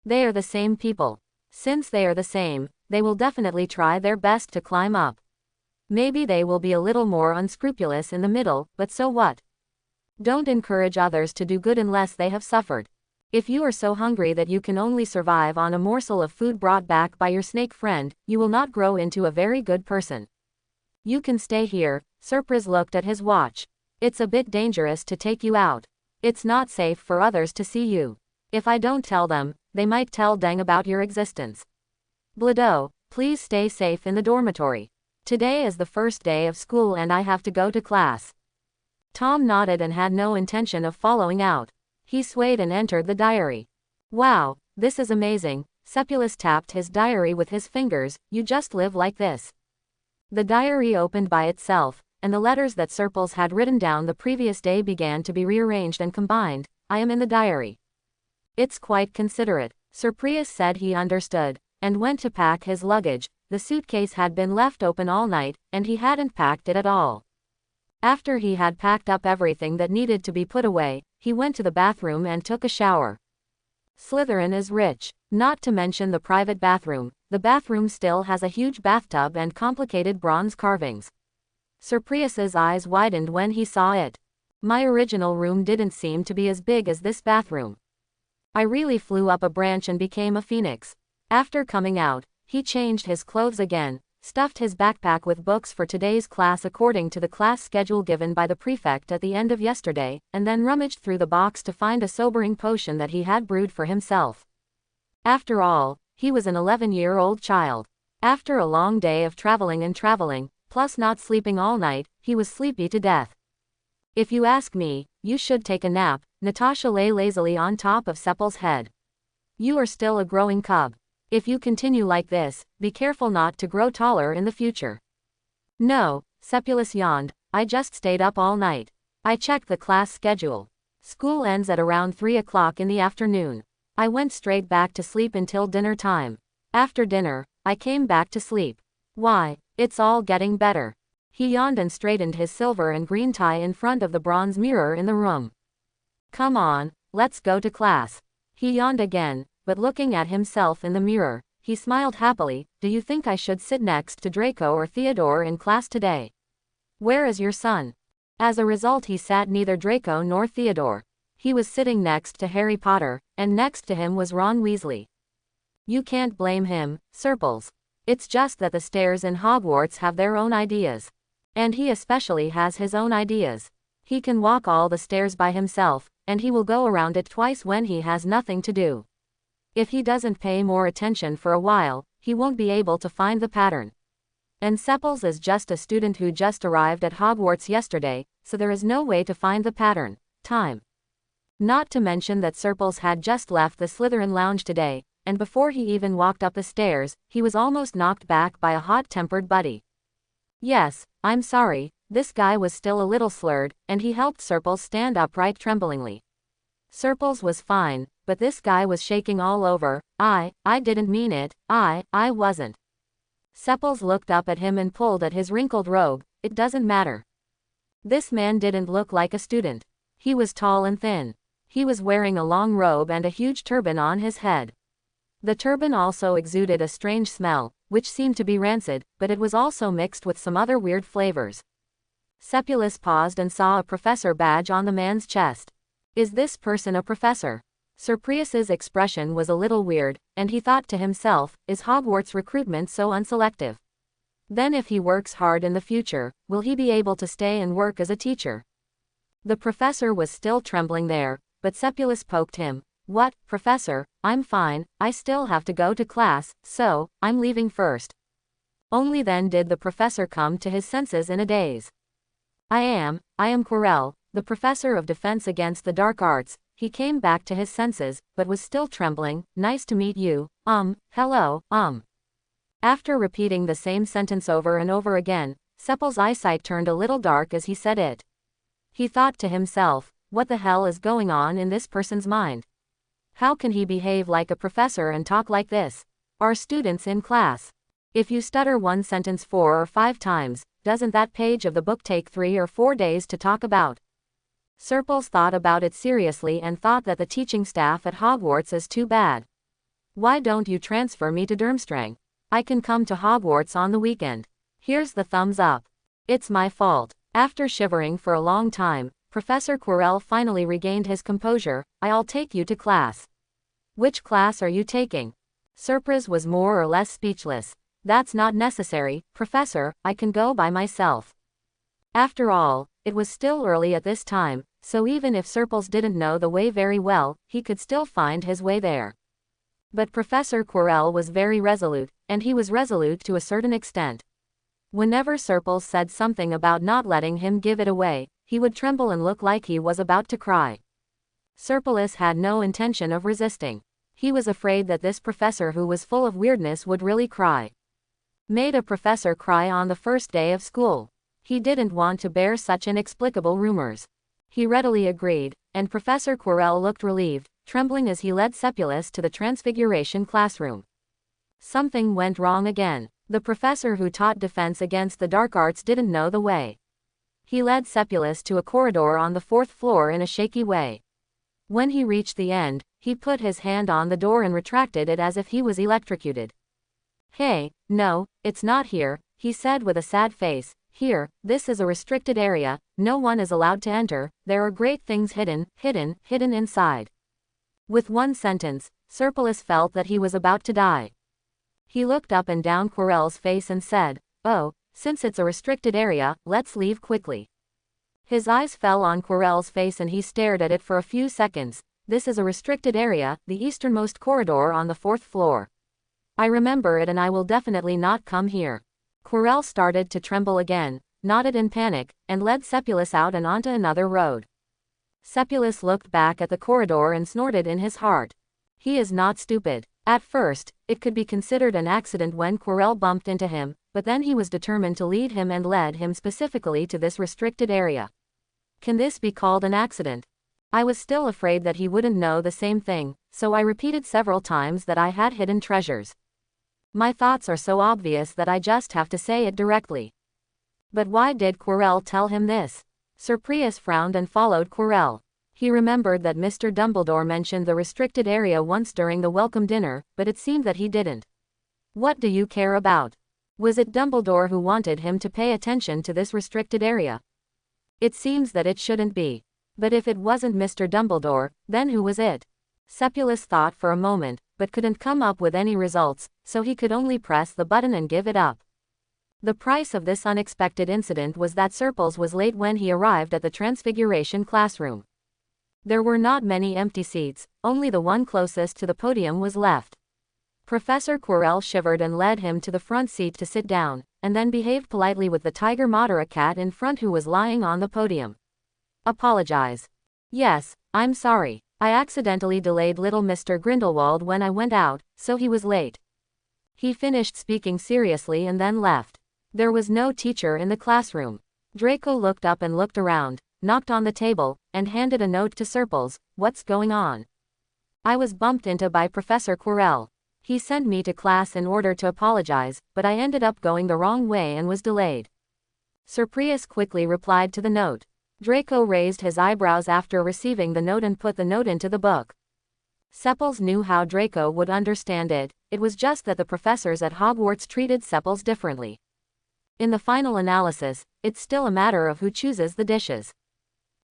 They are the same people. Since they are the same, they will definitely try their best to climb up. Maybe they will be a little more unscrupulous in the middle, but so what? Don't encourage others to do good unless they have suffered. If you are so hungry that you can only survive on a morsel of food brought back by your snake friend, you will not grow into a very good person. You can stay here. Surprise looked at his watch. It's a bit dangerous to take you out. It's not safe for others to see you. If I don't tell them, they might tell Deng about your existence. Bledo, please stay safe in the dormitory. Today is the first day of school and I have to go to class. Tom nodded and had no intention of following out. He swayed and entered the diary. Wow, this is amazing. Sepulus tapped his diary with his fingers. You just live like this. The diary opened by itself, and the letters that Serples had written down the previous day began to be rearranged and combined. I am in the diary. It's quite considerate. Surprius said he understood, and went to pack his luggage. The suitcase had been left open all night, and he hadn't packed it at all. After he had packed up everything that needed to be put away, he went to the bathroom and took a shower. Slytherin is rich. Not to mention the private bathroom. The bathroom still has a huge bathtub and complicated bronze carvings. Surprius's eyes widened when he saw it. My original room didn't seem to be as big as this bathroom. I really flew up a branch and became a phoenix. After coming out, he changed his clothes again, stuffed his backpack with books for today's class according to the class schedule given by the prefect at the end of yesterday, and then rummaged through the box to find a sobering potion that he had brewed for himself. After all, he was an 11-year-old child. After a long day of traveling, plus not sleeping all night, he was sleepy to death. If you ask me, you should take a nap. Natasha lay lazily on top of Sepal's head. You are still a growing cub. If you continue like this, be careful not to grow taller in the future. No, Sepulus yawned, I just stayed up all night. I checked the class schedule. School ends at around 3 o'clock in the afternoon. I went straight back to sleep until dinner time. After dinner, I came back to sleep. Why, it's all getting better. He yawned and straightened his silver and green tie in front of the bronze mirror in the room. Come on, let's go to class. He yawned again, but looking at himself in the mirror, he smiled happily. Do you think I should sit next to Draco or Theodore in class today? Where is your son? As a result, he sat neither Draco nor Theodore. He was sitting next to Harry Potter, and next to him was Ron Weasley. You can't blame him, Serples. It's just that the stairs in Hogwarts have their own ideas. And he especially has his own ideas. He can walk all the stairs by himself, and he will go around it twice when he has nothing to do. If he doesn't pay more attention for a while, he won't be able to find the pattern. And Sepals is just a student who just arrived at Hogwarts yesterday, so there is no way to find the pattern. Time. Not to mention that Serpals had just left the Slytherin lounge today, and before he even walked up the stairs, he was almost knocked back by a hot-tempered buddy. Yes, I'm sorry, this guy was still a little slurred, and he helped Serpals stand upright tremblingly. Serpals was fine, but this guy was shaking all over. I didn't mean it, I wasn't. Sepals looked up at him and pulled at his wrinkled robe. It doesn't matter. This man didn't look like a student. He was tall and thin. He was wearing a long robe and a huge turban on his head. The turban also exuded a strange smell, which seemed to be rancid, but it was also mixed with some other weird flavors. Sepulus paused and saw a professor badge on the man's chest. Is this person a professor? Surprius's expression was a little weird, and he thought to himself, is Hogwarts recruitment so unselective? Then if he works hard in the future, will he be able to stay and work as a teacher? The professor was still trembling there, but Sepulus poked him. What, professor, I'm fine, I still have to go to class, so, I'm leaving first. Only then did the professor come to his senses in a daze. I am Quirrell, the professor of defense against the dark arts. He came back to his senses, but was still trembling. Nice to meet you, hello, After repeating the same sentence over and over again, Sepal's eyesight turned a little dark as he said it. He thought to himself, what the hell is going on in this person's mind? How can he behave like a professor and talk like this? Are students in class? If you stutter one sentence 4 or 5 times, doesn't that page of the book take 3 or 4 days to talk about? Serpals thought about it seriously and thought that the teaching staff at Hogwarts is too bad. Why don't you transfer me to Durmstrang? I can come to Hogwarts on the weekend. Here's the thumbs up. It's my fault. After shivering for a long time, Professor Quirrell finally regained his composure. I'll take you to class. Which class are you taking? Surprise was more or less speechless. That's not necessary, Professor, I can go by myself. After all, it was still early at this time, so even if Serpals didn't know the way very well, he could still find his way there. But Professor Quirrell was very resolute, and he was resolute to a certain extent. Whenever Serpals said something about not letting him give it away, he would tremble and look like he was about to cry. Serpalus had no intention of resisting. He was afraid that this professor who was full of weirdness would really cry. Made a professor cry on the first day of school. He didn't want to bear such inexplicable rumors. He readily agreed, and Professor Quirrell looked relieved, trembling as he led Sepulus to the Transfiguration classroom. Something went wrong again. The professor who taught defense against the dark arts didn't know the way. He led Sepulus to a corridor on the 4th floor in a shaky way. When he reached the end, he put his hand on the door and retracted it as if he was electrocuted. "Hey, no, it's not here," he said with a sad face. "Here, this is a restricted area, no one is allowed to enter, there are great things hidden inside." With one sentence, Sepulus felt that he was about to die. He looked up and down Quirrell's face and said, "Oh, since it's a restricted area, let's leave quickly." His eyes fell on Quirrell's face and he stared at it for a few seconds. "This is a restricted area, the easternmost corridor on the 4th floor. I remember it and I will definitely not come here." Quirrell started to tremble again, nodded in panic, and led Sepulus out and onto another road. Sepulus looked back at the corridor and snorted in his heart. He is not stupid. At first, it could be considered an accident when Quirrell bumped into him, but then he was determined to lead him and led him specifically to this restricted area. Can this be called an accident? I was still afraid that he wouldn't know the same thing, so I repeated several times that I had hidden treasures. My thoughts are so obvious that I just have to say it directly. But why did Quirrell tell him this? Sepulus frowned and followed Quirrell. He remembered that Mr. Dumbledore mentioned the restricted area once during the welcome dinner, but it seemed that he didn't. What do you care about? Was it Dumbledore who wanted him to pay attention to this restricted area? It seems that it shouldn't be. But if it wasn't Mr. Dumbledore, then who was it? Sepulus thought for a moment, but couldn't come up with any results, so he could only press the button and give it up. The price of this unexpected incident was that Sepulus was late when he arrived at the Transfiguration classroom. There were not many empty seats, only the one closest to the podium was left. Professor Quirrell shivered and led him to the front seat to sit down, and then behaved politely with the Tiger Madara cat in front who was lying on the podium. "Apologize." "Yes, I'm sorry. I accidentally delayed little Mr. Grindelwald when I went out, so he was late." He finished speaking seriously and then left. There was no teacher in the classroom. Draco looked up and looked around, knocked on the table, and handed a note to Sepulus. "What's going on?" "I was bumped into by Professor Quirrell. He sent me to class in order to apologize, but I ended up going the wrong way and was delayed." Sepulus quickly replied to the note. Draco raised his eyebrows after receiving the note and put the note into the book. Sepulus knew how Draco would understand it, it was just that the professors at Hogwarts treated Sepulus differently. In the final analysis, it's still a matter of who chooses the dishes.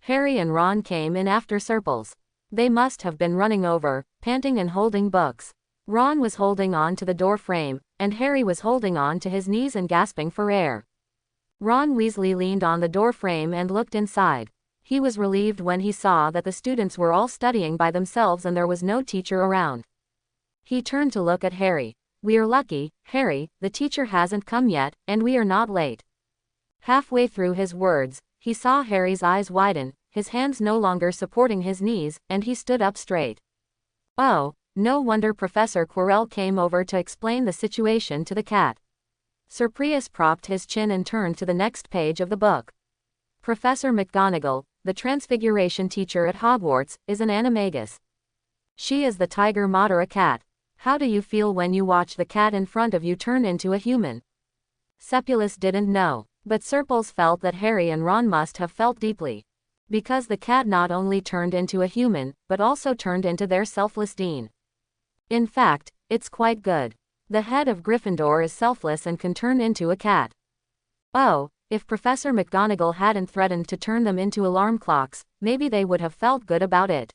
Harry and Ron came in after Sepulus. They must have been running over, panting and holding books. Ron was holding on to the door frame, and Harry was holding on to his knees and gasping for air. Ron Weasley leaned on the door frame and looked inside. He was relieved when he saw that the students were all studying by themselves and there was no teacher around. He turned to look at Harry. "We are lucky, Harry, the teacher hasn't come yet, and we are not late." Halfway through his words, he saw Harry's eyes widen, his hands no longer supporting his knees, and he stood up straight. Oh, no wonder Professor Quirrell came over to explain the situation to the cat. Sepulus propped his chin and turned to the next page of the book. Professor McGonagall, the Transfiguration teacher at Hogwarts, is an animagus. She is the Tiger Madara cat. How do you feel when you watch the cat in front of you turn into a human? Sepulus didn't know, but Sepulus felt that Harry and Ron must have felt deeply. Because the cat not only turned into a human, but also turned into their selfless dean. In fact, it's quite good. The head of Gryffindor is selfless and can turn into a cat. Oh, if Professor McGonagall hadn't threatened to turn them into alarm clocks, maybe they would have felt good about it.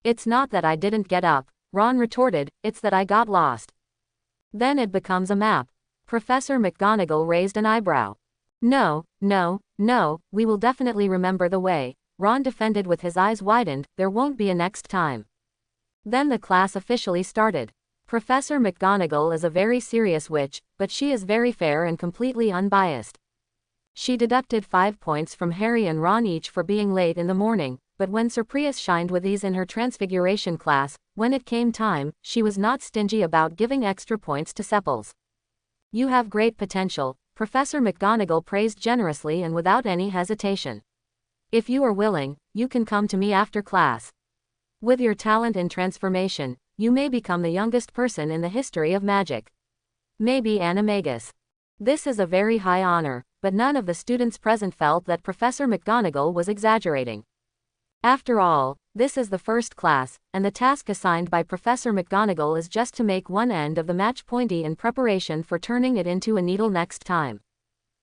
"It's not that I didn't get up," Ron retorted, "it's that I got lost." Then it becomes a map. Professor McGonagall raised an eyebrow. No, we will definitely remember the way," Ron defended with his eyes widened, "there won't be a next time." Then the class officially started. Professor McGonagall is a very serious witch, but she is very fair and completely unbiased. She deducted 5 points from Harry and Ron each for being late in the morning, but when Sepulus shined with ease in her Transfiguration class, when it came time, she was not stingy about giving extra points to Sepulus. "You have great potential, Professor McGonagall praised generously and without any hesitation. If you are willing, you can come to me after class. With your talent in transformation, you may become the youngest person in the history of magic. Maybe Animagus. This is a very high honor, but none of the students present felt that Professor McGonagall was exaggerating. After all, this is the first class, and the task assigned by Professor McGonagall is just to make one end of the match pointy in preparation for turning it into a needle next time.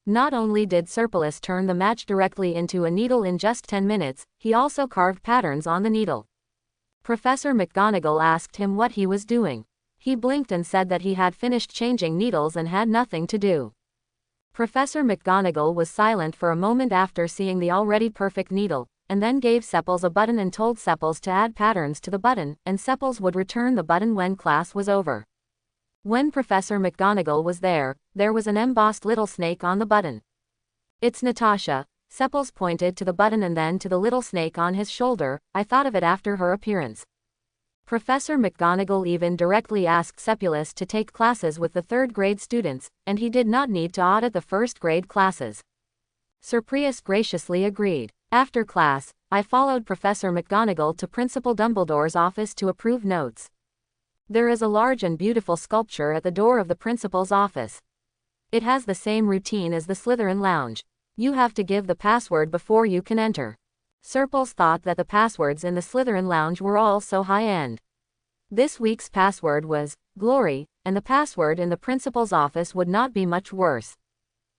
Not only did Serpulus turn the match directly into a needle in just 10 minutes, he also carved patterns on the needle. Professor McGonagall asked him what he was doing. He blinked and said that he had finished changing needles and had nothing to do. Professor McGonagall was silent for a moment after seeing the already perfect needle, and then gave Sepples a button and told Sepples to add patterns to the button, and Sepples would return the button when class was over. When Professor McGonagall was there was an embossed little snake on the button. "It's Natasha." Sepples pointed to the button and then to the little snake on his shoulder. "I thought of it after her appearance." Professor McGonagall even directly asked Seppulus to take classes with the third-grade students, and he did not need to audit the first-grade classes. Serpulus graciously agreed. After class, I followed Professor McGonagall to Principal Dumbledore's office to approve notes. There is a large and beautiful sculpture at the door of the principal's office. It has the same routine as the Slytherin lounge. You have to give the password before you can enter. Serpulus thought that the passwords in the Slytherin lounge were all so high-end. This week's password was Glory, and the password in the principal's office would not be much worse.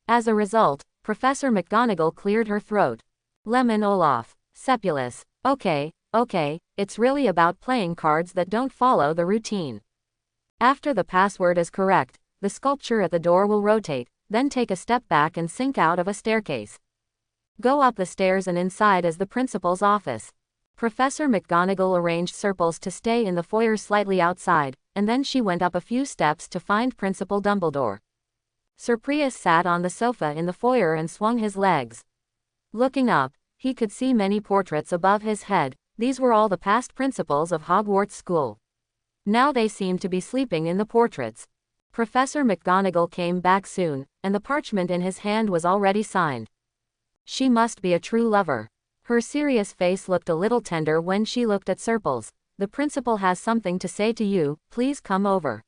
As a result, Professor McGonagall cleared her throat. Lemon Olaf. Seppulus. Okay, it's really about playing cards that don't follow the routine. After the password is correct, the sculpture at the door will rotate, then take a step back and sink out of a staircase. Go up the stairs and inside is the principal's office. Professor McGonagall arranged Serpulus to stay in the foyer slightly outside, and then she went up a few steps to find Principal Dumbledore. Serpulus sat on the sofa in the foyer and swung his legs. Looking up, he could see many portraits above his head. These were all the past principals of Hogwarts School. Now they seemed to be sleeping in the portraits. Professor McGonagall came back soon, and the parchment in his hand was already signed. She must be a true lover. Her serious face looked a little tender when she looked at Serpulus. The principal has something to say to you, please come over.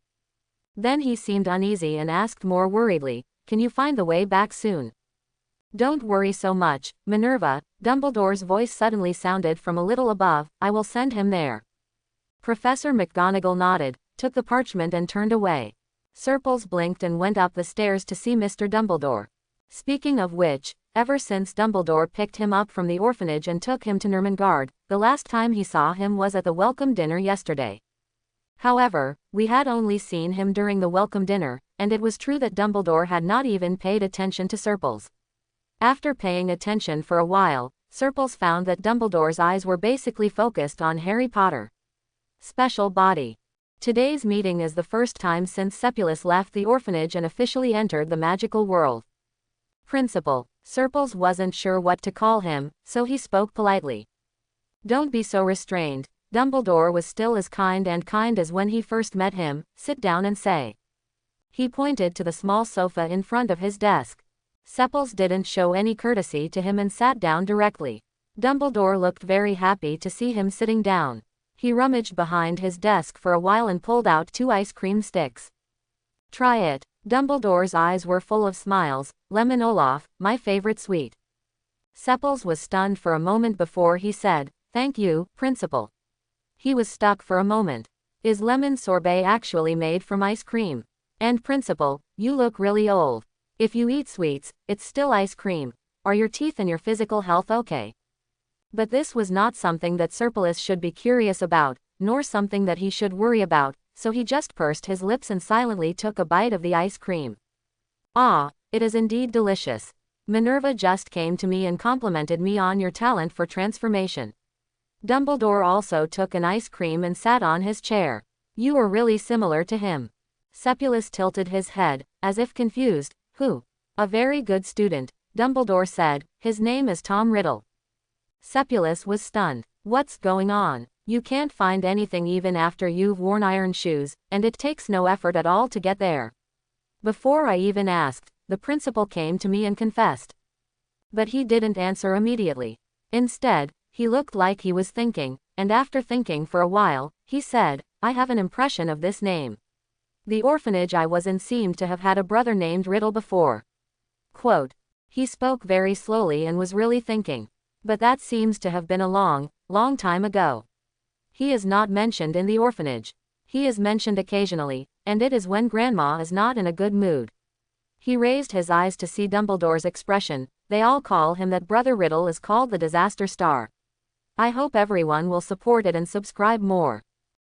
Then he seemed uneasy and asked more worriedly, can you find the way back soon? Don't worry so much, Minerva. Dumbledore's voice suddenly sounded from a little above. I will send him there. Professor McGonagall nodded, took the parchment and turned away. Serpulus blinked and went up the stairs to see Mr. Dumbledore. Speaking of which, ever since Dumbledore picked him up from the orphanage and took him to Nurmengard, the last time he saw him was at the welcome dinner yesterday. However, we had only seen him during the welcome dinner, and it was true that Dumbledore had not even paid attention to Serpulus. After paying attention for a while, Serpulus found that Dumbledore's eyes were basically focused on Harry Potter. Special body. Today's meeting is the first time since Seppulus left the orphanage and officially entered the magical world. Principal. Serpulus wasn't sure what to call him, so he spoke politely. Don't be so restrained. Dumbledore was still as kind as when he first met him. Sit down and say. He pointed to the small sofa in front of his desk. Seppulus didn't show any courtesy to him and sat down directly. Dumbledore looked very happy to see him sitting down. He rummaged behind his desk for a while and pulled out 2 ice cream sticks. Try it. Dumbledore's eyes were full of smiles. Lemon Olaf, my favorite sweet. Seppulus was stunned for a moment before he said, thank you, Principal. He was stuck for a moment. Is lemon sorbet actually made from ice cream? And Principal, you look really old. If you eat sweets, it's still ice cream. Are your teeth and your physical health okay? But this was not something that Serpulus should be curious about, nor something that he should worry about, so he just pursed his lips and silently took a bite of the ice cream. Ah, it is indeed delicious. Minerva just came to me and complimented me on your talent for transformation. Dumbledore also took an ice cream and sat on his chair. You are really similar to him. Seppulus tilted his head, as if confused. Who? A very good student, Dumbledore said. His name is Tom Riddle. Seppulus was stunned. What's going on? You can't find anything even after you've worn iron shoes, and it takes no effort at all to get there. Before I even asked, the principal came to me and confessed. But he didn't answer immediately. Instead, he looked like he was thinking, and after thinking for a while, he said, I have an impression of this name. The orphanage I was in seemed to have had a brother named Riddle before. Quote. He spoke very slowly and was really thinking. But that seems to have been a long, long time ago. He is not mentioned in the orphanage. He is mentioned occasionally, and it is when Grandma is not in a good mood. He raised his eyes to see Dumbledore's expression. They all call him that. Brother Riddle is called the Disaster Star. I hope everyone will support it and subscribe more.